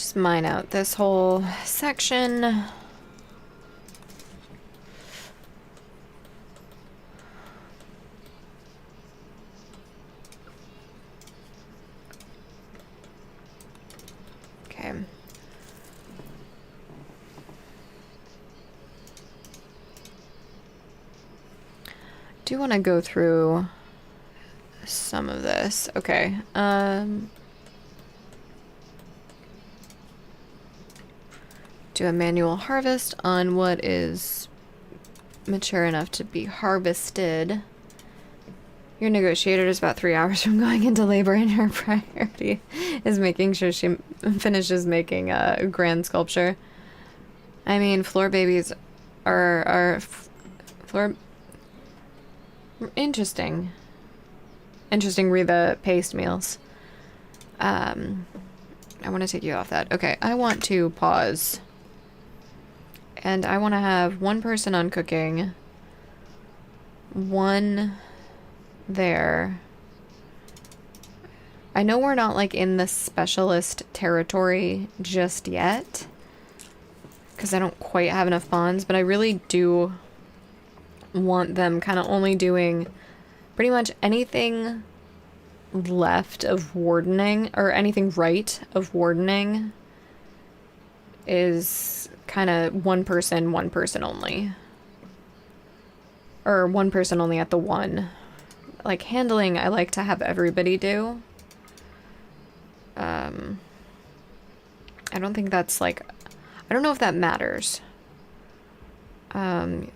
just mine out this whole section. Okay. Do want to go through some of this. Okay. Do a manual harvest on what is mature enough to be harvested. Your negotiator is about 3 hours from going into labor, and her priority is making sure she finishes making a grand sculpture. I mean, floor babies are floor... Interesting. Interesting, read the paste meals. I want to take you off that. Okay, I want to pause. And I want to have one person on cooking. One there. I know we're not like in the specialist territory just yet, because I don't quite have enough pawns, but I really do want them kind of only doing pretty much anything left of wardening, or anything right of wardening is kind of one person only. Or one person only at the one. Like, handling, I like to have everybody do. I don't think that's, like... I don't know if that matters. But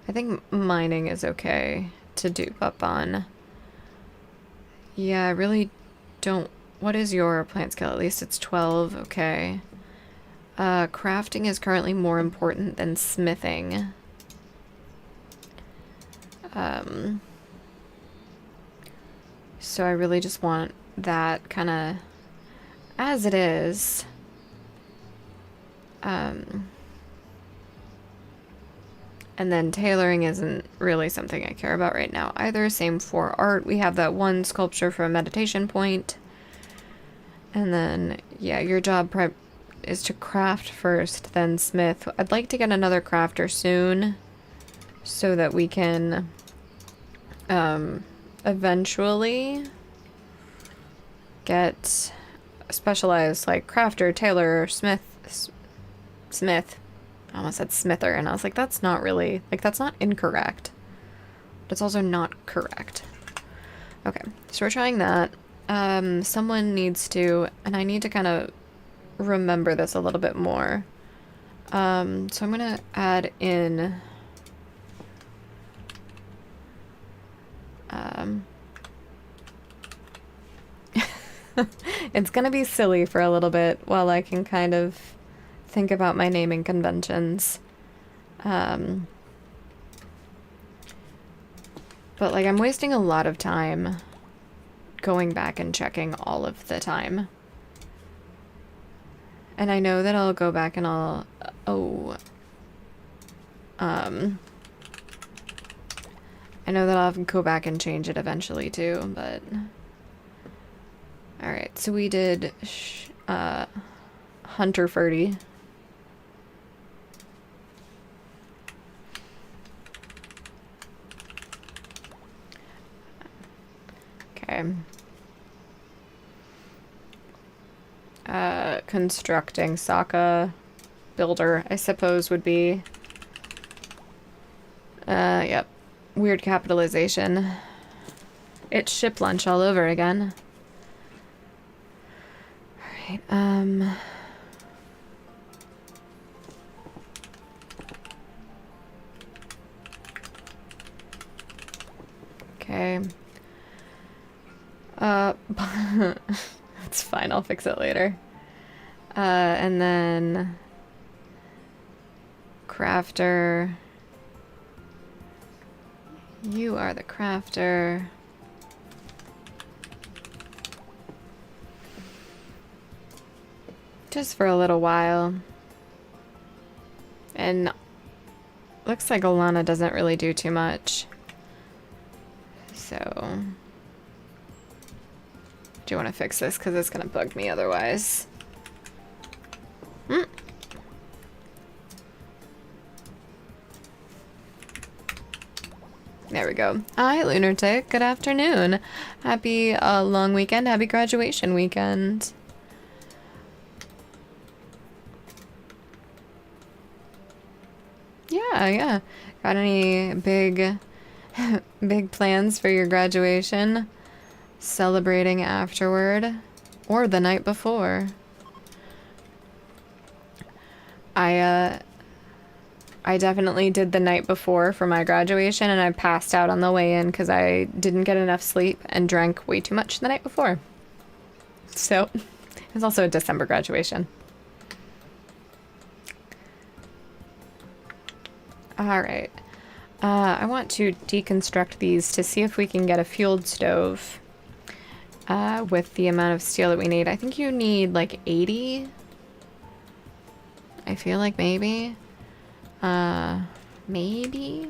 I think mining is okay to dupe up on. Yeah, I really don't... What is your plant skill? At least it's 12. Okay. Crafting is currently more important than smithing. So I really just want that kind of as it is. And then tailoring isn't really something I care about right now either. Same for art. We have that one sculpture for a meditation point. And then, yeah, your job prep is to craft first, then smith. I'd like to get another crafter soon so that we can eventually get specialized, like, crafter, tailor, smith. I almost said smither, and I was like, that's not really, like, that's not incorrect. But it's also not correct. Okay, so we're trying that. Someone needs to, and I need to kind of remember this a little bit more. So I'm gonna add in it's gonna be silly for a little bit while I can kind of think about my naming conventions. But like, I'm wasting a lot of time going back and checking all of the time. And I know that I'll go back and I'll... I know that I'll have to go back and change it eventually too, but... Alright, so we did Hunter Ferdy. Okay. Constructing Sokka. Builder, I suppose, would be... Yep. Weird capitalization. It's ship lunch all over again. Alright, okay. It's fine, I'll fix it later. And then... Crafter. You are the crafter. Just for a little while. And looks like Alana doesn't really do too much. So Do want to fix this because it's going to bug me otherwise. Mm. There we go. Hi, Lunatic. Good afternoon. Happy long weekend. Happy graduation weekend. Yeah. Got any big, big plans for your graduation? Celebrating afterward? Or the night before? I definitely did the night before for my graduation, and I passed out on the way in because I didn't get enough sleep and drank way too much the night before. So, it was also a December graduation. Alright. I want to deconstruct these to see if we can get a fueled stove with the amount of steel that we need. I think you need like 80. I feel like maybe. Maybe?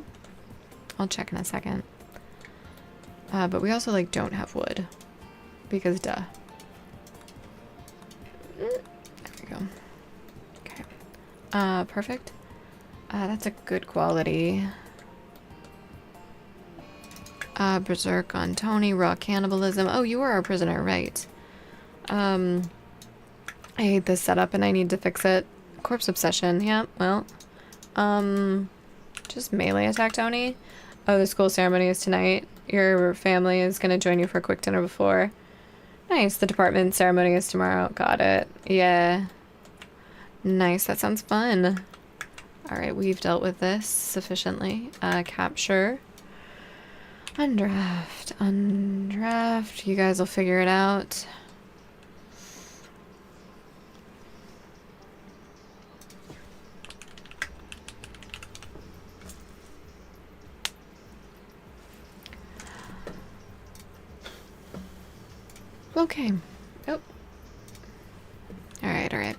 I'll check in a second. But we also like don't have wood. Because duh. There we go. Okay. Perfect. That's a good quality. Berserk on Tony, raw cannibalism. Oh, you were our prisoner, right. I hate this setup and I need to fix it. Corpse obsession, yeah, well. Just melee attack, Tony. Oh, the school ceremony is tonight. Your family is gonna join you for a quick dinner before. Nice, the department ceremony is tomorrow. Got it. Yeah. Nice, that sounds fun. Alright, we've dealt with this sufficiently. Capture. Undraft. Undraft. You guys will figure it out. Okay. Oh. Alright.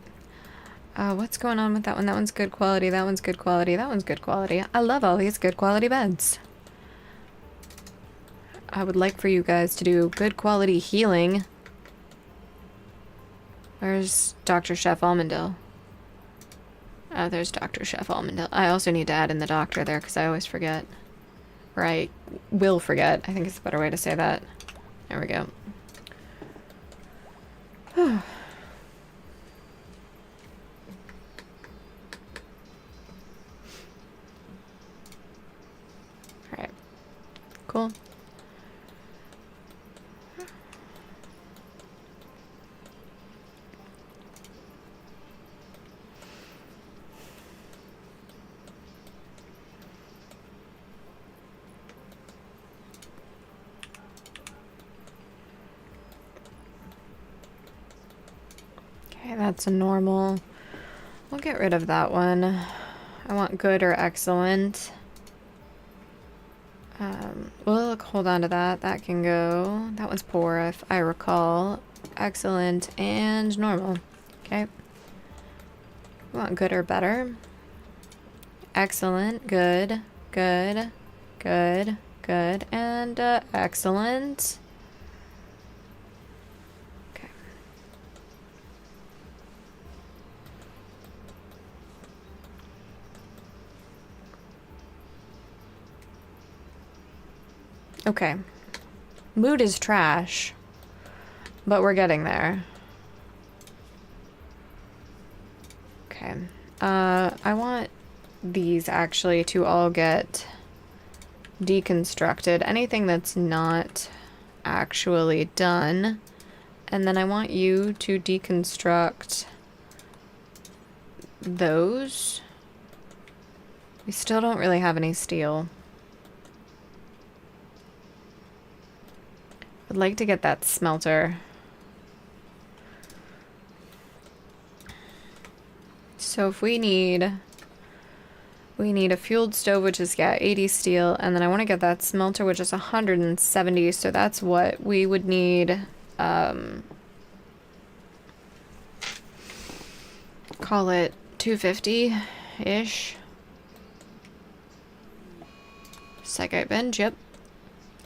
What's going on with that one? That one's good quality. That one's good quality. That one's good quality. I love all these good quality beds. I would like for you guys to do good quality healing. Where's Dr. Chef Almondale? Oh, there's Dr. Chef Almondale. I also need to add in the doctor there because I always forget. Or I will forget. I think it's a better way to say that. There we go. Alright. Cool. Okay, that's a normal. We'll get rid of that one. I want good or excellent. We'll hold on to that. That can go. That one's poor, if I recall. Excellent and normal. Okay. We want good or better. Excellent, good, and excellent. Okay. Okay. Mood is trash, but we're getting there. Okay. I want these actually to all get deconstructed. Anything that's not actually done. And then I want you to deconstruct those. We still don't really have any steel. I'd like to get that smelter. So if we need a fueled stove, which is, yeah, 80 steel, and then I want to get that smelter, which is 170, so that's what we would need, call it 250-ish. Psychite bench, yep.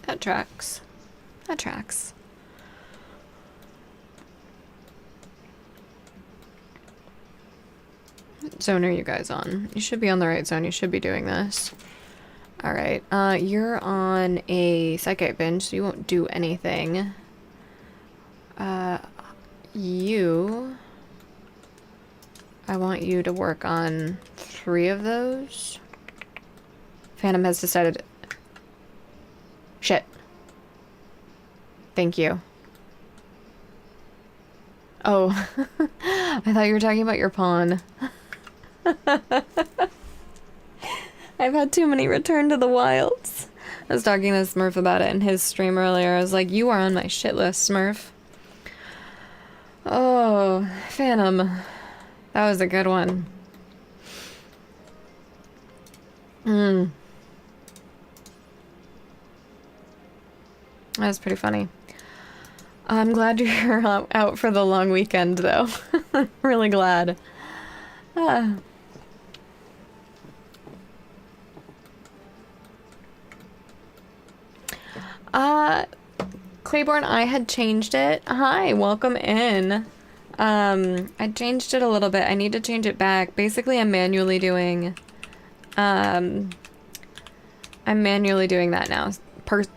That tracks. That tracks. zone are you guys on? You should be on the right zone. You should be doing this. Alright, you're on a psychic binge, so you won't do anything. I want you to work on 3 of those. Phantom has decided... Shit. Thank you. Oh. I thought you were talking about your pawn. I've had too many Return to the Wilds. I was talking to Smurf about it in his stream earlier. I was like, you are on my shit list, Smurf. Oh, Phantom. That was a good one. That was pretty funny. I'm glad you're out for the long weekend, though. Really glad. Claiborne, I had changed it. Hi, welcome in. I changed it a little bit. I need to change it back. Basically, I'm manually doing that now.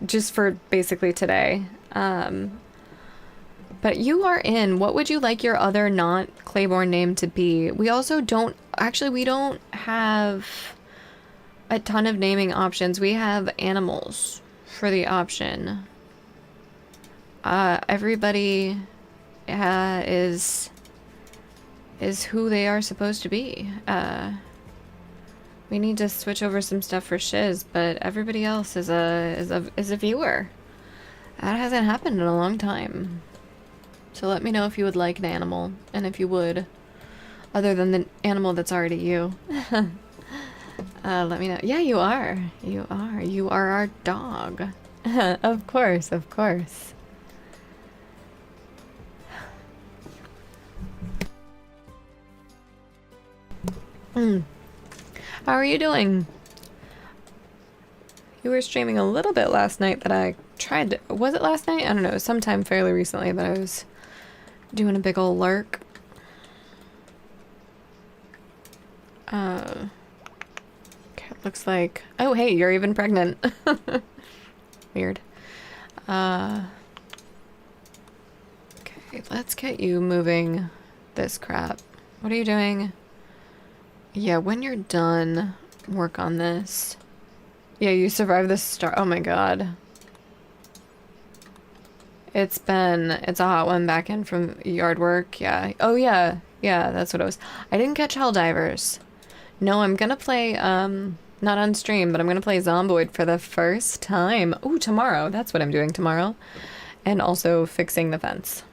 Just for basically today. But you are in. What would you like your other not Claiborne name to be? We also don't... Actually, we don't have a ton of naming options. We have animals for the option. Everybody is who they are supposed to be. We need to switch over some stuff for Shiz, but everybody else is a viewer. That hasn't happened in a long time. So let me know if you would like an animal, and if you would, other than the animal that's already you. Let me know. Yeah, you are. You are. You are our dog. Of course, of course. How are you doing? You were streaming a little bit last night that I tried to... Was it last night? I don't know. Sometime fairly recently that I was doing a big ol' lurk. Okay, looks like... Oh, hey, you're even pregnant. Weird. Okay, let's get you moving this crap. What are you doing? Yeah, when you're done, work on this. Yeah, you survived the star. Oh my god. It's a hot one back in from yard work. Yeah. Oh yeah. Yeah, that's what it was. I didn't catch Helldivers. No, I'm gonna play, not on stream, but I'm gonna play Zomboid for the first time. Ooh, tomorrow. That's what I'm doing tomorrow. And also fixing the fence.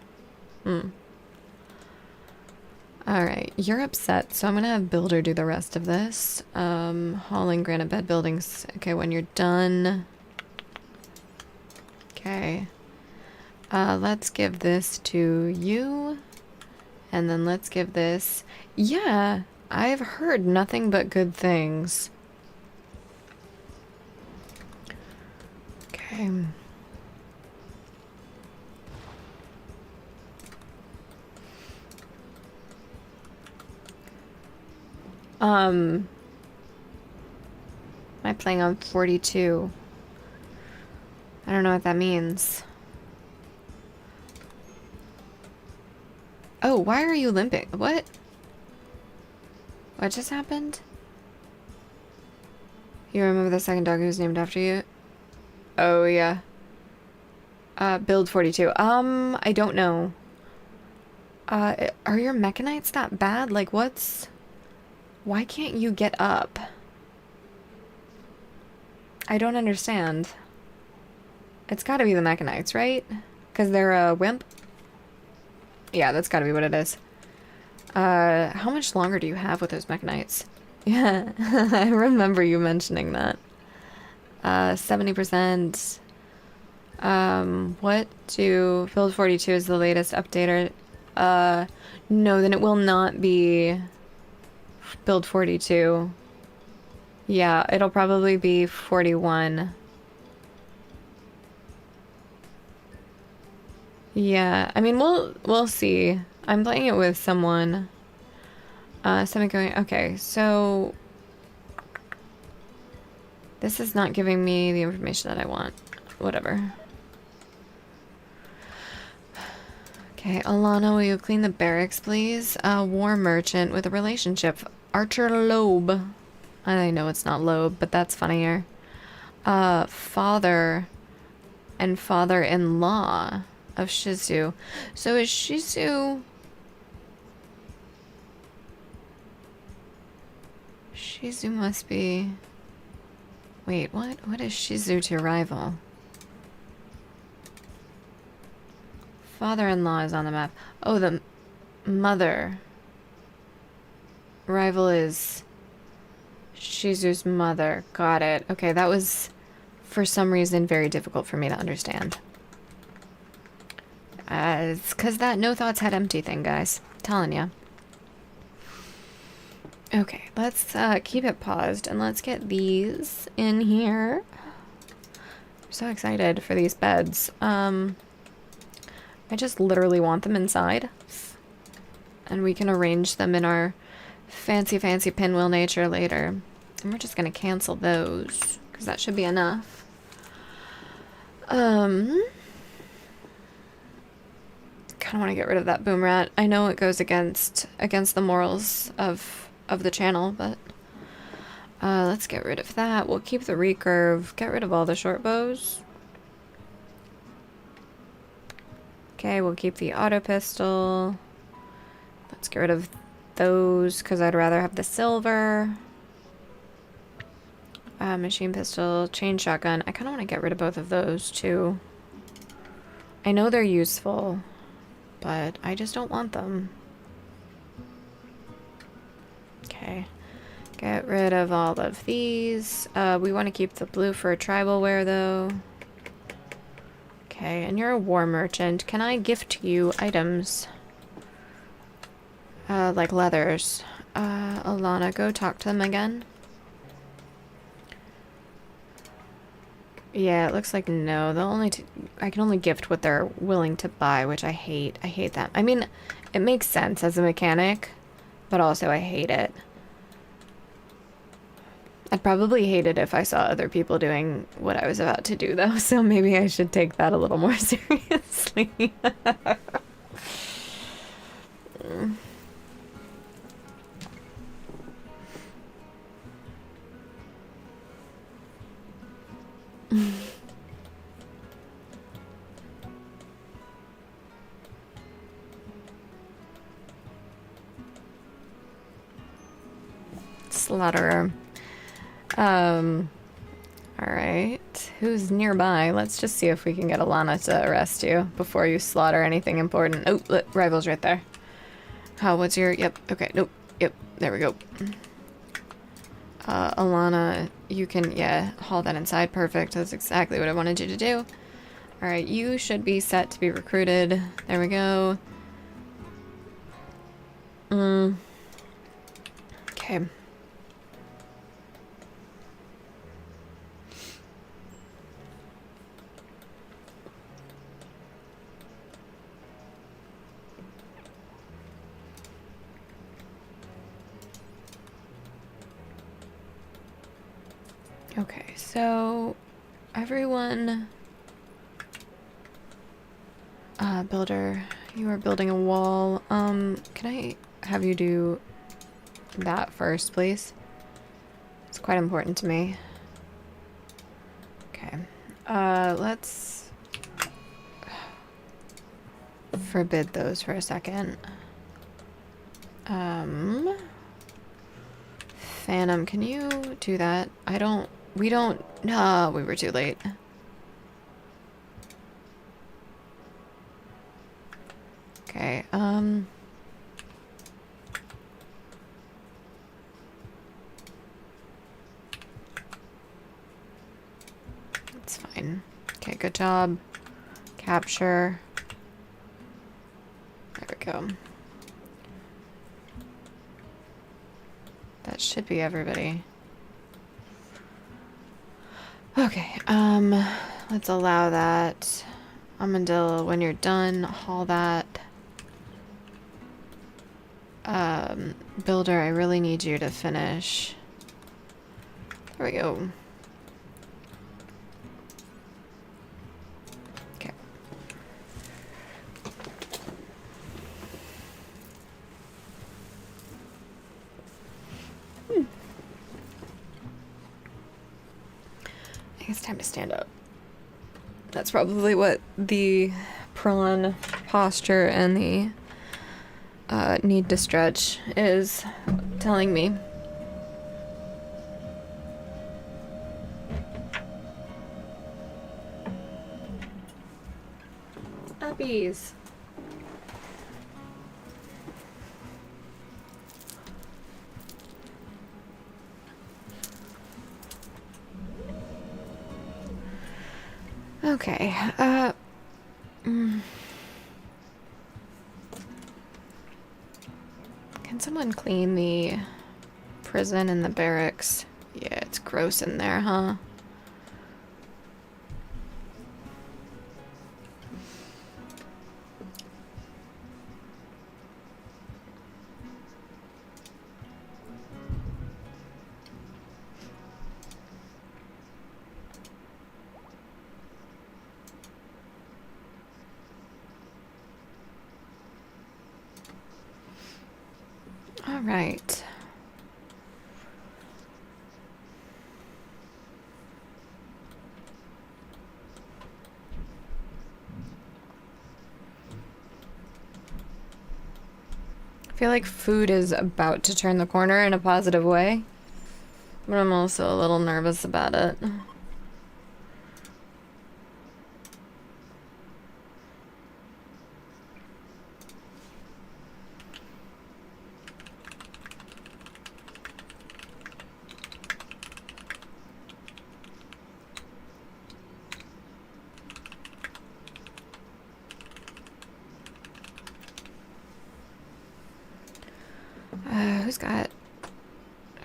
Alright, you're upset, so I'm gonna have Builder do the rest of this. Hauling granite bed buildings. Okay, when you're done... Okay. Let's give this to you. And then let's give this... Yeah, I've heard nothing but good things. Okay. Am I playing on 42? I don't know what that means. Oh, why are you limping? What? What just happened? You remember the second dog who's named after you? Oh, yeah. Build 42. I don't know. Are your mechanites that bad? Like, what's... Why can't you get up? I don't understand. It's gotta be the mechanites, right? Because they're a wimp? Yeah, that's gotta be what it is. How much longer do you have with those mechanites? Yeah, I remember you mentioning that. 70%. What to... Build 42 is the latest updater. No, then it will not be... Build 42. Yeah, it'll probably be 41. Yeah, I mean, we'll see. I'm playing it with someone. Semi-going. Okay, so this is not giving me the information that I want. Whatever. Okay, Alana, will you clean the barracks, please? War merchant with a relationship. Archer Loeb. I know it's not Loeb, but that's funnier. Father and father-in-law of Shizu. So is Shizu... Shizu must be... Wait, what? What is Shizu to rival? Father-in-law is on the map. Oh, the mother. Rival is Shizu's mother. Got it. Okay, that was, for some reason, very difficult for me to understand. It's because that no thoughts had empty thing, guys. Telling ya. Okay, let's keep it paused and let's get these in here. I'm so excited for these beds. I just literally want them inside. And we can arrange them in our fancy pinwheel nature later. And we're just gonna cancel those, because that should be enough. Kinda wanna get rid of that boom rat. I know it goes against the morals of the channel, but let's get rid of that. We'll keep the recurve, get rid of all the short bows. Okay, we'll keep the auto pistol. Let's get rid of those because I'd rather have the silver. Machine pistol, chain shotgun. I kind of want to get rid of both of those too. I know they're useful, but I just don't want them. Okay. Get rid of all of these. We want to keep the blue for tribal wear though. Okay, and you're a war merchant. Can I gift you items? Like leathers. Alana, go talk to them again. Yeah, it looks like no. They'll only I can only gift what they're willing to buy, which I hate. I hate that. I mean, it makes sense as a mechanic, but also I hate it. I'd probably hate it if I saw other people doing what I was about to do, though, so maybe I should take that a little more seriously. Slaughterer. Alright. Who's nearby? Let's just see if we can get Alana to arrest you before you slaughter anything important. Oh, look, rival's right there. How, what's your... Yep, okay, nope. Yep, there we go. Alana, you can, yeah, haul that inside. Perfect. That's exactly what I wanted you to do. Alright, you should be set to be recruited. There we go. Okay. Okay, so everyone, builder, you are building a wall. Can I have you do that first, please? It's quite important to me. Okay, let's forbid those for a second. Phantom, can you do that? We don't... No, we were too late. Okay, it's fine. Okay, good job. Capture. There we go. That should be everybody. Okay, let's allow that. Armadillo, when you're done, haul that. Builder, I really need you to finish. There we go. Okay. I think it's time to stand up. That's probably what the prawn posture and the need to stretch is telling me. Uppies. Okay, Can someone clean the prison and the barracks? Yeah, it's gross in there, huh? All right. I feel like food is about to turn the corner in a positive way, but I'm also a little nervous about it. Who's got...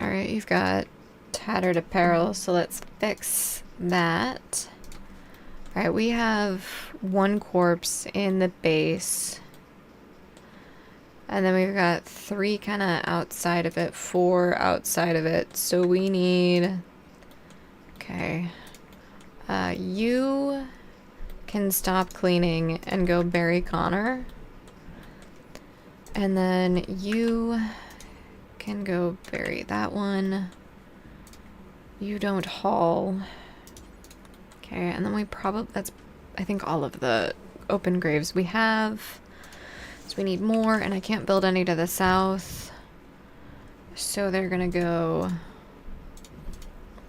Alright, you've got tattered apparel, so let's fix that. Alright, we have one corpse in the base. And then we've got 3 kind of outside of it, 4 outside of it. So we need... Okay. You can stop cleaning and go bury Connor. And then you can go bury that one. You don't haul. Okay, and then we probably... That's, I think, all of the open graves we have. So we need more, and I can't build any to the south. So they're gonna go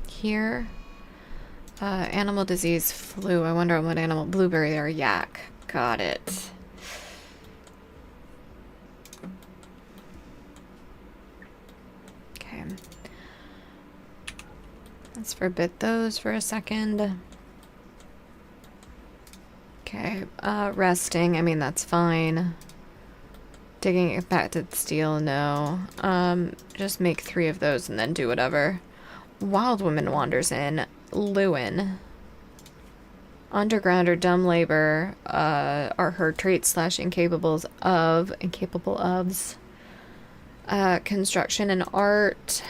here. Animal disease, flu. I wonder what animal... Blueberry there, yak. Got it. Okay. Let's forbid those for a second. Okay, resting. I mean, that's fine. Digging impacted steel, no. Just make 3 of those and then do whatever. Wild woman wanders in. Lewin. Underground or dumb labor are her traits / incapables of. Incapable ofs. Construction and art.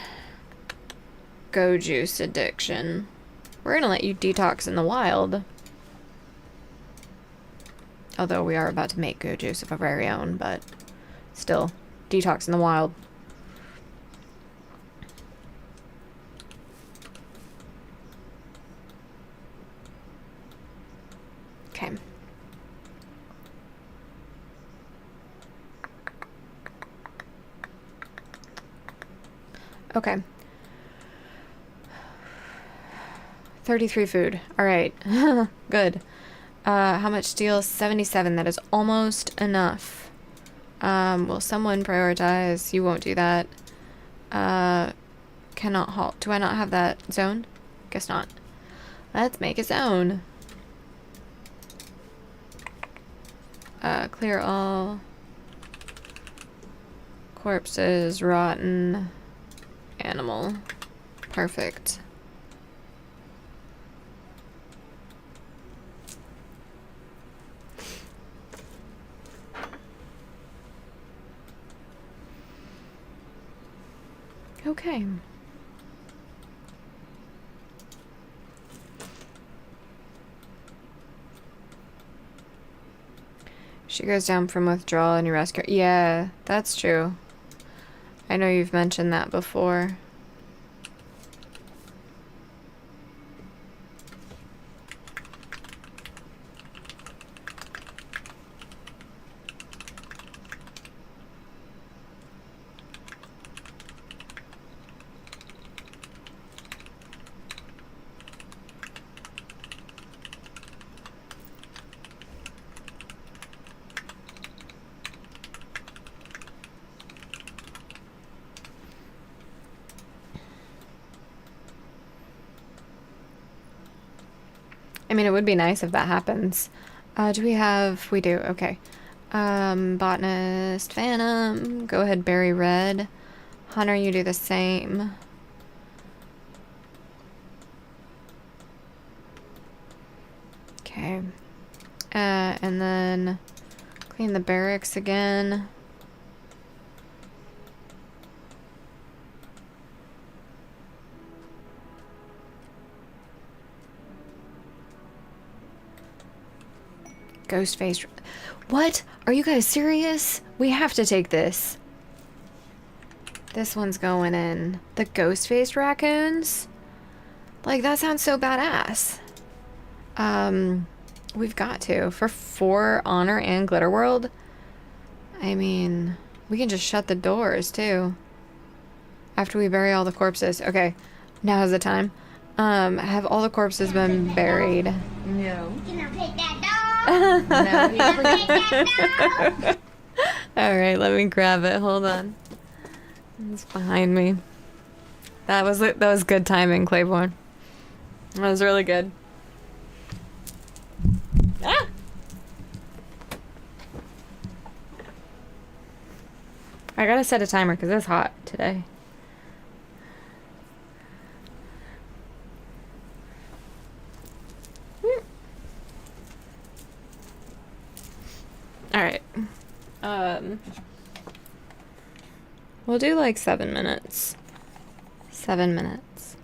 Go juice addiction. We're gonna let you detox in the wild. Although we are about to make go juice of our very own, but still, detox in the wild. Okay. Okay. 33 food. Alright. Good. How much steel? 77. That is almost enough. Will someone prioritize? You won't do that. Cannot halt. Do I not have that zone? Guess not. Let's make a zone. Clear all. Corpses, rotten. Animal. Perfect. Okay. She goes down from withdrawal and you rescue her. Yeah, that's true. I know you've mentioned that before. I mean, it would be nice if that happens. Do we have... We do, okay. Botanist, Phantom. Go ahead, Berry Red. Hunter, you do the same. Okay. And then clean the barracks again. Ghost face. What? Are you guys serious? We have to take this. This one's going in. The ghost-faced raccoons? Like, that sounds so badass. We've got to. For 4 honor and glitter world? I mean, we can just shut the doors, too. After we bury all the corpses. Okay, now is the time. Have all the corpses been buried? No. You can take that dog. No, you never Take that dog. Alright, let me grab it. Hold on. It's behind me. That was good timing, Claiborne. That was really good. Ah! I gotta set a timer because it's hot today. Alright. We'll do like 7 minutes. 7 minutes.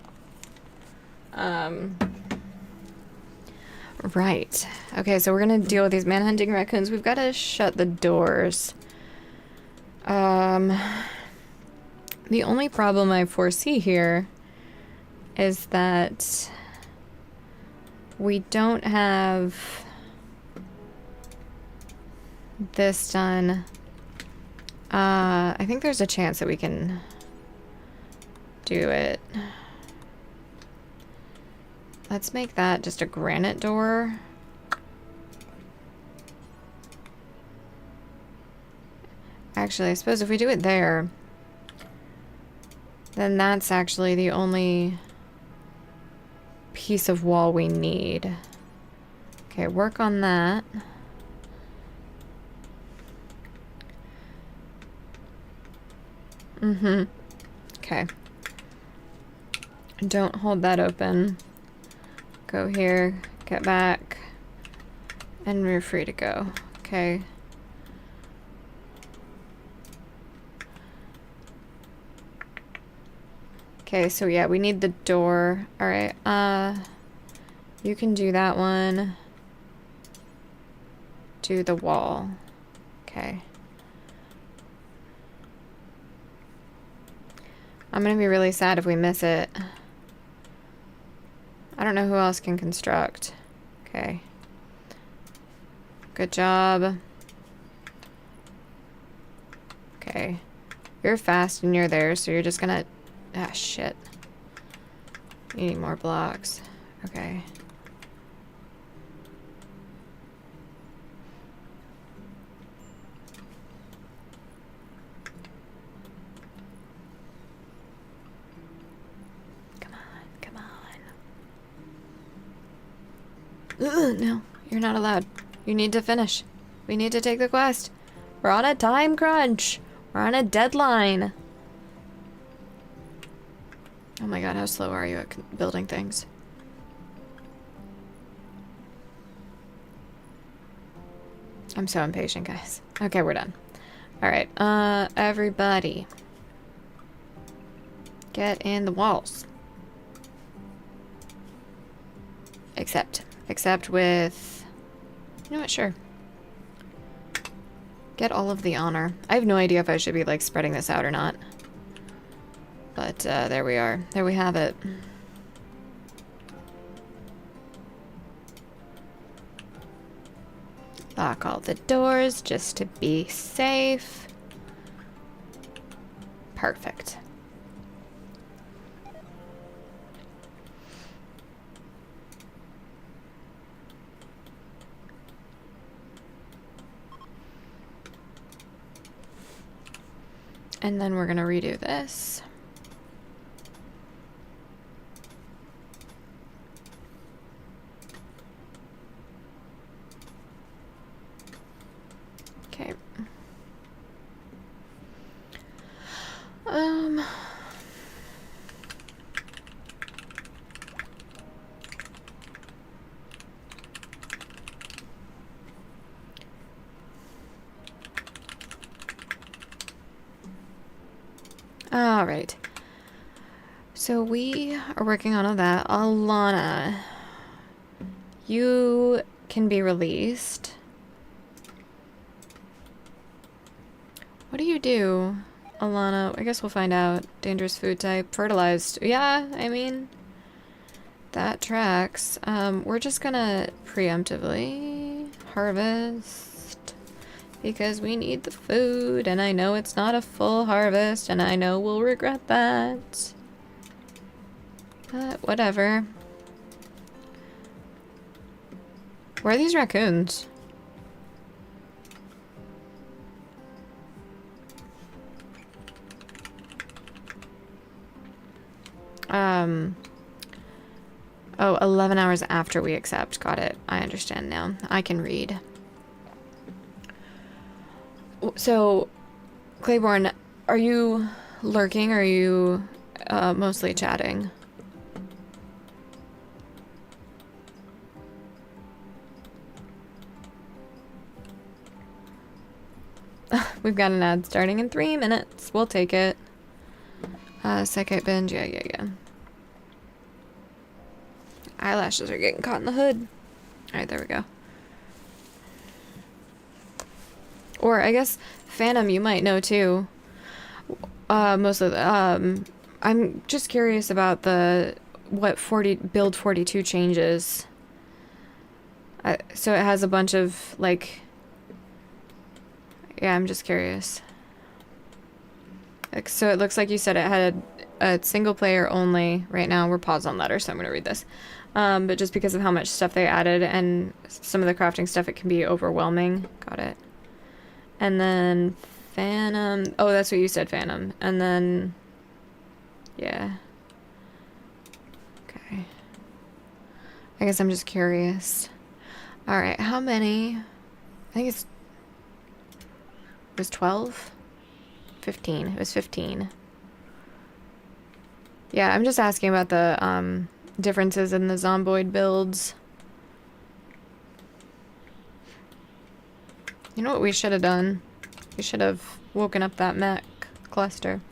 Right. Okay, so we're gonna deal with these manhunting raccoons. We've got to shut the doors. The only problem I foresee here is that we don't have this done. I think there's a chance that we can do it. Let's make that just a granite door. Actually, I suppose if we do it there, then that's actually the only piece of wall we need. Okay, work on that. Mm-hmm. Okay. Don't hold that open. Go here, get back, and we're free to go. Okay. Okay, so yeah, we need the door. Alright, you can do that one. Do the wall. Okay. I'm gonna be really sad if we miss it. I don't know who else can construct. Okay. Good job. Okay. You're fast and you're there, so you're just gonna... Ah, shit. You need more blocks. Okay. Come on, come on. Ugh, no, you're not allowed. You need to finish. We need to take the quest. We're on a time crunch. We're on a deadline. Oh my god, how slow are you at building things? I'm so impatient, guys. Okay, we're done. Alright, everybody. Get in the walls. Except with... You know what? Sure. Get all of the honor. I have no idea if I should be, like, spreading this out or not. But, there we are. There we have it. Lock all the doors just to be safe. Perfect. And then we're gonna redo this. Okay. All right. So we are working on all that. Alana, you can be released. What do you do, Alana? I guess we'll find out. Dangerous food type. Fertilized. Yeah, I mean, that tracks. We're just gonna preemptively harvest. Because we need the food, and I know it's not a full harvest, and I know we'll regret that. But whatever. Where are these raccoons? Oh, 11 hours after we accept. Got it. I understand now. I can read. So, Claiborne, are you lurking or are you mostly chatting? We've got an ad starting in 3 minutes. We'll take it. Second binge. Yeah. Eyelashes are getting caught in the hood. Alright, there we go. Or, I guess, Phantom, you might know, too. Mostly, I'm just curious about what build 42 changes. So it has a bunch of, like... Yeah, I'm just curious. So it looks like you said it had a single player only. Right now, we're paused on letters, so I'm going to read this. But just because of how much stuff they added and some of the crafting stuff, it can be overwhelming. Got it. And then Phantom. Oh, that's what you said, Phantom. And then, yeah. Okay. I guess I'm just curious. All right, how many? I think it was 12? 15. It was 15. Yeah, I'm just asking about the differences in the zomboid builds. You know what we should have done? We should have woken up that mech cluster.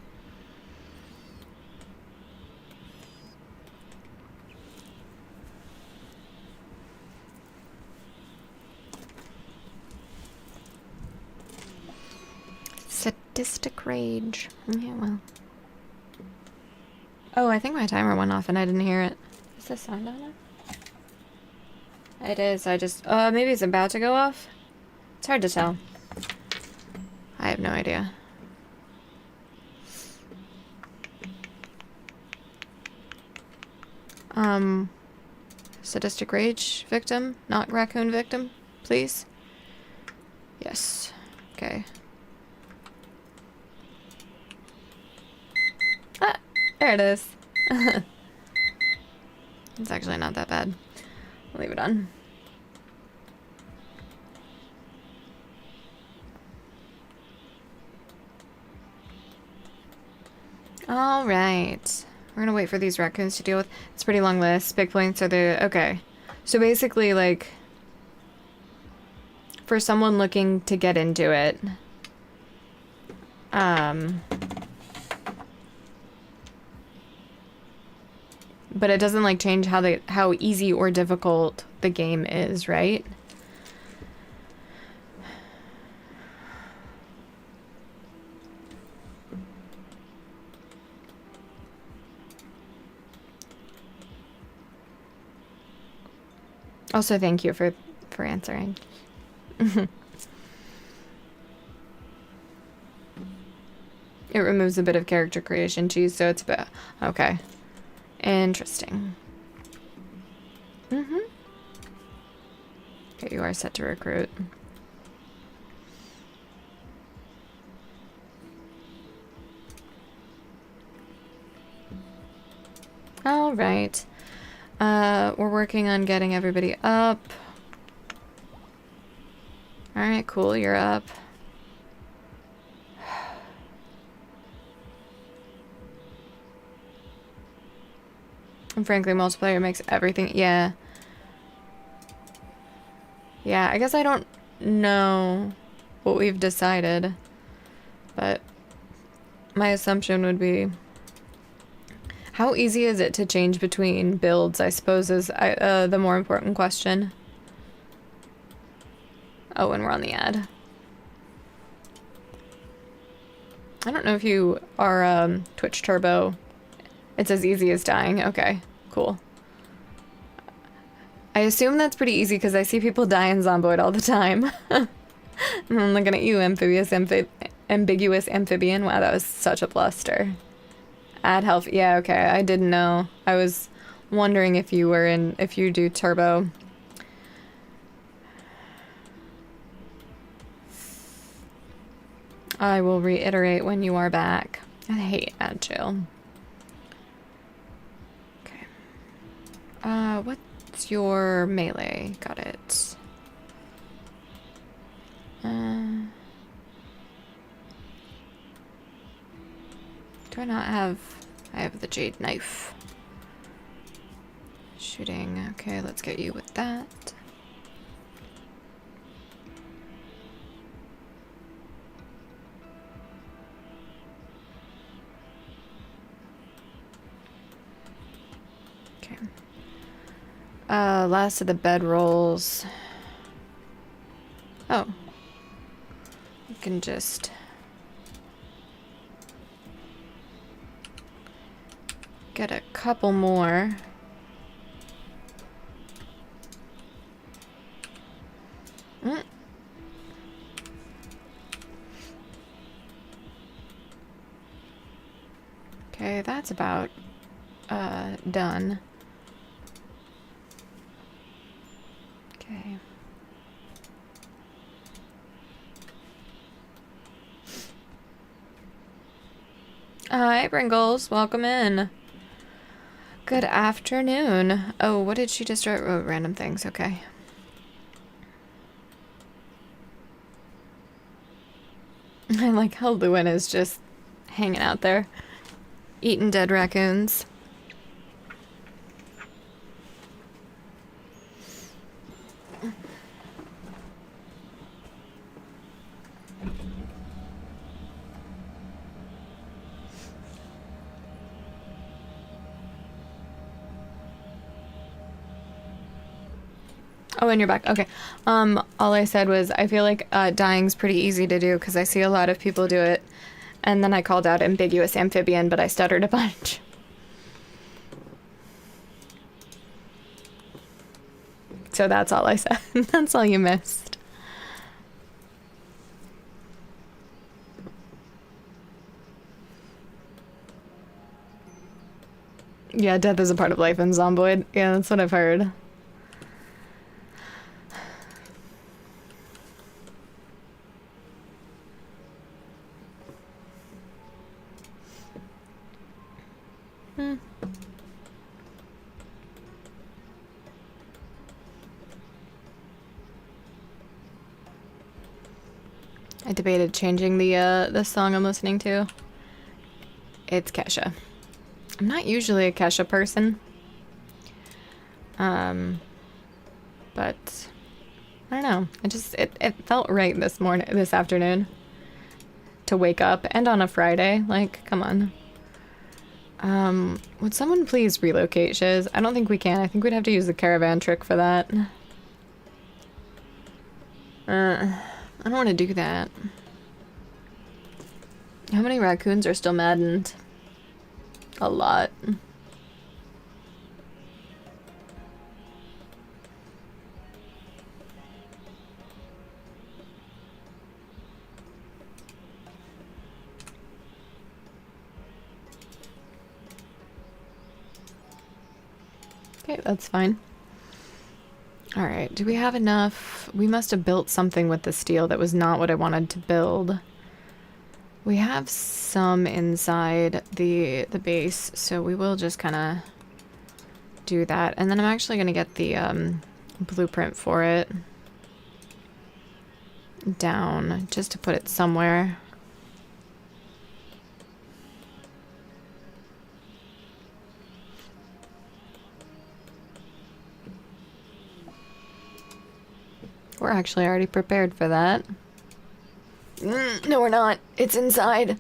Sadistic rage. Yeah, well. Oh, I think my timer went off and I didn't hear it. Is the sound on it? It is. I just... maybe it's about to go off? It's hard to tell. I have no idea. Sadistic rage victim, not raccoon victim, please? Yes. Okay. Ah, there it is. It's actually not that bad. I'll leave it on. All right. We're gonna wait for these raccoons to deal with. It's a pretty long list. Big points are the... Okay. So basically, like... For someone looking to get into it... But it doesn't like change how easy or difficult the game is, right? Also, thank you for answering. It removes a bit of character creation cheese, so it's a bit... Okay. Interesting. Okay, you are set to recruit. All right. We're working on getting everybody up. All right, cool, you're up. And frankly, multiplayer makes everything... Yeah. Yeah, I guess I don't know what we've decided, but my assumption would be... How easy is it to change between builds, I suppose, is the more important question. Oh, and we're on the ad. I don't know if you are Twitch Turbo. It's as easy as dying. Okay, cool. I assume that's pretty easy because I see people die in Zomboid all the time. I'm looking at you, ambiguous amphibian. Wow, that was such a bluster. Add health. Yeah, okay. I didn't know. I was wondering if you were if you do turbo. I will reiterate when you are back. I hate ad jail. Okay. What's your melee? Got it. Do I not have... I have the jade knife. Shooting. Okay, let's get you with that. Okay. Last of the bedrolls. Oh. You can just... get a couple more. Okay, that's about done. Okay. Hi, Pringles. Welcome in. Good afternoon. Oh, what did she just write? Oh, random things. Okay. I like how Lewin is just hanging out there, eating dead raccoons. Oh, and you're back. Okay. All I said was I feel like dying's pretty easy to do because I see a lot of people do it. And then I called out ambiguous amphibian, but I stuttered a bunch. So that's all I said. That's all you missed. Yeah, death is a part of life in Zomboid. Yeah, that's what I've heard. I debated changing the song I'm listening to. It's Kesha. I'm not usually a Kesha person. But I don't know. It felt right this afternoon to wake up, and on a Friday. Like, come on. Would someone please relocate Shiz? I don't think we can. I think we'd have to use the caravan trick for that. I don't want to do that. How many raccoons are still maddened? A lot. Okay, that's fine. Alright, do we have enough? We must have built something with the steel that was not what I wanted to build. We have some inside the base, so we will just kind of do that. And then I'm actually going to get the blueprint for it down, just to put it somewhere. We're actually already prepared for that. No, we're not. It's inside.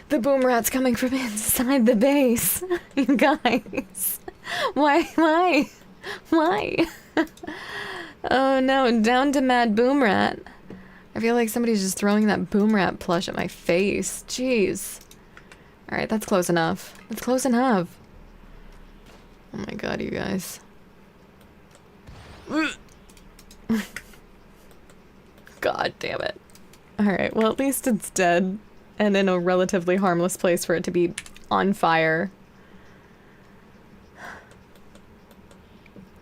The boom rat's coming from inside the base. You guys. Why? Oh no, down to mad boom rat. I feel like somebody's just throwing that boom rat plush at my face. Jeez. Alright, that's close enough. That's close enough. Oh my god, you guys. God damn it. Alright, well at least it's dead. And in a relatively harmless place for it to be on fire.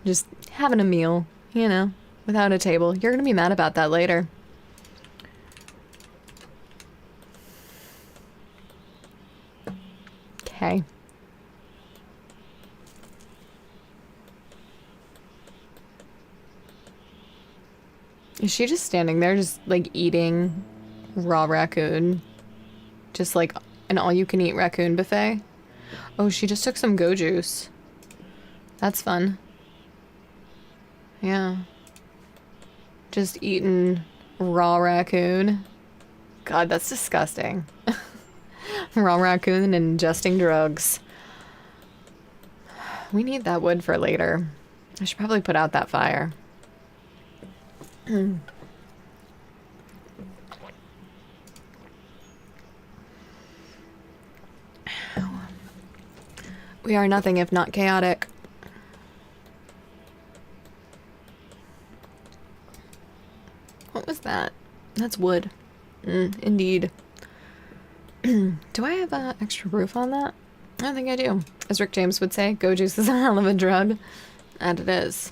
Just having a meal, you know, without a table. You're gonna be mad about that later. Okay. Is she just standing there, just like eating raw raccoon? Just like an all-you-can-eat raccoon buffet? Oh, she just took some go juice. That's fun. Yeah. Just eating raw raccoon. God, that's disgusting. Raw raccoon and ingesting drugs. We need that wood for later. I should probably put out that fire. We are nothing if not chaotic. What was that? That's wood. Indeed. Do I have an extra roof on that? I don't think I do. As Rick James would say, go juice is a hell of a drug. And it is.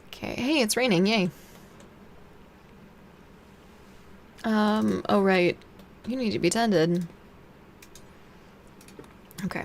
Okay, hey, it's raining, yay. Oh right. You need to be tended. Okay.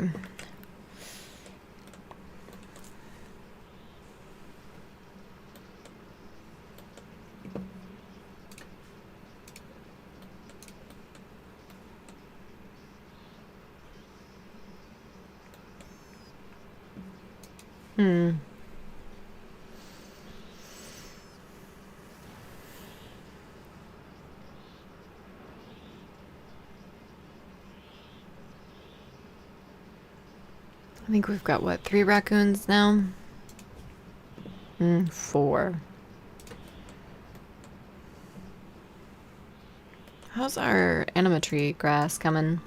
I think we've got, what, 3 raccoons now? 4. How's our animatree grass coming?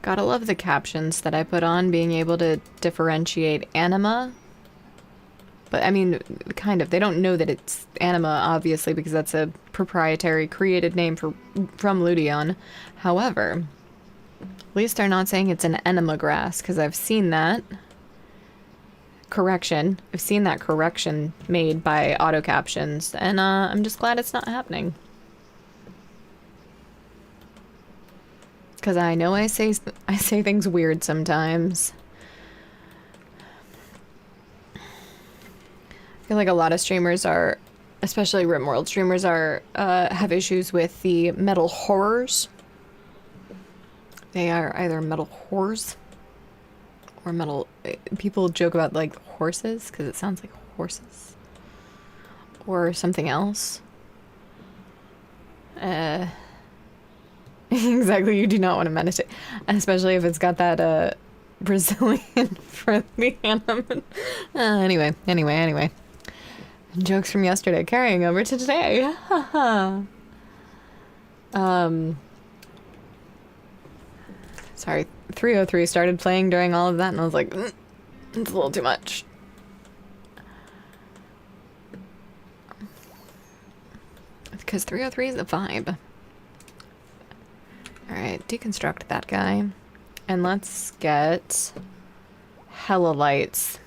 Gotta love the captions that I put on, being able to differentiate anima. But, I mean, kind of. They don't know that it's anima, obviously, because that's a proprietary created name from Ludion. However, at least they're not saying it's an enema grass, because I've seen that correction. I've seen that correction made by auto captions, and I'm just glad it's not happening. Because I know I say things weird sometimes. I feel like a lot of streamers are, especially RimWorld streamers, are have issues with the metal horrors. They are either metal whores or metal. People joke about like horses because it sounds like horses. Or something else. Exactly, you do not want to meditate. Especially if it's got that, Brazilian friendly animal. Anyway. Jokes from yesterday carrying over to today. Sorry, 303 started playing during all of that, and I was like, it's a little too much. Because 303 is a vibe. Alright, deconstruct that guy. And let's get hella lights.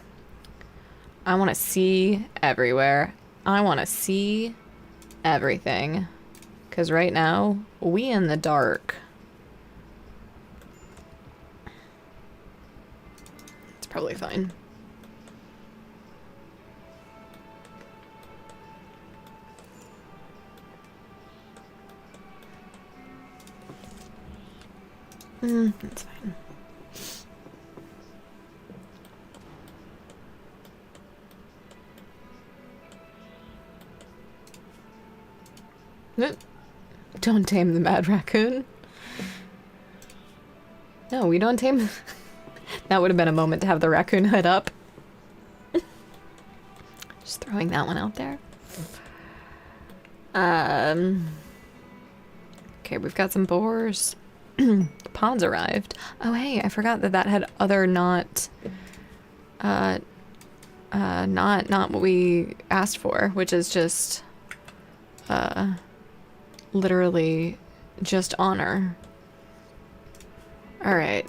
I want to see everywhere. I want to see everything. Because right now, we in the dark. It's probably fine. That's fine. Don't tame the mad raccoon. No, we don't tame. That would have been a moment to have the raccoon hood up. Just throwing that one out there. Okay, we've got some boars. Pods arrived. Oh, hey, I forgot that had other not what we asked for, which is just, literally just honor. Alright.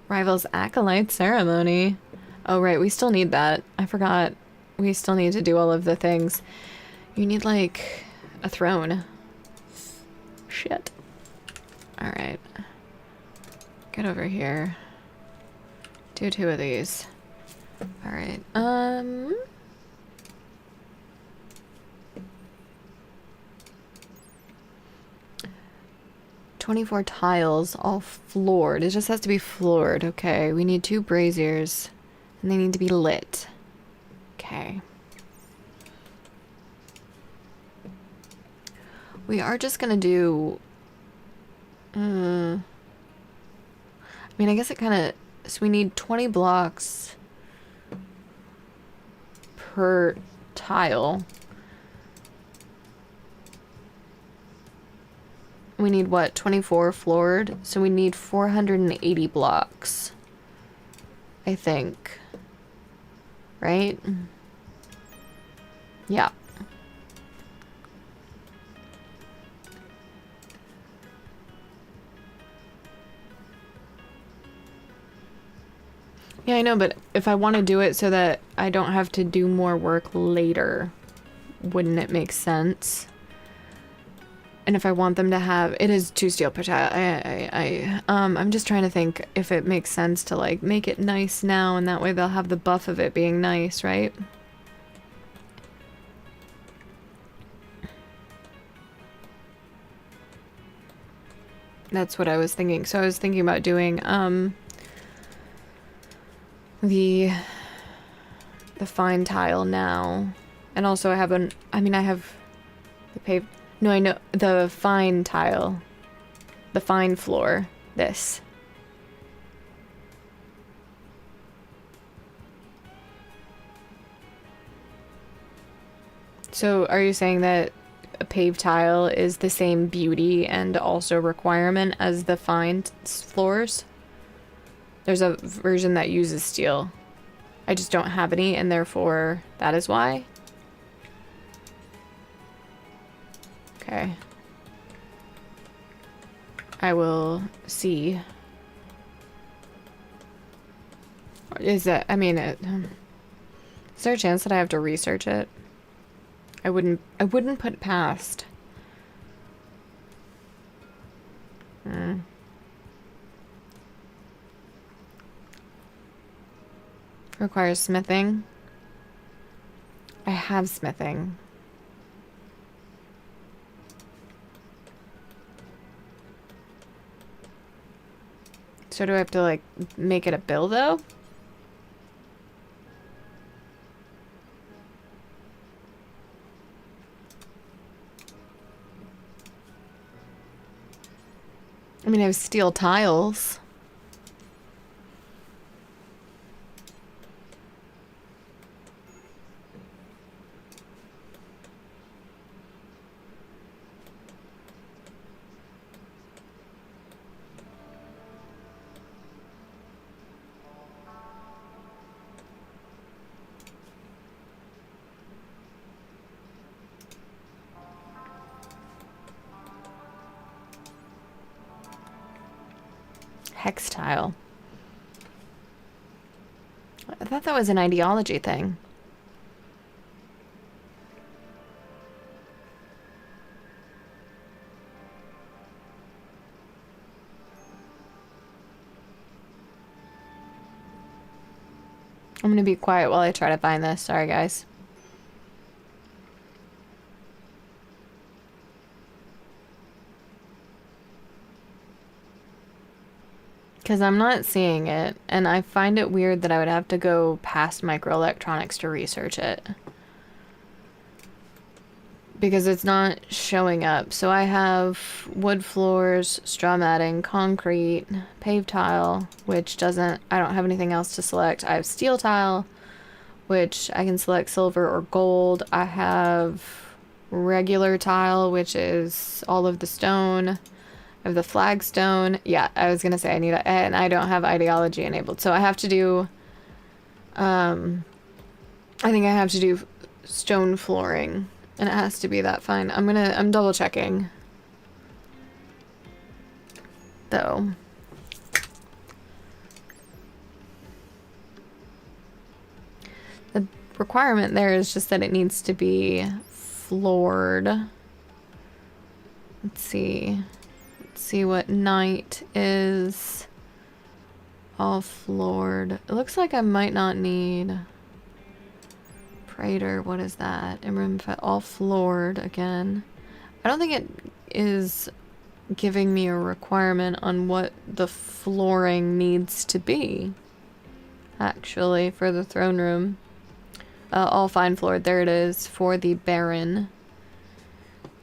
Rivals Acolyte Ceremony. Oh, right, we still need that. I forgot. We still need to do all of the things. You need, like, a throne. Shit. Alright. Get over here. Do 2 of these. Alright, 24 tiles, all floored. It just has to be floored. Okay, we need 2 braziers. And they need to be lit. Okay. We are just gonna do... I mean, I guess it kind of... So we need 20 blocks per tile. We need what? 24 floored? So we need 480 blocks. I think. Right? Yeah. Yeah, I know, but if I want to do it so that I don't have to do more work later, wouldn't it make sense? And if I want them to have, it is 2 steel per tile. I'm just trying to think if it makes sense to like make it nice now, and that way they'll have the buff of it being nice, right? That's what I was thinking. So I was thinking about doing, the fine tile now, and also I have I have the paved. No, I know the fine tile, the fine floor. This. So, are you saying that a paved tile is the same beauty and also requirement as the fine floors? There's a version that uses steel. I just don't have any, and therefore that is why. Okay. I will see. Is that, I mean, is there a chance that I have to research it? I wouldn't put it past. Requires smithing. I have smithing. So do I have to like make it a bill though? I mean, I have steel tiles. Hex tile. I thought that was an ideology thing. I'm gonna be quiet while I try to find this. Sorry, guys. Because I'm not seeing it, and I find it weird that I would have to go past microelectronics to research it. Because it's not showing up. So I have wood floors, straw matting, concrete, paved tile, which doesn't... I don't have anything else to select. I have steel tile, which I can select silver or gold. I have regular tile, which is all of the stone. I have the flagstone. Yeah, I was gonna say I need and I don't have ideology enabled. So I have to do, I think I have to do stone flooring, and it has to be that fine. I'm double checking, though. The requirement there is just that it needs to be floored. Let's see. See what night is. All floored. It looks like I might not need Praetor. What is that? And room all floored again. I don't think it is giving me a requirement on what the flooring needs to be, actually, for the throne room. All fine floored. There it is. For the Baron.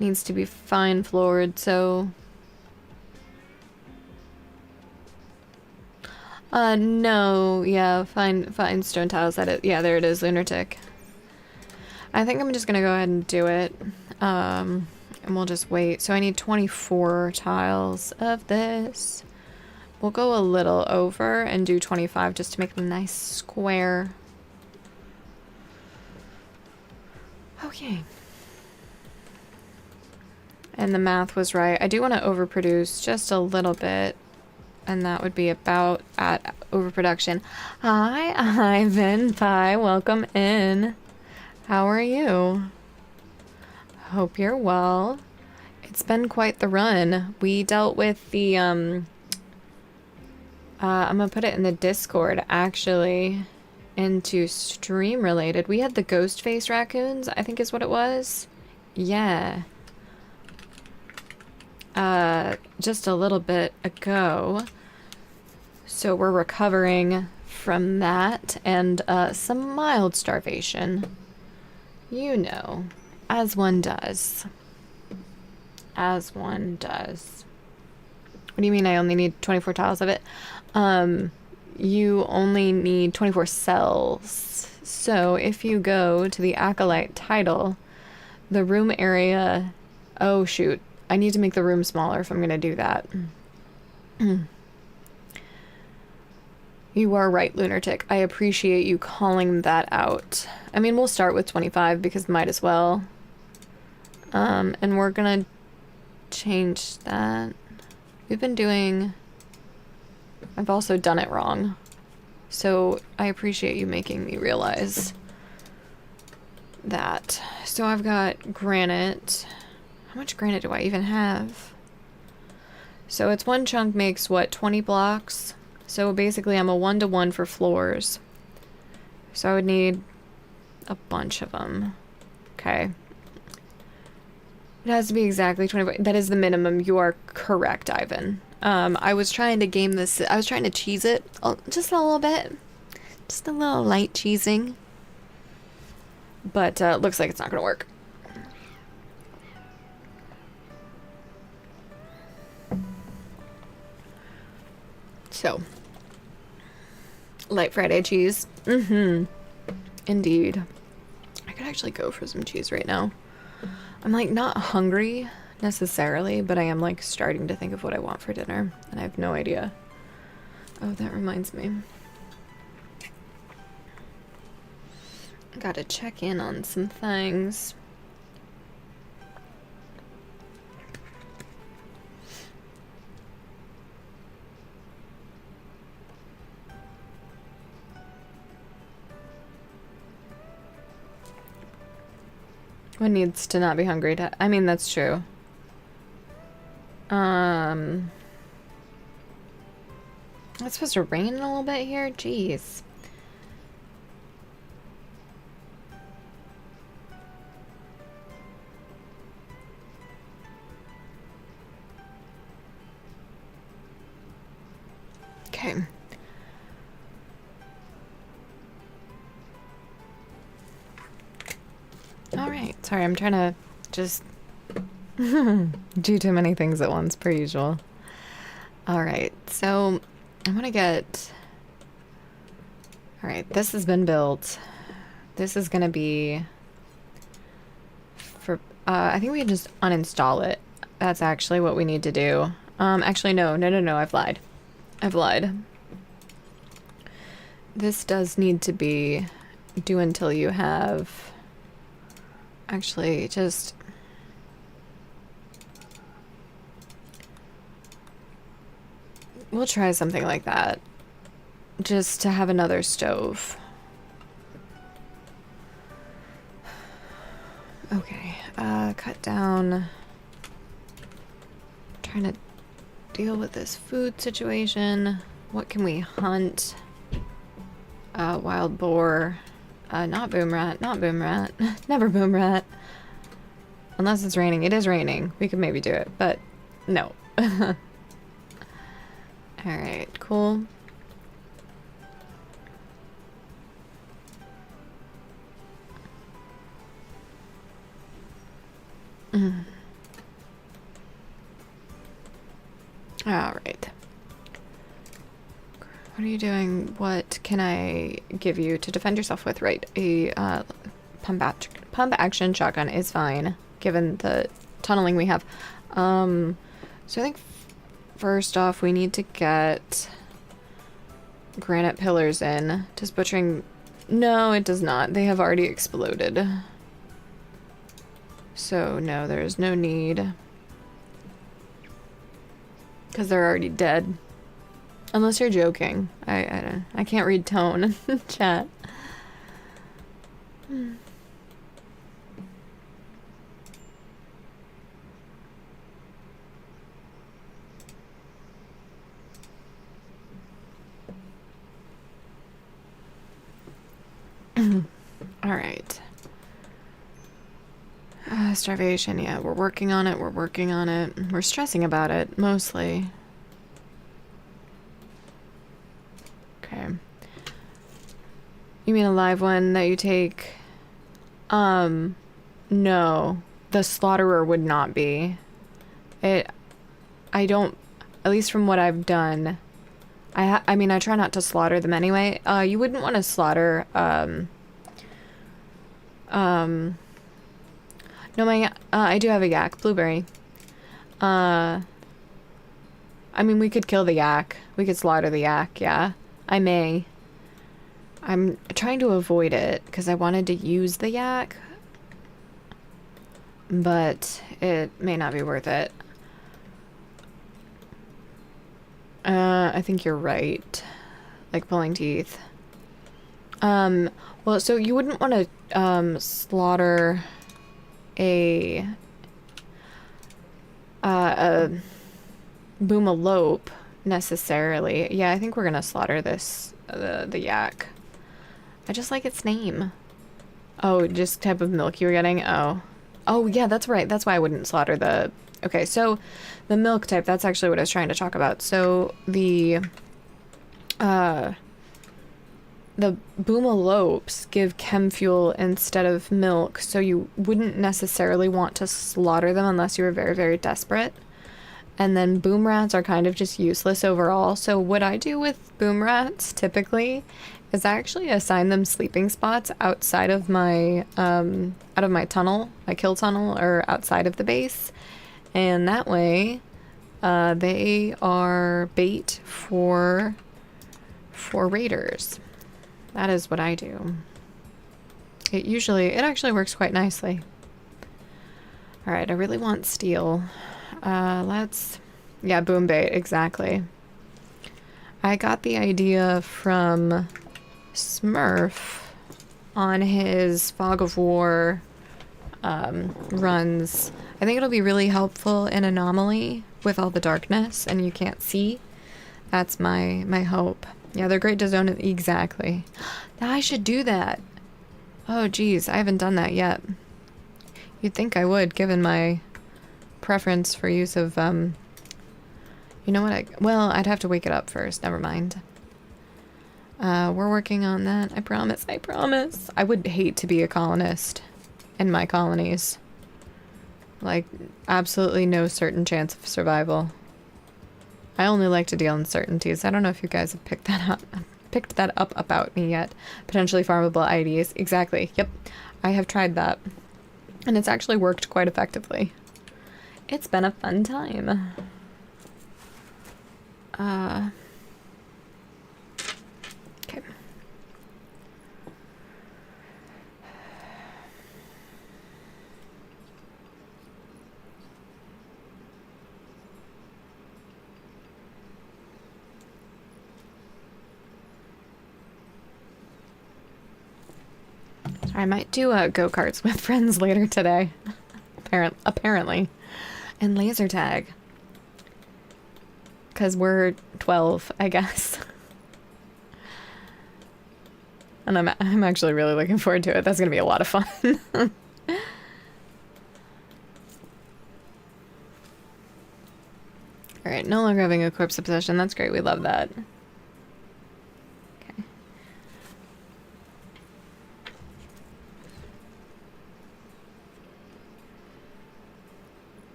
Needs to be fine floored, so... no, yeah, fine stone tiles, yeah, there it is, Lunatic. I think I'm just gonna go ahead and do it, and we'll just wait. So I need 24 tiles of this. We'll go a little over and do 25 just to make a nice square. Okay. And the math was right. I do want to overproduce just a little bit. And that would be about at overproduction. Hi, Ivan Pie. Welcome in. How are you? Hope you're well. It's been quite the run. We dealt with the, I'm gonna put it in the Discord, actually, into stream related. We had the ghost face raccoons, I think is what it was. Yeah. Just a little bit ago. So we're recovering from that and some mild starvation. You know, as one does. As one does. What do you mean I only need 24 tiles of it? You only need 24 cells. So if you go to the Acolyte title, the room area... Oh, shoot. I need to make the room smaller if I'm going to do that. You are right, Lunatic. I appreciate you calling that out. I mean, we'll start with 25 because might as well. And we're going to change that. We've been doing... I've also done it wrong. So I appreciate you making me realize that. So I've got granite... How much granite do I even have? So it's one chunk makes, what, 20 blocks? So basically I'm a 1-to-1 for floors. So I would need a bunch of them. Okay. It has to be exactly 25. That is the minimum. You are correct, Ivan. I was trying to game this. I was trying to cheese it just a little bit. Just a little light cheesing. But looks like it's not going to work. So, light Friday cheese. Indeed. I could actually go for some cheese right now. I'm like not hungry necessarily, but I am like starting to think of what I want for dinner, and I have no idea. Oh, that reminds me. Gotta check in on some things. One needs to not be hungry to... I mean, that's true. It's supposed to rain a little bit here? Jeez. Okay. Alright, sorry, I'm trying to just do too many things at once, per usual. Alright, so I'm gonna get... Alright, this has been built. This is gonna be... for... I think we can just uninstall it. That's actually what we need to do. Actually, no, I've lied. I've lied. This does need to be do until you have... Actually, just... We'll try something like that. Just to have another stove. Okay, cut down. Trying to deal with this food situation. What can we hunt? Wild boar. Not boom rat, not boom rat. Never boom rat. Unless it's raining. It is raining. We could maybe do it, but no. Alright, cool. Alright. What are you doing? What can I give you to defend yourself with? Right, a pump action shotgun is fine, given the tunneling we have. So I think first off we need to get granite pillars in. Does butchering... No, it does not. They have already exploded. So no, there's no need. Because they're already dead. Unless you're joking. I can't read tone in chat. Alright. Starvation, yeah, we're working on it, We're stressing about it, mostly. Okay. You mean a live one that you take? No. The slaughterer would not be. I don't, at least from what I've done, I mean, I try not to slaughter them anyway. You wouldn't want to slaughter, no, I do have a yak, blueberry. I mean, we could kill the yak. We could slaughter the yak, yeah. I may. I'm trying to avoid it, because I wanted to use the yak. But it may not be worth it. I think you're right. Like pulling teeth. Well, so you wouldn't want to, slaughter a boomalope necessarily. Yeah, I think we're gonna slaughter this, the yak. I just like its name. Oh, just type of milk you were getting? Oh. Oh, yeah, that's right. That's why I wouldn't slaughter the... Okay, so the milk type, that's actually what I was trying to talk about. So the boomalopes give chem fuel instead of milk, so you wouldn't necessarily want to slaughter them unless you were very, very desperate. And then boom rats are kind of just useless overall. So what I do with boom rats typically is I actually assign them sleeping spots outside of my tunnel, my kill tunnel, or outside of the base. And that way, they are bait for raiders. That is what I do. It actually works quite nicely. All right, I really want steel. Yeah, boom bait, exactly. I got the idea from Smurf on his Fog of War runs. I think it'll be really helpful in Anomaly with all the darkness and you can't see. That's my hope. Yeah, they're great to zone it. Exactly. I should do that. Oh, geez, I haven't done that yet. You'd think I would, given my preference for use of, you know what, well, I'd have to wake it up first. Never mind. We're working on that. I promise. I promise. I would hate to be a colonist in my colonies. Like, absolutely no certain chance of survival. I only like to deal in certainties. I don't know if you guys have picked that up about me yet. Potentially farmable IDs. Exactly. Yep. I have tried that. And it's actually worked quite effectively. It's been a fun time. Okay. I might do go-karts with friends later today. Apparently. And laser tag. Because we're 12, I guess. And I'm actually really looking forward to it. That's going to be a lot of fun. Alright, no longer having a corpse obsession. That's great. We love that. Okay.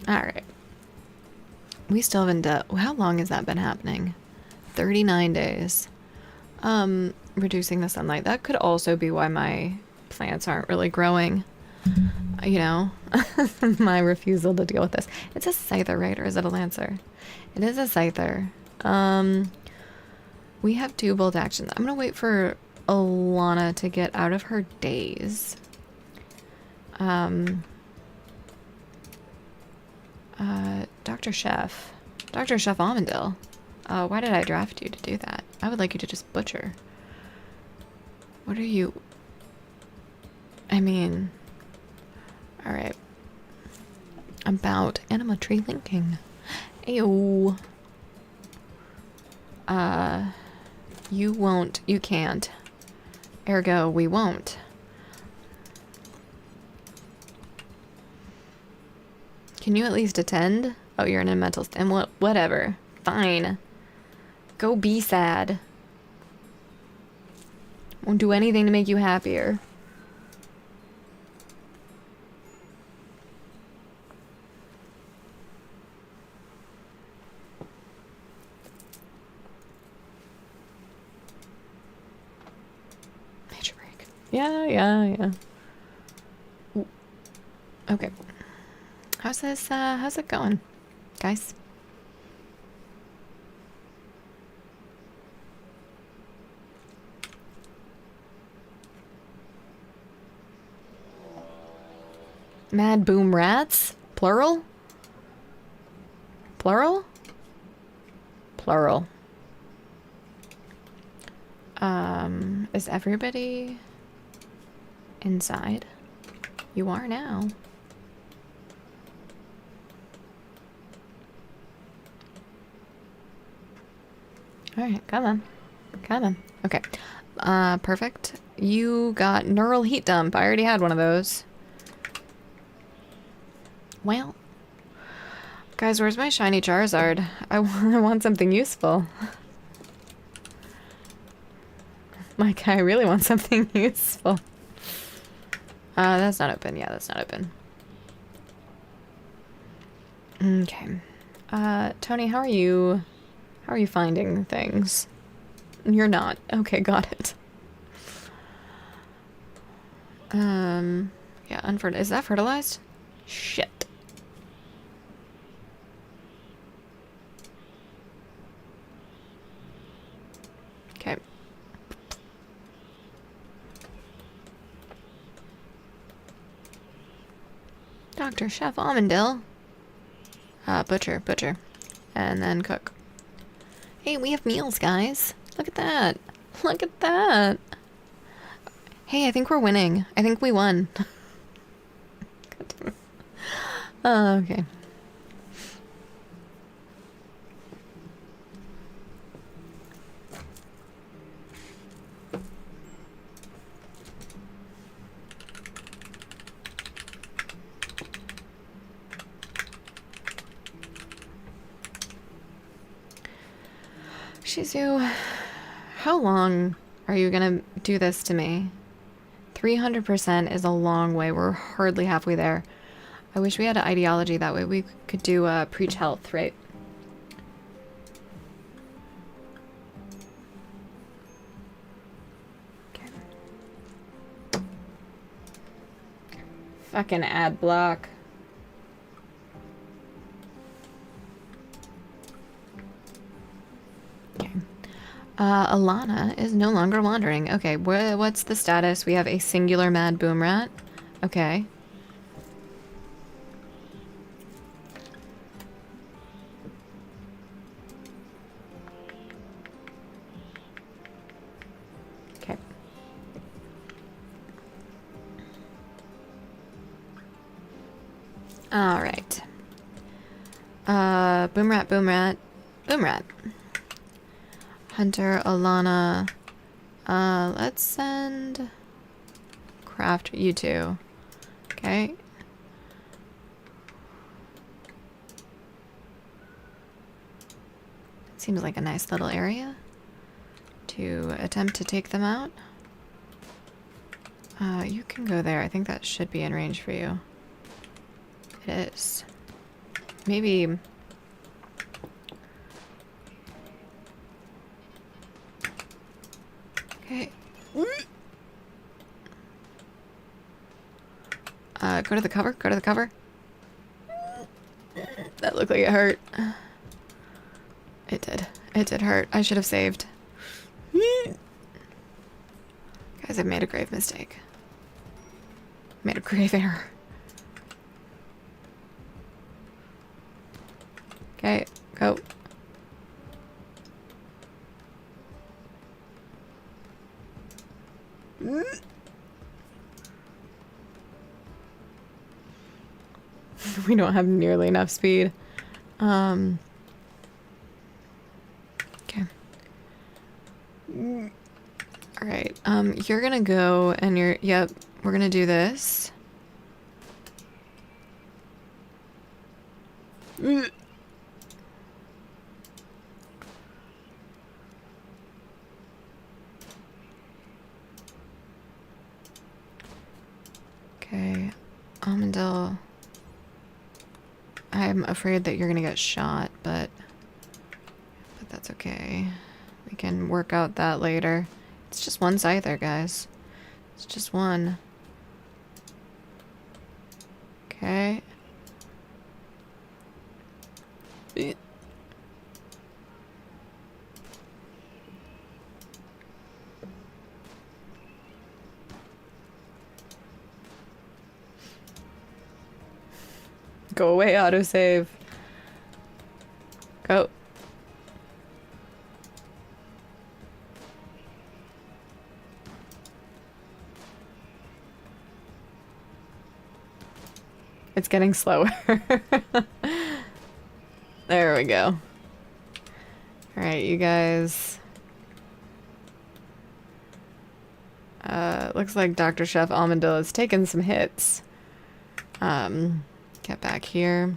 Alright. We still haven't done... How long has that been happening? 39 days. Reducing the sunlight. That could also be why my plants aren't really growing. You know? My refusal to deal with this. It's a Scyther, right? Or is it a Lancer? It is a Scyther. We have 2 bolt actions. I'm gonna wait for Alana to get out of her daze. Dr. Chef. Dr. Chef Amandil. Why did I draft you to do that? I would like you to just butcher. What are you... I mean... Alright. About Anima Tree Linking. Ayo. You won't. You can't. Ergo, we won't. Can you at least attend? Oh, you're in a mental stand. Whatever. Fine. Go be sad. Won't do anything to make you happier. Majorbreak. Yeah. Ooh. Okay. How's it going, guys? Mad boom rats? Plural? Plural? Plural. Is everybody inside? You are now. Alright, come on. Come on. Okay. Perfect. You got neural heat dump. I already had one of those. Well, Guys, where's my shiny Charizard? I want something useful. Like, I really want something useful. That's not open. Yeah, that's not open. Okay. Tony, how are you? How are you finding things? You're not. Okay, got it. Yeah, unfertilized. Is that fertilized? Shit. Okay. Dr. Chef Almondale. Butcher. And then cook. Hey, we have meals, guys. Look at that. Look at that. Hey, I think we're winning. I think we won. Oh, okay. Shizu, how long are you gonna do this to me? 300% is a long way. We're hardly halfway there. I wish we had an ideology that way. We could do preach health, right? Okay. Fucking ad block. Okay. Alana is no longer wandering. Okay, what's the status? We have a singular mad boom rat. Okay. Okay. All right. Boom rat, boom rat, boom rat. Hunter, Alana. Let's send Craft, you two. Okay. Seems like a nice little area to attempt to take them out. You can go there. I think that should be in range for you. It is. Maybe... Okay. Go to the cover. Go to the cover. That looked like it hurt. It did. It did hurt. I should have saved. Guys, I've made a grave mistake. Made a grave error. Okay, go. We don't have nearly enough speed. Okay. Alright, you're gonna go and yep, we're gonna do this. Okay, Almondale. I'm afraid that you're gonna get shot, but that's okay. We can work out that later. It's just one scyther, guys. It's just one. Okay. Go away, autosave. Go. It's getting slower. There we go. Alright, you guys. Looks like Dr. Chef Almondale has taken some hits. Get back here.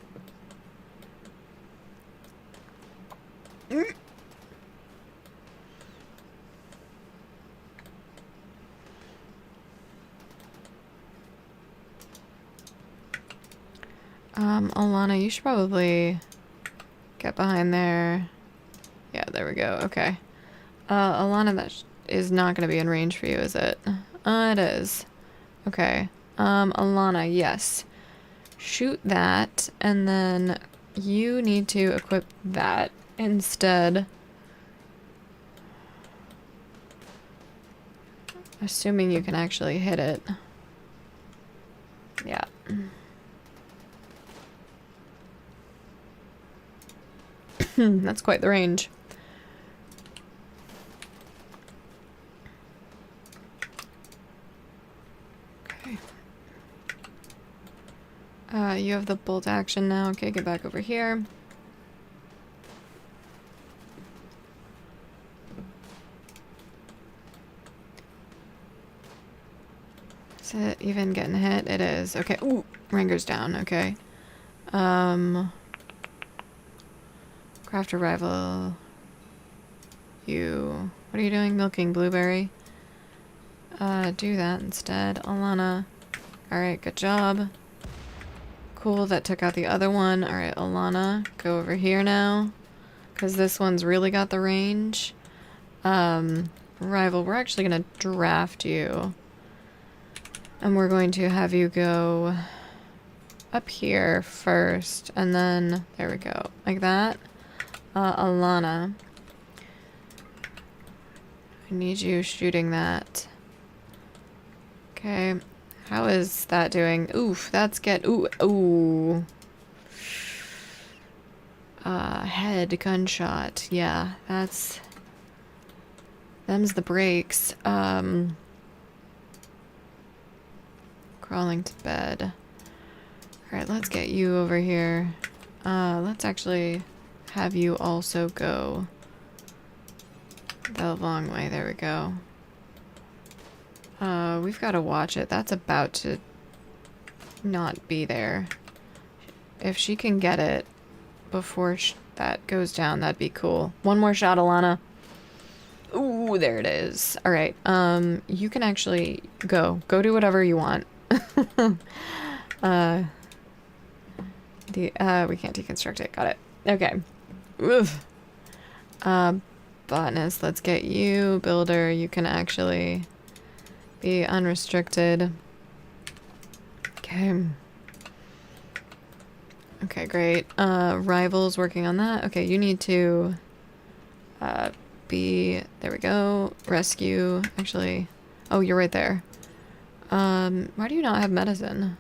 Alana, you should probably get behind there. Yeah, there we go. Okay. Alana, that is not going to be in range for you, is it? It is. Okay. Alana, yes. Shoot that, and then you need to equip that instead. Assuming you can actually hit it. Yeah. That's quite the range. Okay. You have the bolt action now. Okay, get back over here. Is it even getting hit? It is. Okay. Ooh, Ranger's down. Okay. Craft a rival. You. What are you doing? Milking blueberry. Do that instead. Alana. Alright, good job. Cool, that took out the other one. Alright, Alana, go over here now. Because this one's really got the range. Rival, we're actually going to draft you. And we're going to have you go up here first. And then, there we go. Like that. Alana. I need you shooting that. Okay. How is that doing? Oof, that's ooh. Head gunshot. Yeah, them's the breaks. Crawling to bed. Alright, let's get you over here. Let's actually have you also go the long way. There we go. We've got to watch it. That's about to not be there. If she can get it before that goes down, that'd be cool. One more shot, Alana. Ooh, there it is. Alright, you can actually go. Go do whatever you want. We can't deconstruct it. Got it. Okay. Oof. Botanist, let's get you. Builder, you can actually be unrestricted. Okay. Okay, great. Rivals working on that. Okay, you need to be... There we go. Rescue. Actually... Oh, you're right there. Why do you not have medicine?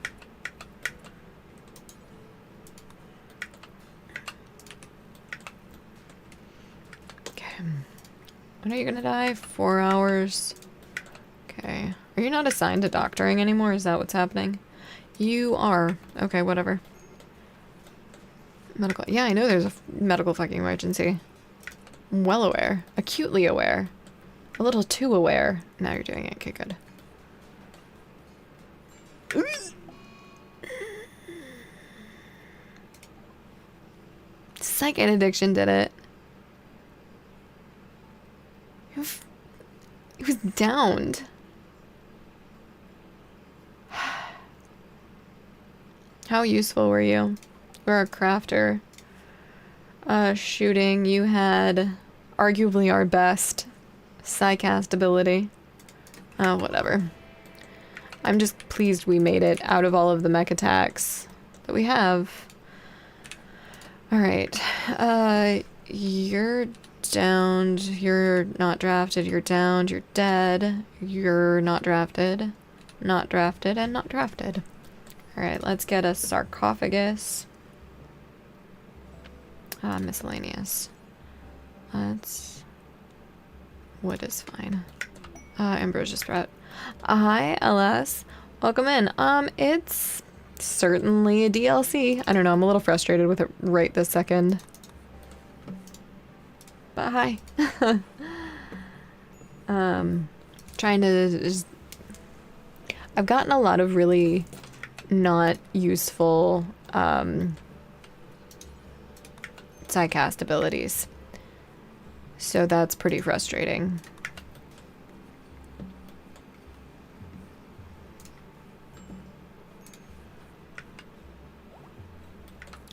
Okay. When are you gonna die? 4 hours. Okay. Are you not assigned to doctoring anymore? Is that what's happening? You are. Okay, whatever. Medical. Yeah, I know there's a medical fucking emergency. I'm well aware. Acutely aware. A little too aware. Now you're doing it. Okay, good. Psychic addiction did it. He was downed. How useful were you? You're a crafter. Shooting, you had arguably our best psycast ability. Whatever. I'm just pleased we made it out of all of the mech attacks that we have. Alright. You're downed. You're not drafted. You're downed. You're dead. You're not drafted. Not drafted and not drafted. Alright, let's get a sarcophagus. Miscellaneous. Let's... Wood is fine. Ambrosia Sprout. Hi, LS. Welcome in. It's certainly a DLC. I don't know, I'm a little frustrated with it right this second. But hi. Trying to just... I've gotten a lot of really not useful, psycast abilities. So that's pretty frustrating.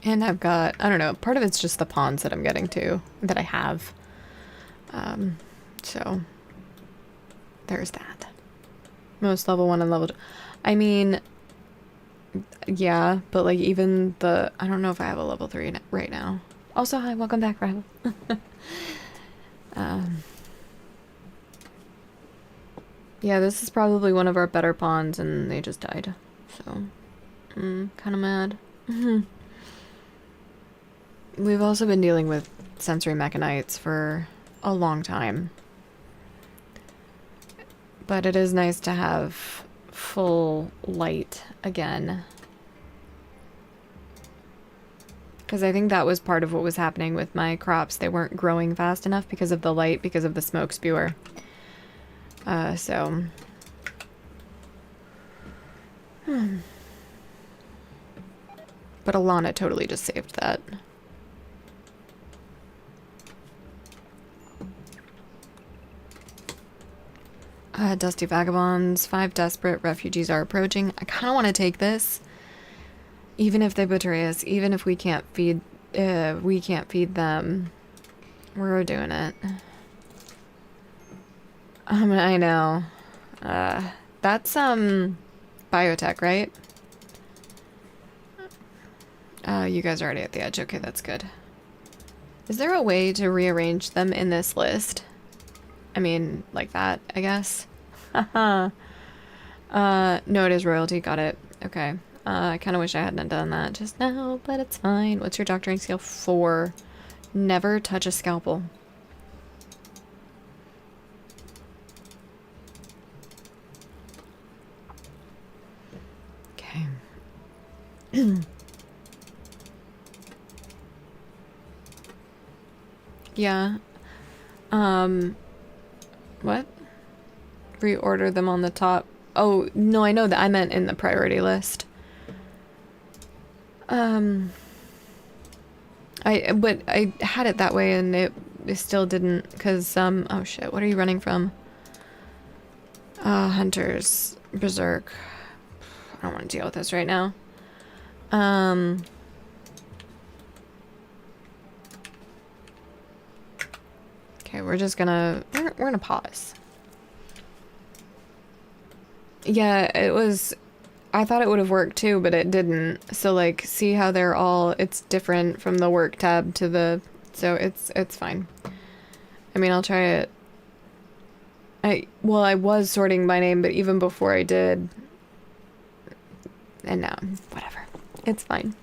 And I've got, I don't know, part of it's just the pawns that I'm getting to, that I have. So there's that. Most level 1 and level 2. I mean, yeah, but like even the, I don't know if I have a level 3 right now. Also, hi, welcome back, Rival. Yeah, this is probably one of our better pawns and they just died. So, kind of mad. We've also been dealing with sensory mechanites for a long time. But it is nice to have full light again. Because I think that was part of what was happening with my crops. They weren't growing fast enough because of the light, because of the smoke spewer. So... But Alana totally just saved that. Dusty Vagabonds, 5 desperate refugees are approaching. I kind of want to take this. Even if they betray us, even if we can't feed them. We're doing it. I know. That's, biotech, right? You guys are already at the edge. Okay, that's good. Is there a way to rearrange them in this list? I mean, like that, I guess. Haha. No, it is royalty. Got it. Okay. I kind of wish I hadn't done that just now, but it's fine. What's your doctoring skill? 4. Never touch a scalpel. Okay. Yeah. What? Reorder them on the top. Oh, no, I know that. I meant in the priority list. But I had it that way and it still didn't, because, oh shit, what are you running from? Hunters. Berserk. I don't want to deal with this right now. Okay, we're just gonna, we're gonna pause. Yeah, it was, I thought it would have worked too, but it didn't. So like, see how they're all, it's different from the work tab to the, so it's fine. I mean, I'll try it. Well, I was sorting by name, but even before I did, and now, whatever. It's fine.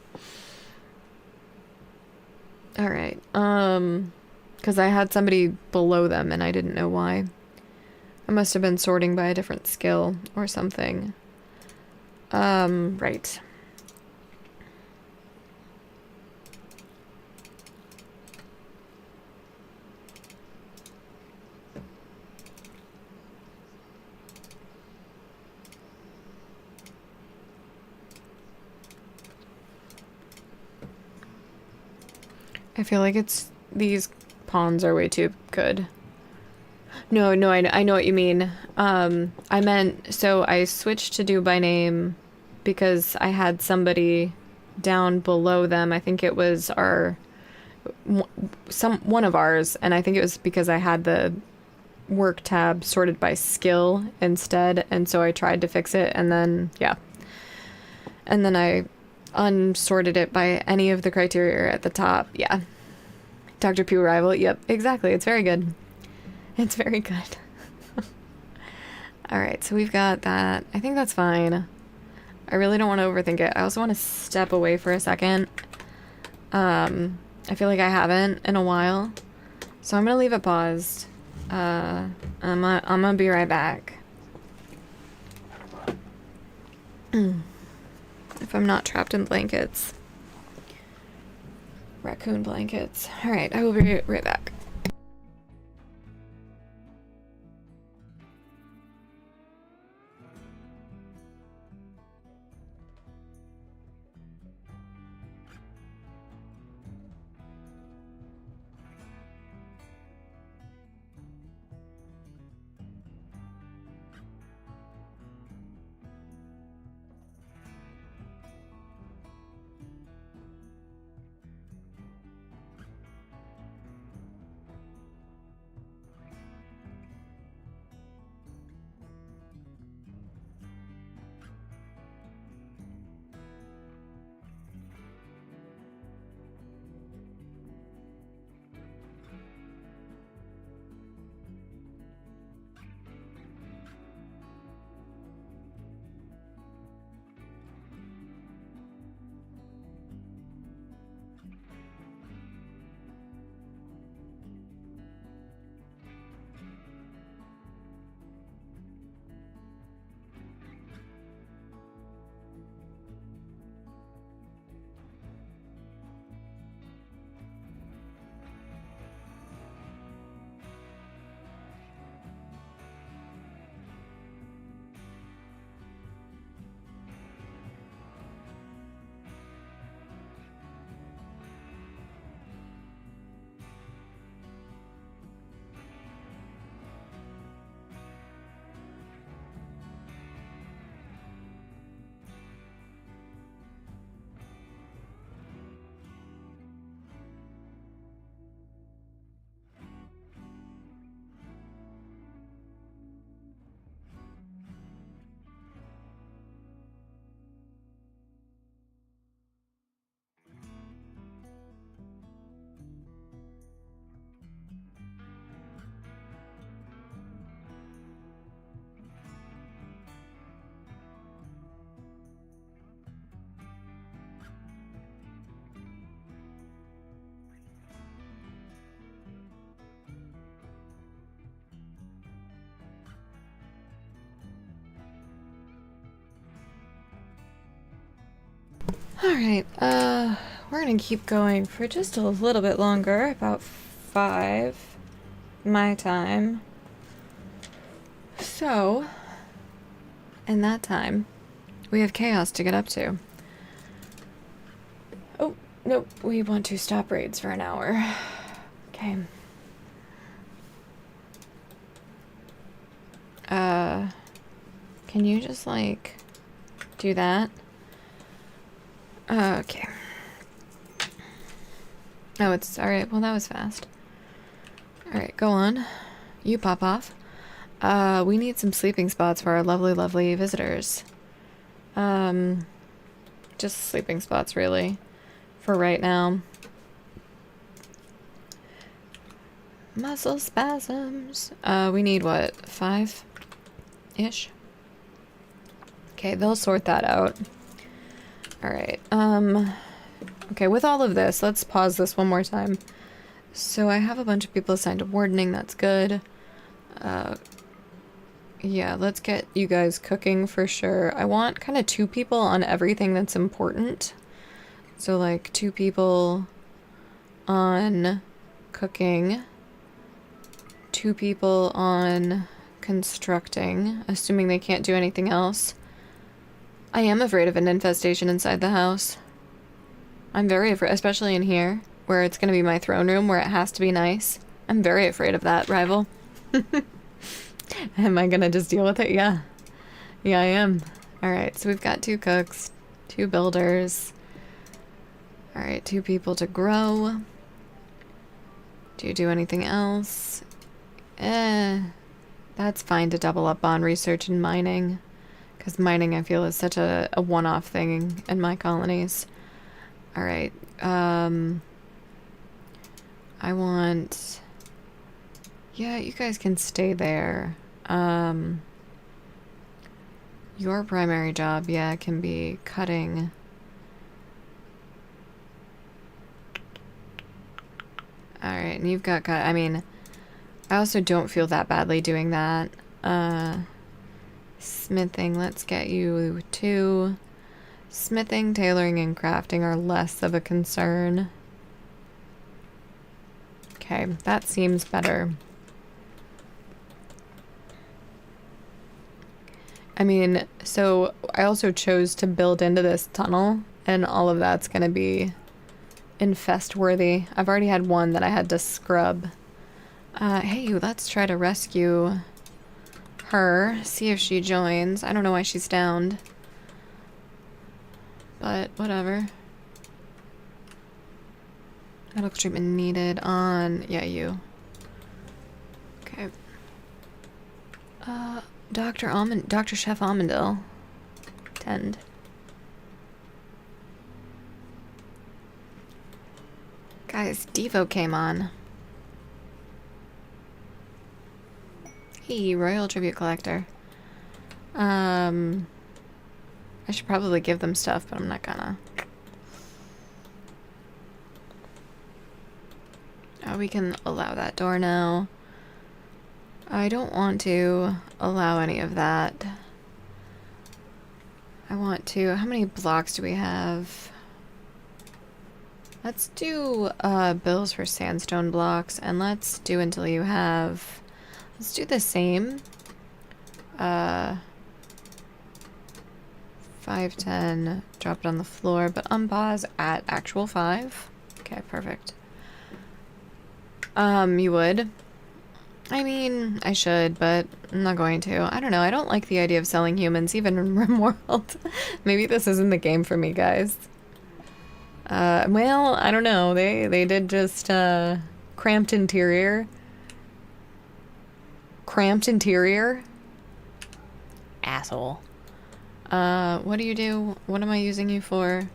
Alright, because I had somebody below them and I didn't know why. I must have been sorting by a different skill or something. Right. I feel like these pawns are way too good. No, I know what you mean. I meant, so I switched to do by name because I had somebody down below them. I think it was one of ours, and I think it was because I had the work tab sorted by skill instead, and so I tried to fix it, and then, yeah. And then I unsorted it by any of the criteria at the top. Yeah. Dr. Pugh Rival. Yep, exactly. It's very good. It's very good. Alright, so we've got that. I think that's fine. I really don't want to overthink it. I also want to step away for a second. I feel like I haven't in a while. So I'm going to leave it paused. I'm gonna be right back. If I'm not trapped in blankets. Raccoon blankets. Alright, I will be right back. Alright, we're gonna keep going for just a little bit longer, about 5 my time. So, in that time, we have chaos to get up to. Oh, nope, we want to stop raids for an hour. Okay. Can you just, like, do that? Okay. Oh, it's alright. Well, that was fast. Alright, go on. You pop off. We need some sleeping spots for our lovely, lovely visitors. Just sleeping spots, really. For right now. Muscle spasms. We need, what, 5-ish? Okay, they'll sort that out. Alright, okay, with all of this, let's pause this one more time. So I have a bunch of people assigned to wardening, that's good. Yeah, let's get you guys cooking for sure. I want kind of 2 people on everything that's important. So, like, 2 people on cooking, 2 people on constructing, assuming they can't do anything else. I am afraid of an infestation inside the house. I'm very afraid, especially in here, where it's going to be my throne room, where it has to be nice. I'm very afraid of that, rival. Am I going to just deal with it? Yeah. Yeah, I am. Alright, so we've got 2 cooks, 2 builders. Alright, 2 people to grow. Do you do anything else? That's fine to double up on research and mining. Because mining, I feel, is such a one-off thing in my colonies. Alright, I want... Yeah, you guys can stay there. Your primary job, yeah, can be cutting. Alright, and you've got cut. I mean, I also don't feel that badly doing that. Smithing, let's get you 2. Smithing, tailoring, and crafting are less of a concern. Okay, that seems better. I mean, so I also chose to build into this tunnel, and all of that's gonna be infest worthy. I've already had one that I had to scrub. Hey, let's try to rescue her, see if she joins. I don't know why she's downed. But, whatever. Medical treatment needed on... Yeah, you. Okay. Dr. Chef Amandil. Tend. Guys, Devo came on. Hey, Royal Tribute Collector. I should probably give them stuff, but I'm not gonna. Oh, we can allow that door now. I don't want to allow any of that. I want to... How many blocks do we have? Let's do bills for sandstone blocks, and let's do until you have... Let's do the same. 5, 10, drop it on the floor, but unpause at actual 5. Okay, perfect. You would. I mean, I should, but I'm not going to. I don't know, I don't like the idea of selling humans, even in RimWorld. Maybe this isn't the game for me, guys. Well, I don't know. They did just, cramped interior. Cramped interior? Asshole. What do you do? What am I using you for?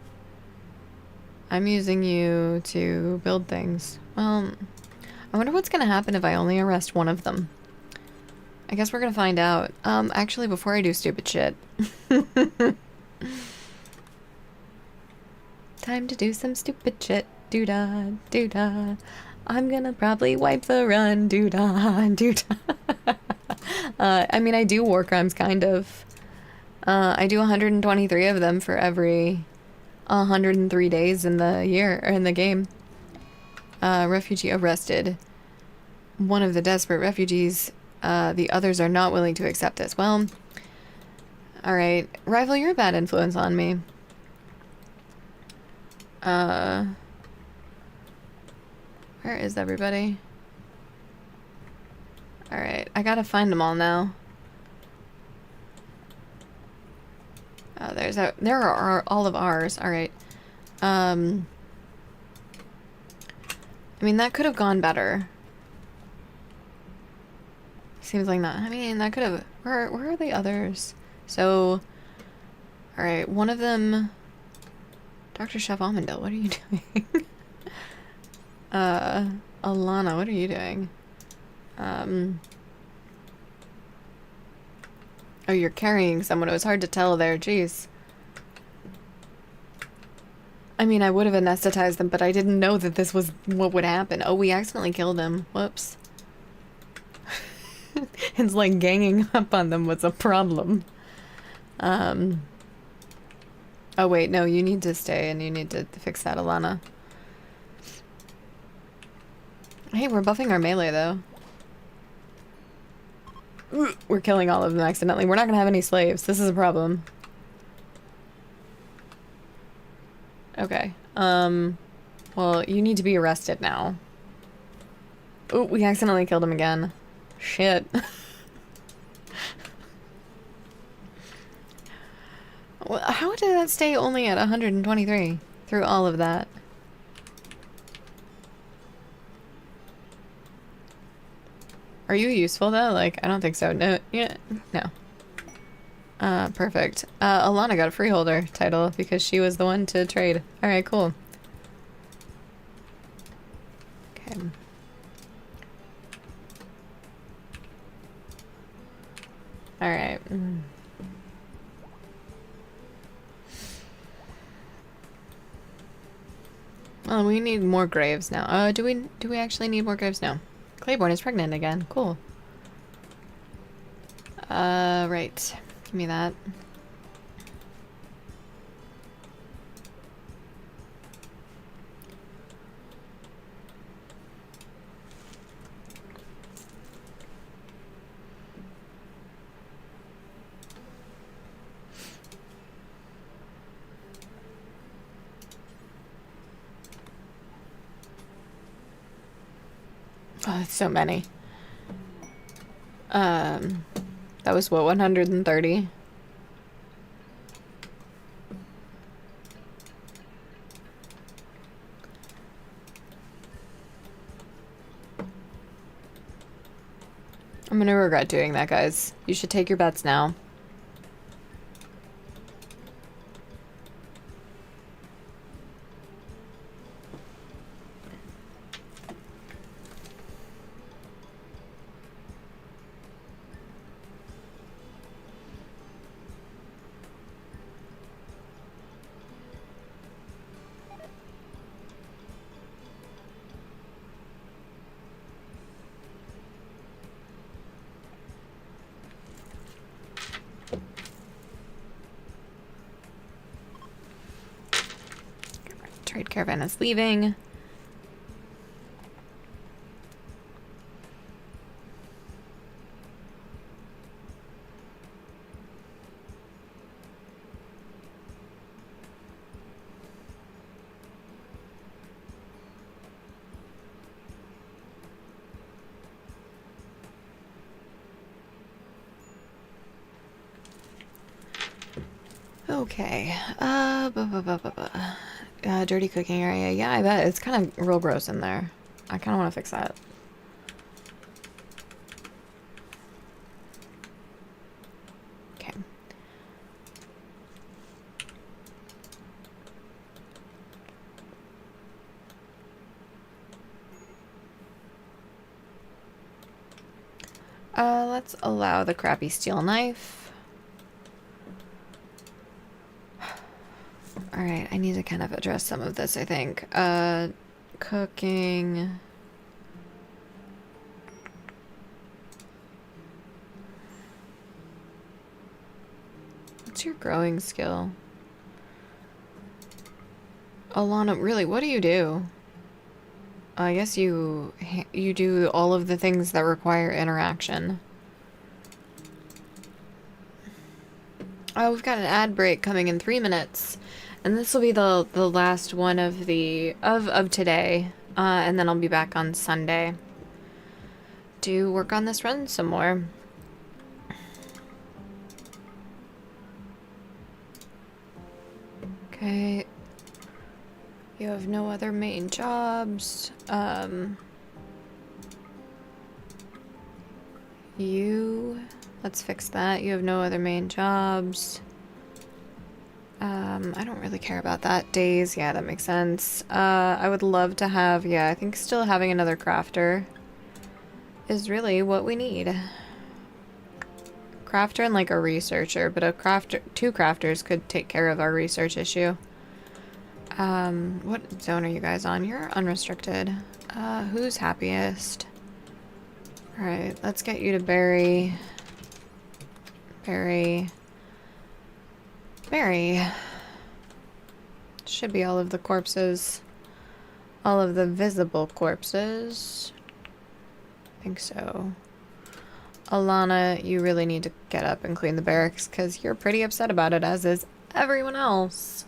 I'm using you to build things. Well, I wonder what's gonna happen if I only arrest one of them. I guess we're gonna find out. Actually, before I do stupid shit. Time to do some stupid shit. Doo-dah, doo-dah. I'm gonna probably wipe the run. Doo-dah, doo-dah. I mean, I do war crimes, kind of. I do 123 of them for every 103 days in the year, or in the game. Refugee arrested. One of the desperate refugees. The others are not willing to accept this. Well, alright. Rival, you're a bad influence on me. Where is everybody? Alright, I gotta find them all now. Oh, there are all of ours. Alright. I mean, that could have gone better. Seems like not. I mean, that could have... Where are the others? So... Alright, one of them... Dr. Chef Almondale, what are you doing? Alana, what are you doing? Oh, you're carrying someone. It was hard to tell there. Jeez. I mean, I would have anesthetized them, but I didn't know that this was what would happen. Oh, we accidentally killed him. Whoops. It's like ganging up on them was a problem. Oh, wait. No, you need to stay and you need to fix that, Alana. Hey, we're buffing our melee, though. We're killing all of them accidentally. We're not gonna have any slaves. This is a problem. Okay. Well, you need to be arrested now. Oh, we accidentally killed him again. Shit. Well, how did that stay only at 123 through all of that? Are you useful though? Like, I don't think so. No, yeah, no. Perfect. Alana got a freeholder title because she was the one to trade. Alright, cool. Okay. Alright. Well, we need more graves now. Do we actually need more graves? No. Claiborne is pregnant again. Cool. Right. Give me that. Oh, that's so many. That was what, 130? I'm gonna regret doing that, guys. You should take your bets now. Trade caravan is leaving. Okay. Dirty cooking area. Yeah, I bet. It's kind of real gross in there. I kind of want to fix that. Okay. Let's allow the crappy steel knife. Alright, I need to kind of address some of this, I think. Cooking. What's your growing skill? Alana, really, what do you do? I guess you do all of the things that require interaction. Oh, we've got an ad break coming in 3 minutes. And this will be the last one of the of today. And then I'll be back on Sunday to work on this run some more. Okay. You have no other main jobs. Let's fix that. You have no other main jobs. I don't really care about that. Days, yeah, that makes sense. I would love to have, yeah, I think still having another crafter is really what we need. Crafter and like a researcher, but two crafters could take care of our research issue. What zone are you guys on? You're unrestricted. Who's happiest? Alright, let's get you to Barry. Barry. Should be all of the corpses. All of the visible corpses. I think so. Alana, you really need to get up and clean the barracks because you're pretty upset about it, as is everyone else.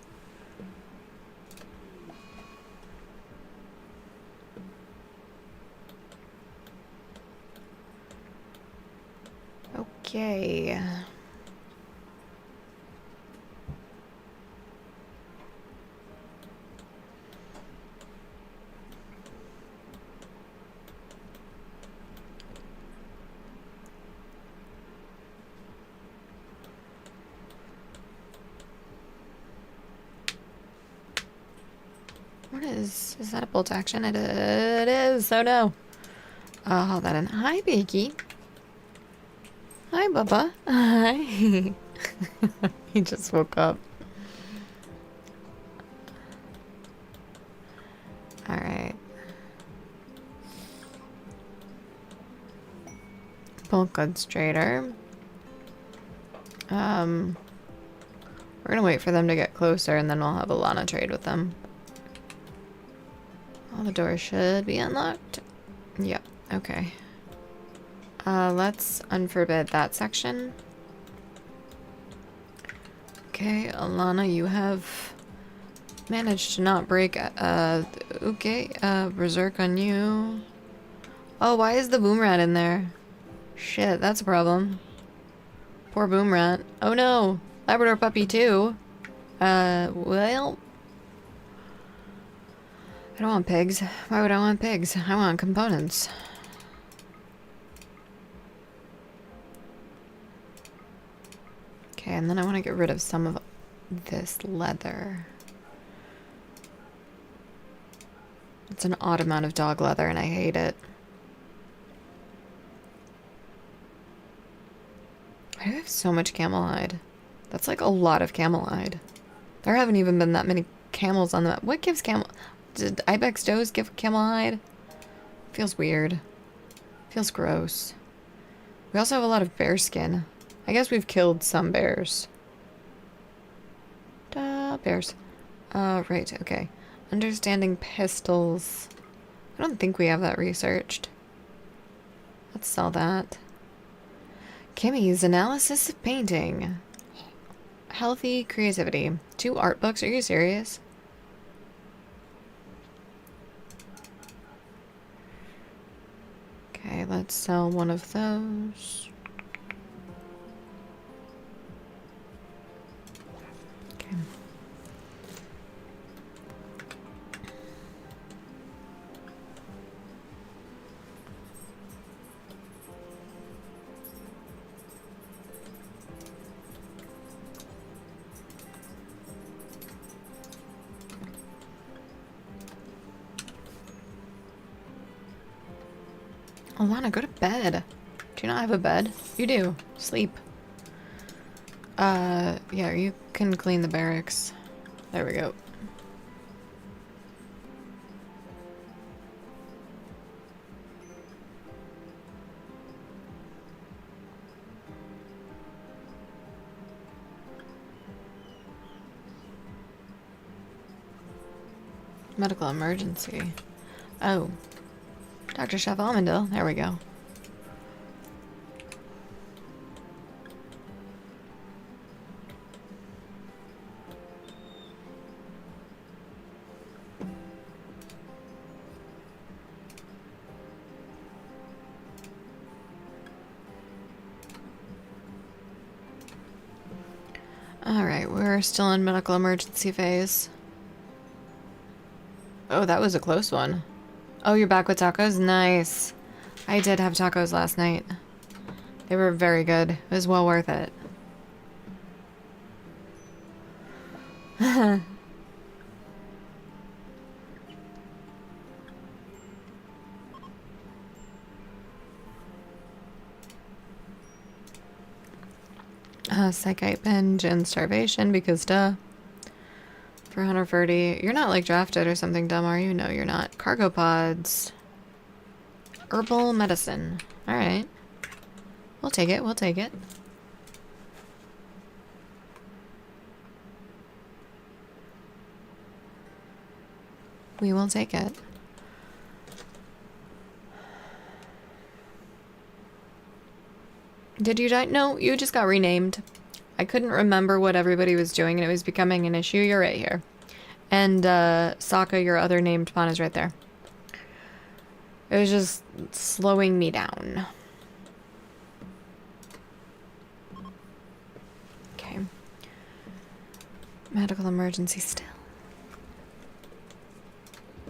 Okay. Is that a bolt action? It is. Oh no. I'll hold that in. Hi, Beaky. Hi, Bubba. Hi. He just woke up. Alright. Bulk goods trader. We're gonna wait for them to get closer and then we'll have Alana trade with them. All the doors should be unlocked. Yep, okay. Let's unforbid that section. Okay, Alana, you have managed to not break, okay, berserk on you. Oh, why is the boom rat in there? Shit, that's a problem. Poor boom rat. Oh no, Labrador puppy too. Well, I don't want pigs. Why would I want pigs? I want components. Okay, and then I want to get rid of some of this leather. It's an odd amount of dog leather and I hate it. I have so much camel hide. That's like a lot of camel hide. There haven't even been that many camels on the map. What gives camel... Did Ibex does give camel hide? Feels weird. Feels gross. We also have a lot of bear skin. I guess we've killed some bears. Bears. Right, okay. Understanding pistols. I don't think we have that researched. Let's sell that. Kimmy's analysis of painting. Healthy creativity. 2 art books, are you serious? Okay, let's sell one of those. Okay. Alana, go to bed. Do you not have a bed? You do. Sleep. Yeah, you can clean the barracks. There we go. Medical emergency. Oh. Dr. Chef Almondale. There we go. Alright, we're still in medical emergency phase. Oh, that was a close one. Oh, you're back with tacos? Nice. I did have tacos last night. They were very good. It was well worth it. Psychite binge and starvation because duh. For 130. You're not like drafted or something dumb, are you? No, you're not. Cargo pods. Herbal medicine. Alright. We'll take it, we'll take it. We will take it. Did you die? No, you just got renamed. I couldn't remember what everybody was doing and it was becoming an issue. You're right here. And, Sokka, your other named pawn is right there. It was just slowing me down. Okay. Medical emergency still.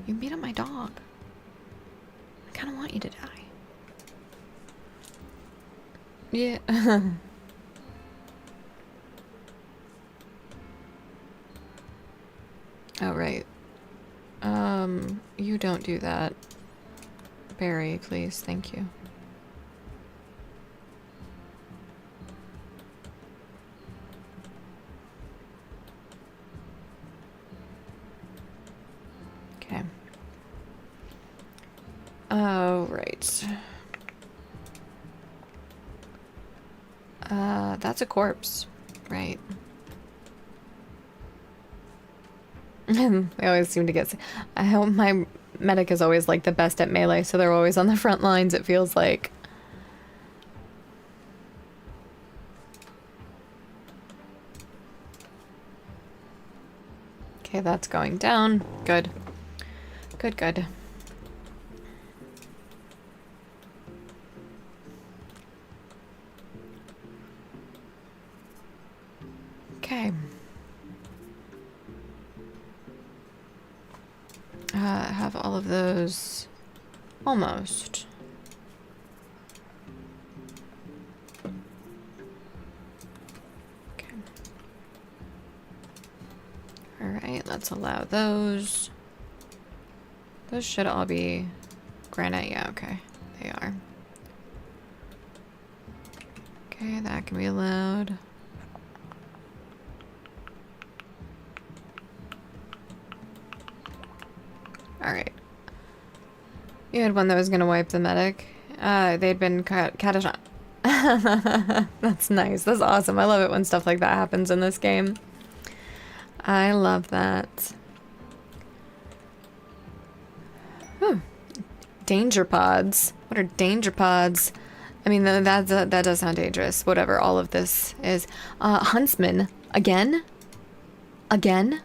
You beat up my dog. I kind of want you to die. Yeah. Oh, right. You don't do that. Barry, please. Thank you. Okay. Oh, right. That's a corpse, right? They always seem to get... I hope my medic is always, like, the best at melee, so they're always on the front lines, it feels like. Okay, that's going down. Good. Good, good. Okay. Have all of those almost. Okay. Alright, let's allow those. Those should all be granite. Yeah, okay. They are. Okay, that can be allowed. Alright. You had one that was gonna wipe the medic. They'd been catastrophic. That's nice. That's awesome. I love it when stuff like that happens in this game. I love that. Danger pods. What are danger pods? I mean, that does sound dangerous. Whatever all of this is. Huntsman. Again? Again?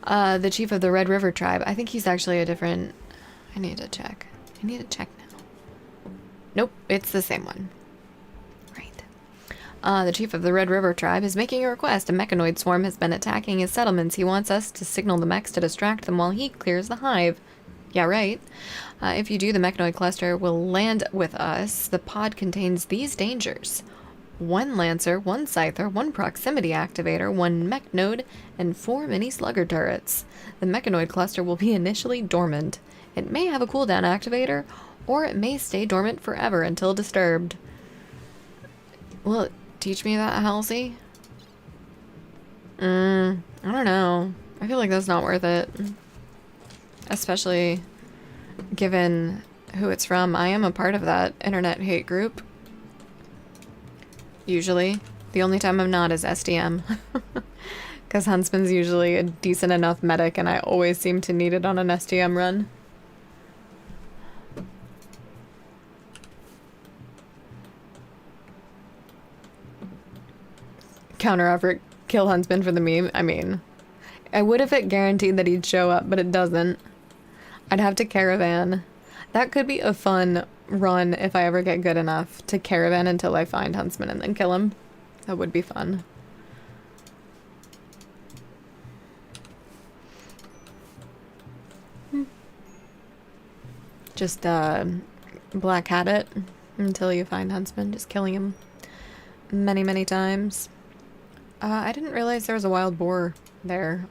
The chief of the Red River tribe. I think he's actually a different... I need to check. I need to check now. Nope, it's the same one. Right. The chief of the Red River tribe is making a request. A mechanoid swarm has been attacking his settlements. He wants us to signal the mechs to distract them while he clears the hive. Yeah, right. If you do, the mechanoid cluster will land with us. The pod contains these dangers. 1 Lancer, 1 Scyther, 1 Proximity Activator, 1 Mech Node, and 4 Mini Slugger turrets. The Mechanoid cluster will be initially dormant. It may have a cooldown activator, or it may stay dormant forever until disturbed. Will it teach me that, Halsey? I don't know. I feel like that's not worth it. Especially given who it's from. I am a part of that internet hate group. Usually. The only time I'm not is SDM. Because Huntsman's usually a decent enough medic, and I always seem to need it on an STM run. Counter effort, kill Huntsman for the meme. I mean, I would if it guaranteed that he'd show up, but it doesn't. I'd have to caravan. That could be a fun run if I ever get good enough to caravan until I find Huntsman and then kill him. That would be fun. Just black hat it until you find Huntsman, just killing him many, many times. I didn't realize there was a wild boar there.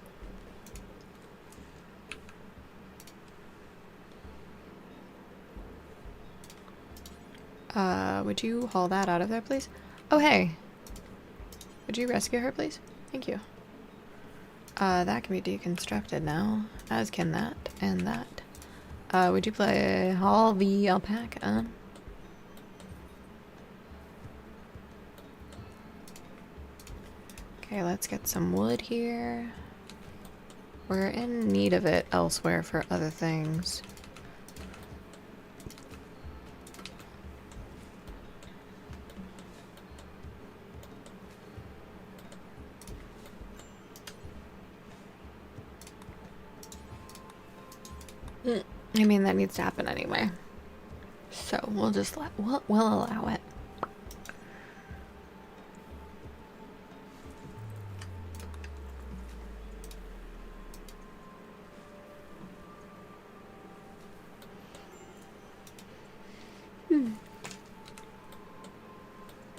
Would you haul that out of there, please? Oh, hey. Would you rescue her, please? Thank you. That can be deconstructed now, as can that and that. Would you play haul the alpaca? Okay, let's get some wood here. We're in need of it elsewhere for other things. I mean, that needs to happen anyway. So we'll just we'll allow it.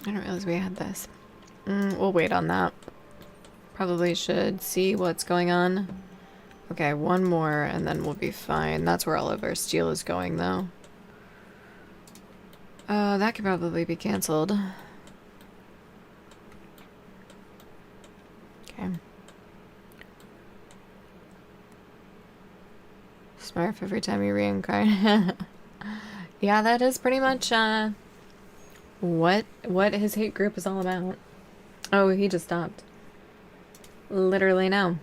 I don't realize we had this. We'll wait on that. Probably should see what's going on. Okay, one more and then we'll be fine. That's where all of our steel is going, though. That could probably be canceled. Okay. Smurf every time you reincarnate. Yeah, that is pretty much, what his hate group is all about. Oh, he just stopped. Literally now.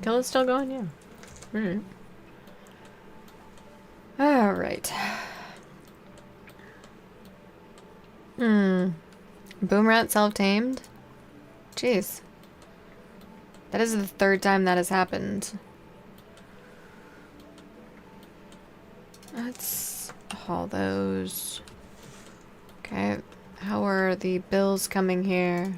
Kill is still going, yeah. Alright. Alright. Boom rat self-tamed? Jeez. That is the third time that has happened. Let's haul those. Okay. How are the bills coming here?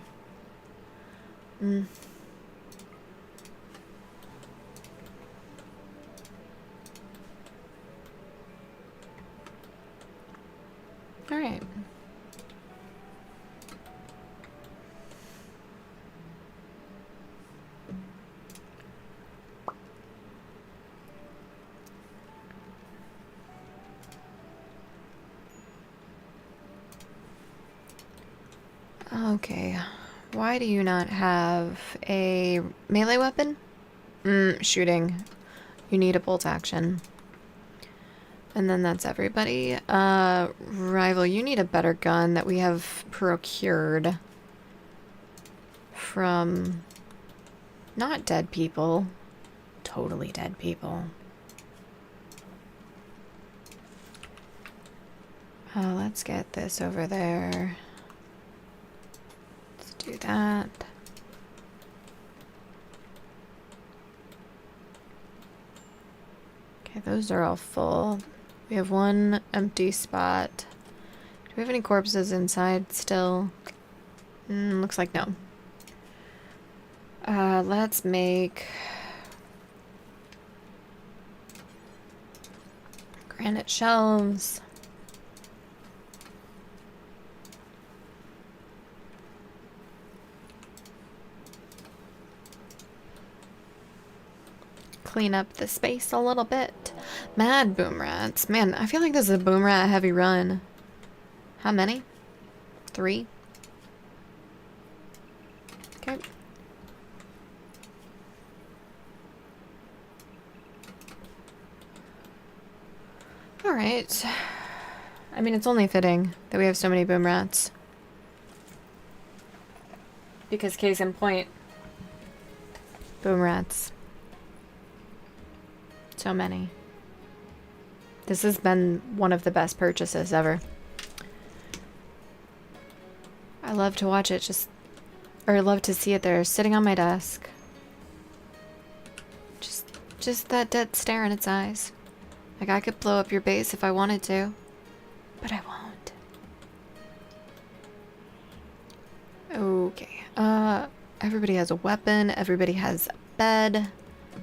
Alright. Okay. Why do you not have a melee weapon? Shooting. You need a bolt action. And then that's everybody. Rival, you need a better gun that we have procured from not dead people, totally dead people. Let's get this over there. Let's do that. Okay, those are all full. We have one empty spot. Do we have any corpses inside still? Looks like no. Let's make granite shelves. Clean up the space a little bit. Mad boom rats. Man, I feel like this is a boom rat heavy run. How many? 3? Okay. Alright. I mean, it's only fitting that we have so many boom rats. Because case in point, boom rats. So many. This has been one of the best purchases ever. I love to watch it or love to see it there sitting on my desk. Just that dead stare in its eyes. Like I could blow up your base if I wanted to, but I won't. Okay, everybody has a weapon, everybody has a bed.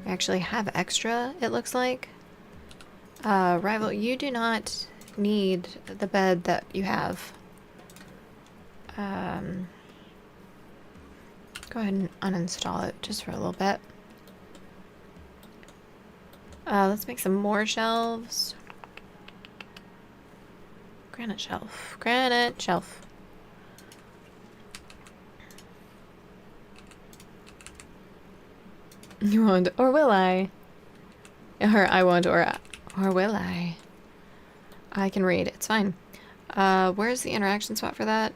We actually have extra, it looks like. Rival, you do not need the bed that you have. Go ahead and uninstall it just for a little bit. Let's make some more shelves. Granite shelf. Granite shelf. You won't, or will I? Or I won't, or will I? I can read. It's fine. Where's the interaction spot for that?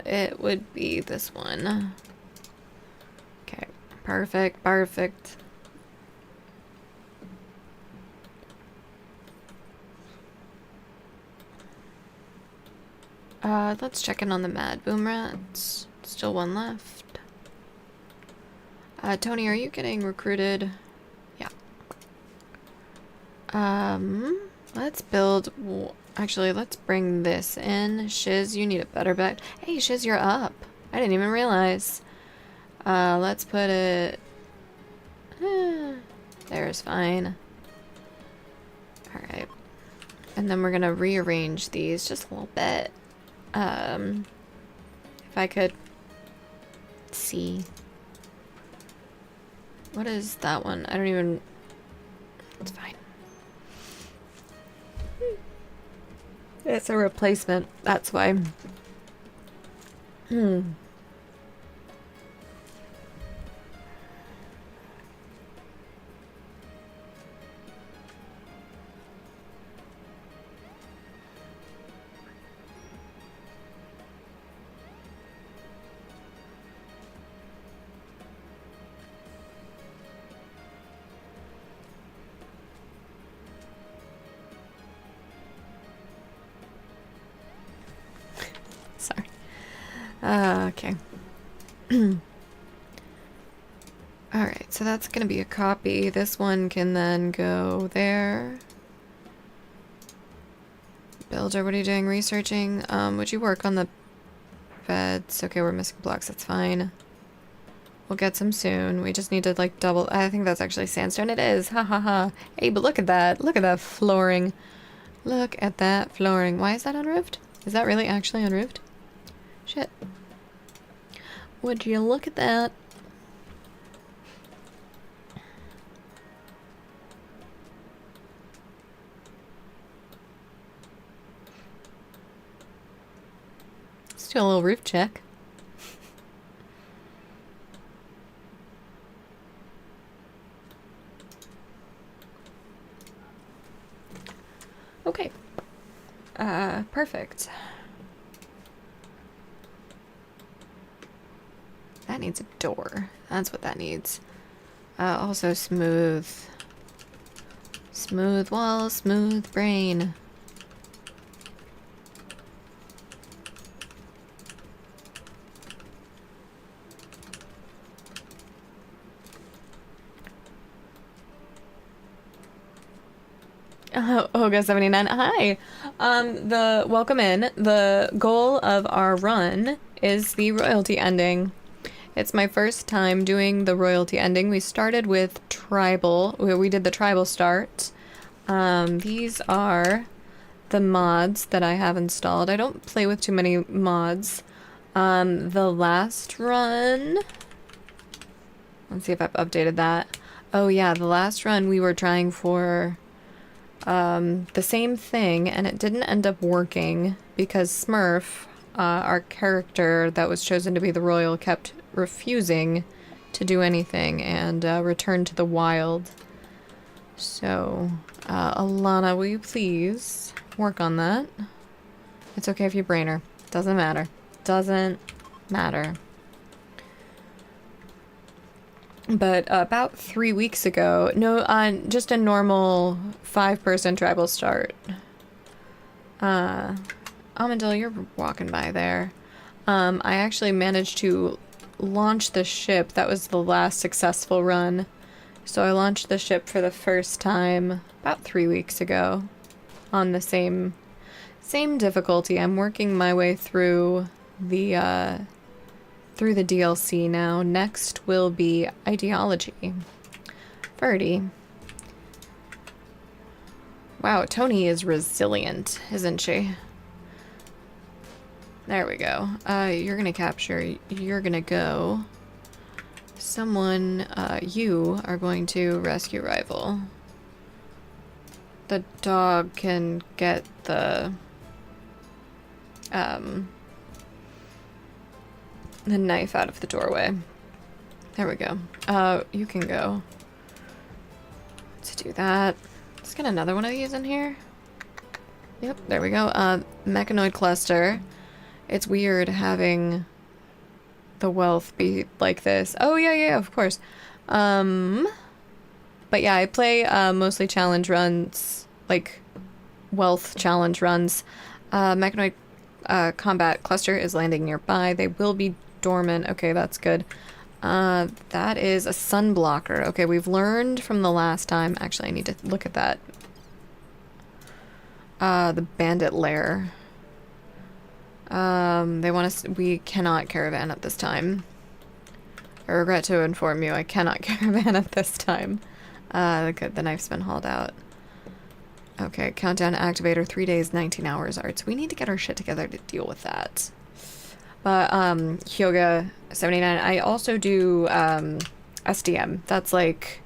It would be this one. Okay. Perfect. Perfect. Let's check in on the mad boom rats. Still one left. Tony, are you getting recruited? Yeah. Let's build... Actually, let's bring this in. Shiz, you need a better bed. Hey, Shiz, you're up. I didn't even realize. Let's put it... there's fine. Alright. And then we're gonna rearrange these just a little bit. If I could see. What is that one? I don't even... It's fine. It's a replacement. That's why. Sorry. Okay. Alright, so that's gonna be a copy. This one can then go there. Builder, what are you doing? Researching? Would you work on the beds? Okay, we're missing blocks, that's fine. We'll get some soon. We just need to, like, double... I think that's actually sandstone. It is! Ha ha ha! Hey, but look at that! Look at that flooring! Look at that flooring. Why is that unroofed? Is that really actually unroofed? Shit. Would you look at that? Let's do a little roof check. Okay. Perfect. That needs a door. That's what that needs. Also smooth. Smooth walls, smooth brain. Oga 79. Hi. The welcome in. The goal of our run is the royalty ending. It's my first time doing the royalty ending. We started with tribal. We did the tribal start. These are the mods that I have installed. I don't play with too many mods. The last run... Let's see if I've updated that. Oh yeah, the last run we were trying for the same thing, and it didn't end up working because Smurf, our character that was chosen to be the royal, kept refusing to do anything and returned to the wild. So, Alana, will you please work on that? It's okay if you brain her. Doesn't matter. Doesn't matter. But about 3 weeks ago, no, on just a normal 5-person tribal start. Amandil, you're walking by there. I actually managed to launch the ship. That was the last successful run. So I launched the ship for the first time about 3 weeks ago on the same difficulty. I'm working my way through the DLC now. Next will be ideology. Birdie. Wow, Tony is resilient, isn't she? There we go. You're gonna capture. You're gonna go. Someone, you are going to rescue rival. The dog can get the knife out of the doorway. There we go. You can go. Let's do that. Let's get another one of these in here. Yep, there we go. Mechanoid cluster. It's weird having the wealth be like this. Oh, yeah, of course. But yeah, I play mostly challenge runs, like wealth challenge runs. Mechanoid combat cluster is landing nearby. They will be dormant. Okay, that's good. That is a sun blocker. Okay, we've learned from the last time. Actually, I need to look at that. The bandit lair. They want us. We cannot caravan at this time. I regret to inform you, I cannot caravan at this time. Good, the knife's been hauled out. Okay, countdown activator, 3 days, 19 hours arts. We need to get our shit together to deal with that. But, Hyoga 79, I also do, SDM. That's like,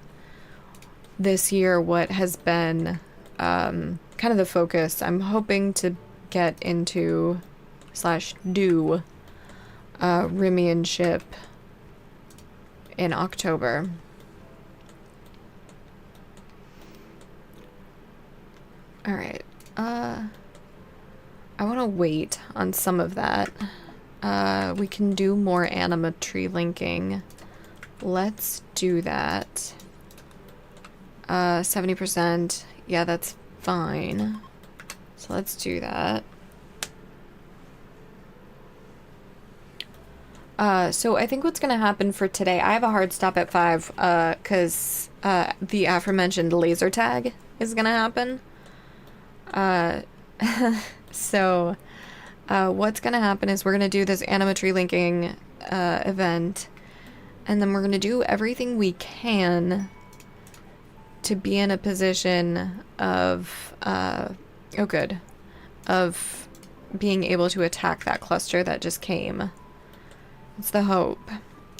this year what has been, kind of the focus. I'm hoping to get into / do, Rimian ship in October. Alright, I want to wait on some of that. We can do more anima tree linking. Let's do that. 70%. Yeah, that's fine. So let's do that. So I think what's gonna happen for today, I have a hard stop at 5, cause, the aforementioned laser tag is gonna happen. So, what's gonna happen is we're gonna do this animatry linking, event, and then we're gonna do everything we can to be in a position of, oh good, of being able to attack that cluster that just came. It's the hope.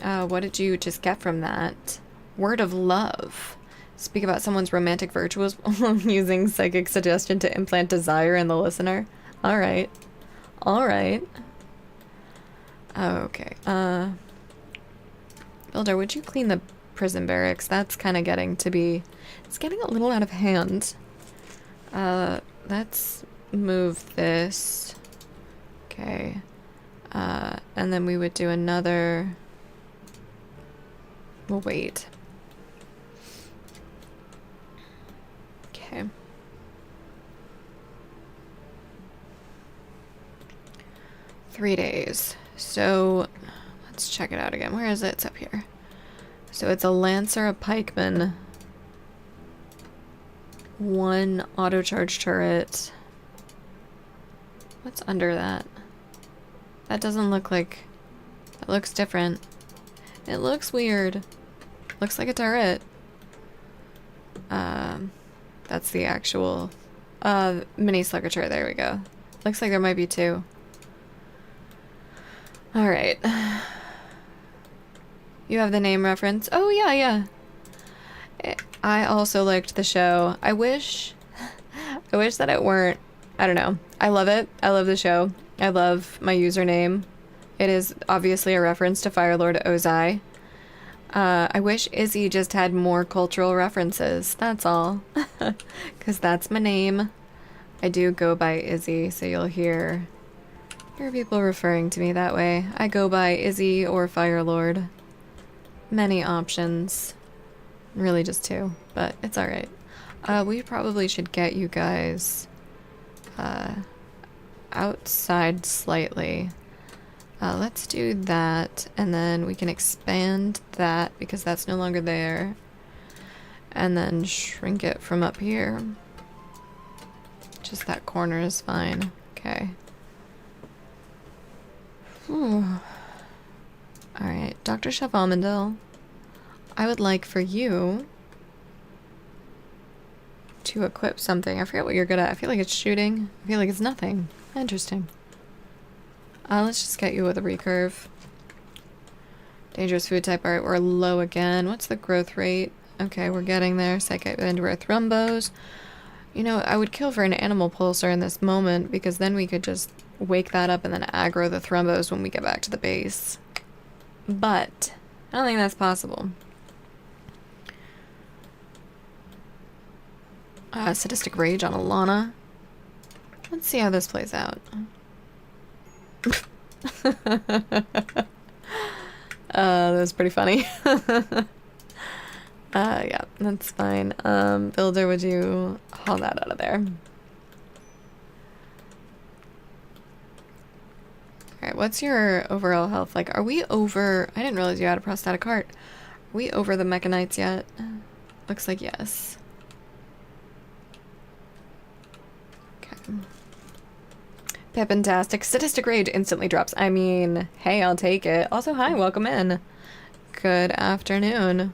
What did you just get from that? Word of love. Speak about someone's romantic virtues while using psychic suggestion to implant desire in the listener. Alright. Alright. Okay. Builder, would you clean the prison barracks? That's kind of getting to be... It's getting a little out of hand. Let's move this. Okay. And then we would do another... We'll wait. Okay. Three days. So, let's check it out again. Where is it? It's up here. So it's a Lancer, a Pikeman, 1 auto charge turret. What's under that? That doesn't look like... It looks different. It looks weird. Looks like a turret. That's the actual mini slugger. There we go. Looks like there might be 2. Alright. You have the name reference? Oh, yeah. I also liked the show. I wish that it weren't... I don't know. I love it. I love the show. I love my username. It is obviously a reference to Firelord Ozai. I wish Izzy just had more cultural references. That's all. Because that's my name. I do go by Izzy, so you'll hear Hear people referring to me that way. I go by Izzy or Firelord. Many options. Really just two, but it's alright. We probably should get you guys outside slightly. Let's do that, and then we can expand that because that's no longer there. And then shrink it from up here. Just that corner is fine. Okay. Alright, Dr. Chef Almondel, I would like for you to equip something. I forget what you're good at. I feel like it's shooting. I feel like it's nothing. Interesting. Let's just get you with a recurve. Dangerous food type. Alright, we're low again. What's the growth rate? Okay, we're getting there. Psychic and rare thrombos. You know, I would kill for an animal pulsar in this moment because then we could just wake that up and then aggro the thrombos when we get back to the base. But I don't think that's possible. Sadistic Rage on Alana. Let's see how this plays out. That was pretty funny. Yeah, that's fine. Builder, would you haul that out of there? Alright, what's your overall health like? Are we over... I didn't realize you had a prosthetic heart. Are we over the Mechanites yet? Looks like yes. Okay. Pepintastic. Sadistic Rage instantly drops. I mean, hey, I'll take it. Also, hi, welcome in. Good afternoon.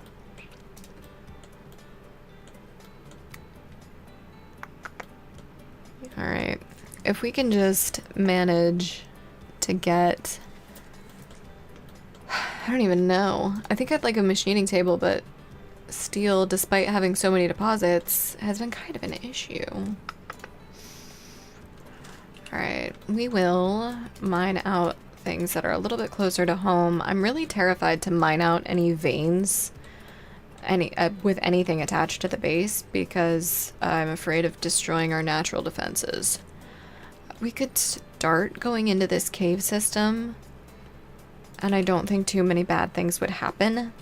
Alright. If we can just manage to get... I don't even know. I think I'd like a machining table, but steel, despite having so many deposits, has been kind of an issue. Alright, we will mine out things that are a little bit closer to home. I'm really terrified to mine out any veins with anything attached to the base because I'm afraid of destroying our natural defenses. We could start going into this cave system, and I don't think too many bad things would happen,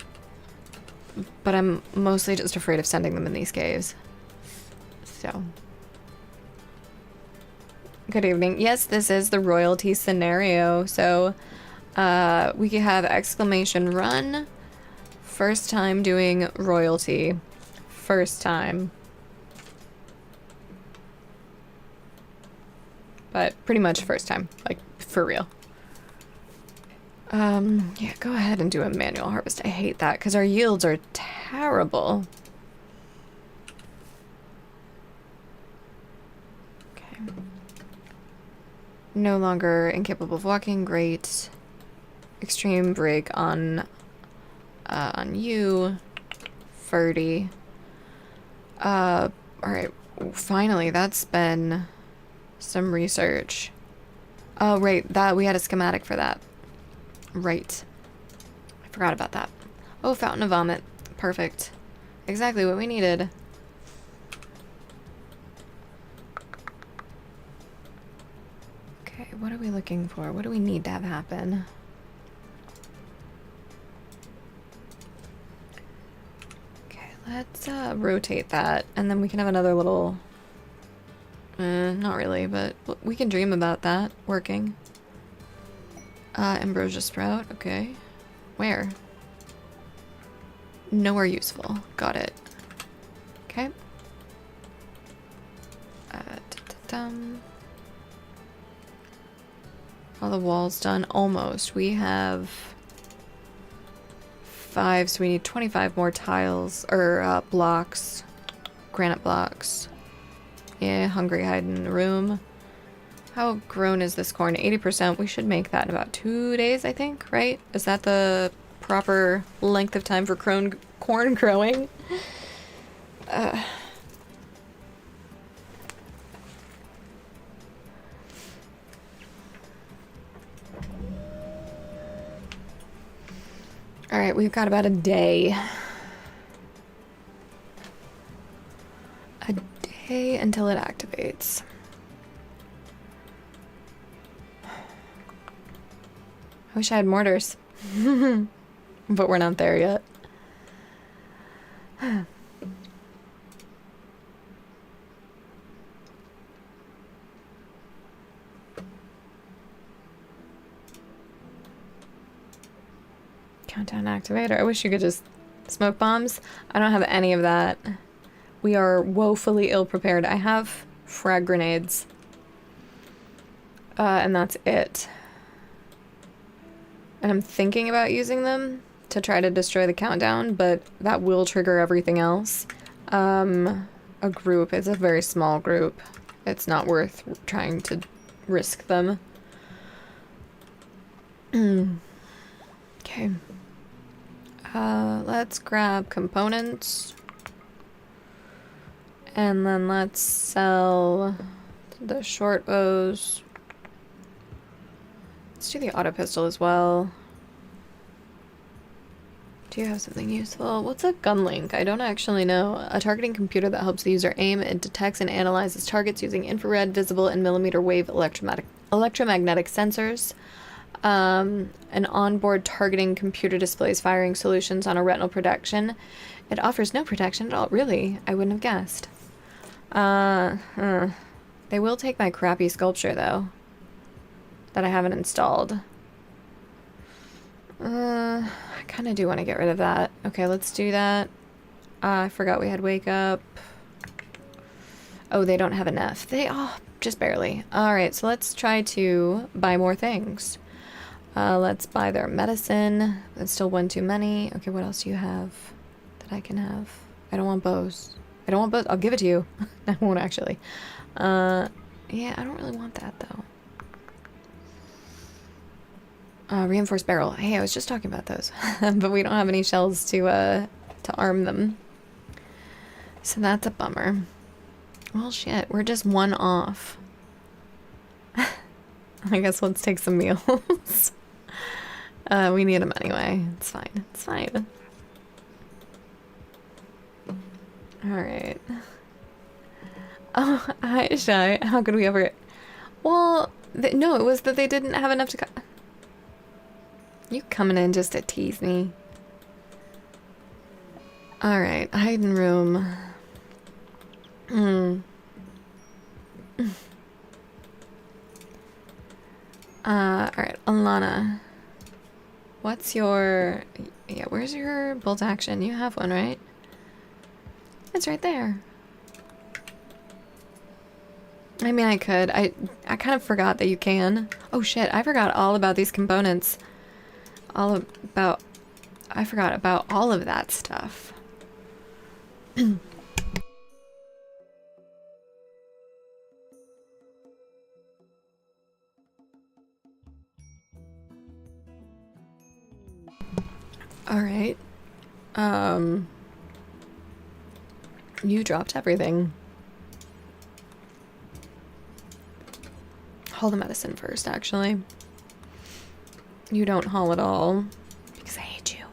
but I'm mostly just afraid of sending them in these caves. So... Good evening. Yes, this is the royalty scenario. So we could have exclamation run. First time doing royalty. First time. But pretty much first time. Like, for real. Yeah, go ahead and do a manual harvest. I hate that because our yields are terrible. Okay. No longer incapable of walking. Great. Extreme break on you. Ferdy. Alright. Finally, that's been some research. Oh, right. That we had a schematic for that. Right. I forgot about that. Oh, Fountain of Vomit. Perfect. Exactly what we needed. Okay, what are we looking for? What do we need to have happen? Okay, let's rotate that, and then we can have another little... not really, but we can dream about that working. Ambrosia Sprout, okay. Where? Nowhere useful. Got it. Okay. All the walls done. Almost. We have 5, so we need 25 more tiles, or blocks. Granite blocks. Yeah, hungry hide in the room. How grown is this corn? 80%. We should make that in about 2 days, I think, right? Is that the proper length of time for corn growing? Alright, we've got about a day. A day until it activates. I wish I had mortars. But we're not there yet. Countdown activator. I wish you could just... Smoke bombs? I don't have any of that. We are woefully ill-prepared. I have frag grenades. And that's it. And I'm thinking about using them to try to destroy the countdown, but that will trigger everything else. A group. It's a very small group. It's not worth trying to risk them. Okay. Let's grab components. And then let's sell the short bows. Let's do the auto pistol as well. Do you have something useful? What's a gun link? I don't actually know. A targeting computer that helps the user aim. It detects and analyzes targets using infrared, visible, and millimeter wave electromagnetic sensors. An onboard targeting computer displays firing solutions on a retinal protection. It offers no protection at all. Really? I wouldn't have guessed. They will take my crappy sculpture, though. That I haven't installed. I kind of do want to get rid of that. Okay, let's do that. I forgot we had wake up. Oh, they don't have enough. Just barely. Alright, so let's try to buy more things. Let's buy their medicine. That's still one too many. Okay, what else do you have that I can have? I don't want bows. I don't want bows. I'll give it to you. I won't actually. Yeah, I don't really want that though. Reinforced barrel. Hey, I was just talking about those. But we don't have any shells to arm them. So that's a bummer. Well, shit. We're just one off. I guess let's take some meals. We need them anyway. It's fine. It's fine. Alright. Oh, hi, Shy. How could we ever... Well, no, it was that they didn't have enough to cut. You coming in just to tease me. Alright, hiding room. Alright, Alana. What's your... Yeah, where's your bolt action? You have one, right? It's right there. I mean, I could. I kind of forgot that you can. Oh shit, I forgot all about these components. I forgot about all of that stuff. Alright. You dropped everything. Haul the medicine first, actually. You don't haul at all. Because I hate you.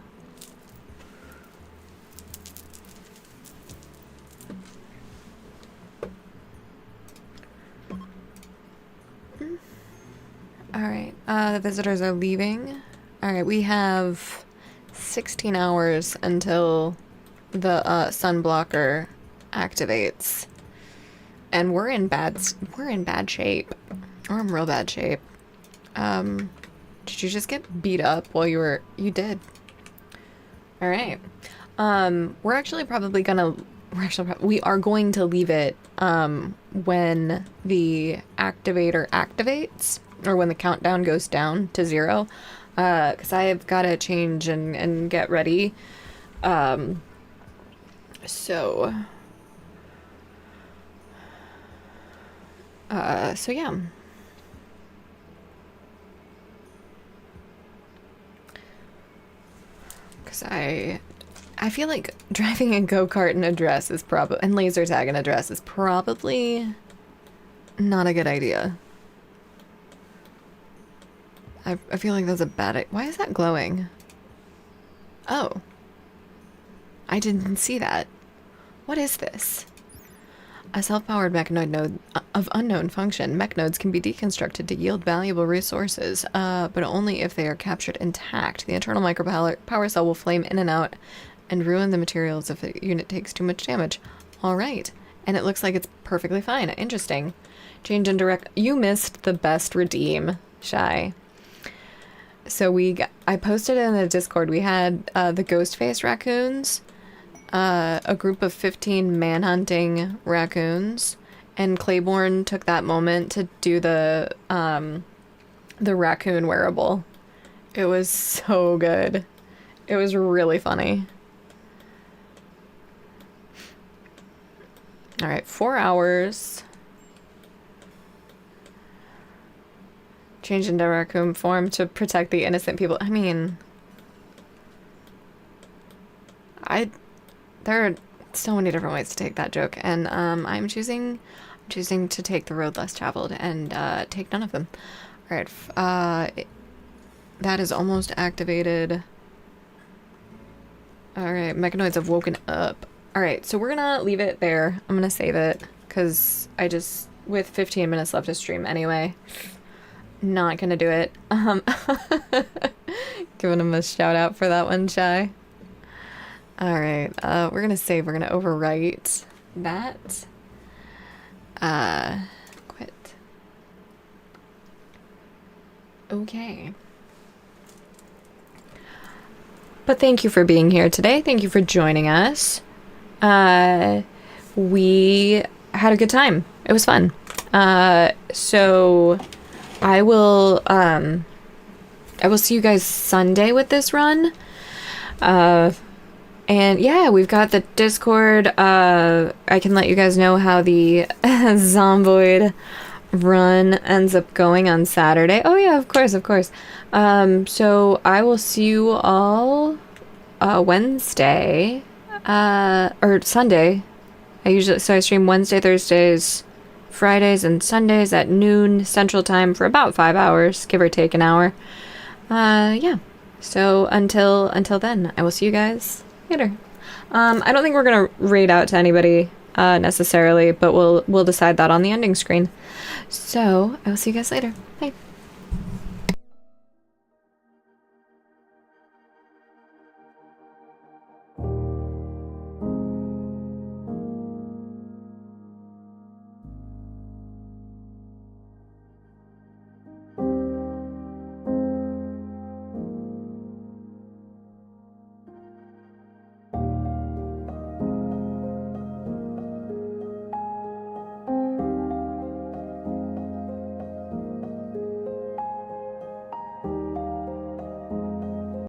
Alright, the visitors are leaving. Alright, we have 16 hours until the sun blocker activates. And we're in bad shape. We're in real bad shape. Did you just get beat up while you were... You did. Alright. We're actually probably gonna... We are going to leave it, when the activator activates, or when the countdown goes down to 0, because I've got to change and get ready. So yeah. Because I feel like driving a go-kart in a dress is probably... And laser tag in a dress is probably not a good idea. I feel like that's a bad... Why is that glowing? Oh. I didn't see that. What is this? A self-powered mechanoid node of unknown function. Mech nodes can be deconstructed to yield valuable resources, but only if they are captured intact. The internal micro-power cell will flame in and out and ruin the materials if the unit takes too much damage. Alright. And it looks like it's perfectly fine. Interesting. Change in direct... You missed the best redeem, Shy. So I posted in the Discord, we had the Ghostface raccoons, a group of 15 manhunting raccoons, and Claiborne took that moment to do the raccoon wearable. It was so good. It was really funny. Alright, 4 hours. Change into raccoon form to protect the innocent people. I mean... There are so many different ways to take that joke, and I'm choosing to take the road less traveled and take none of them. Alright, that is almost activated. Alright, mechanoids have woken up. Alright, so we're gonna leave it there. I'm gonna save it, because with 15 minutes left to stream anyway, not gonna do it. Giving him a shout out for that one, Shy. Alright, we're gonna save, we're gonna overwrite that. Quit. Okay. But thank you for being here today. Thank you for joining us. We had a good time. It was fun. So I will see you guys Sunday with this run. And yeah, we've got the Discord. I can let you guys know how the Zomboid run ends up going on Saturday. Oh yeah, of course, of course. So I will see you all Wednesday, or Sunday. I stream Wednesday, Thursdays, Fridays, and Sundays at noon Central Time for about 5 hours, give or take an hour. Yeah. So until then, I will see you guys later. I don't think we're gonna raid out to anybody necessarily, but we'll decide that on the ending screen. So I will see you guys later. Bye.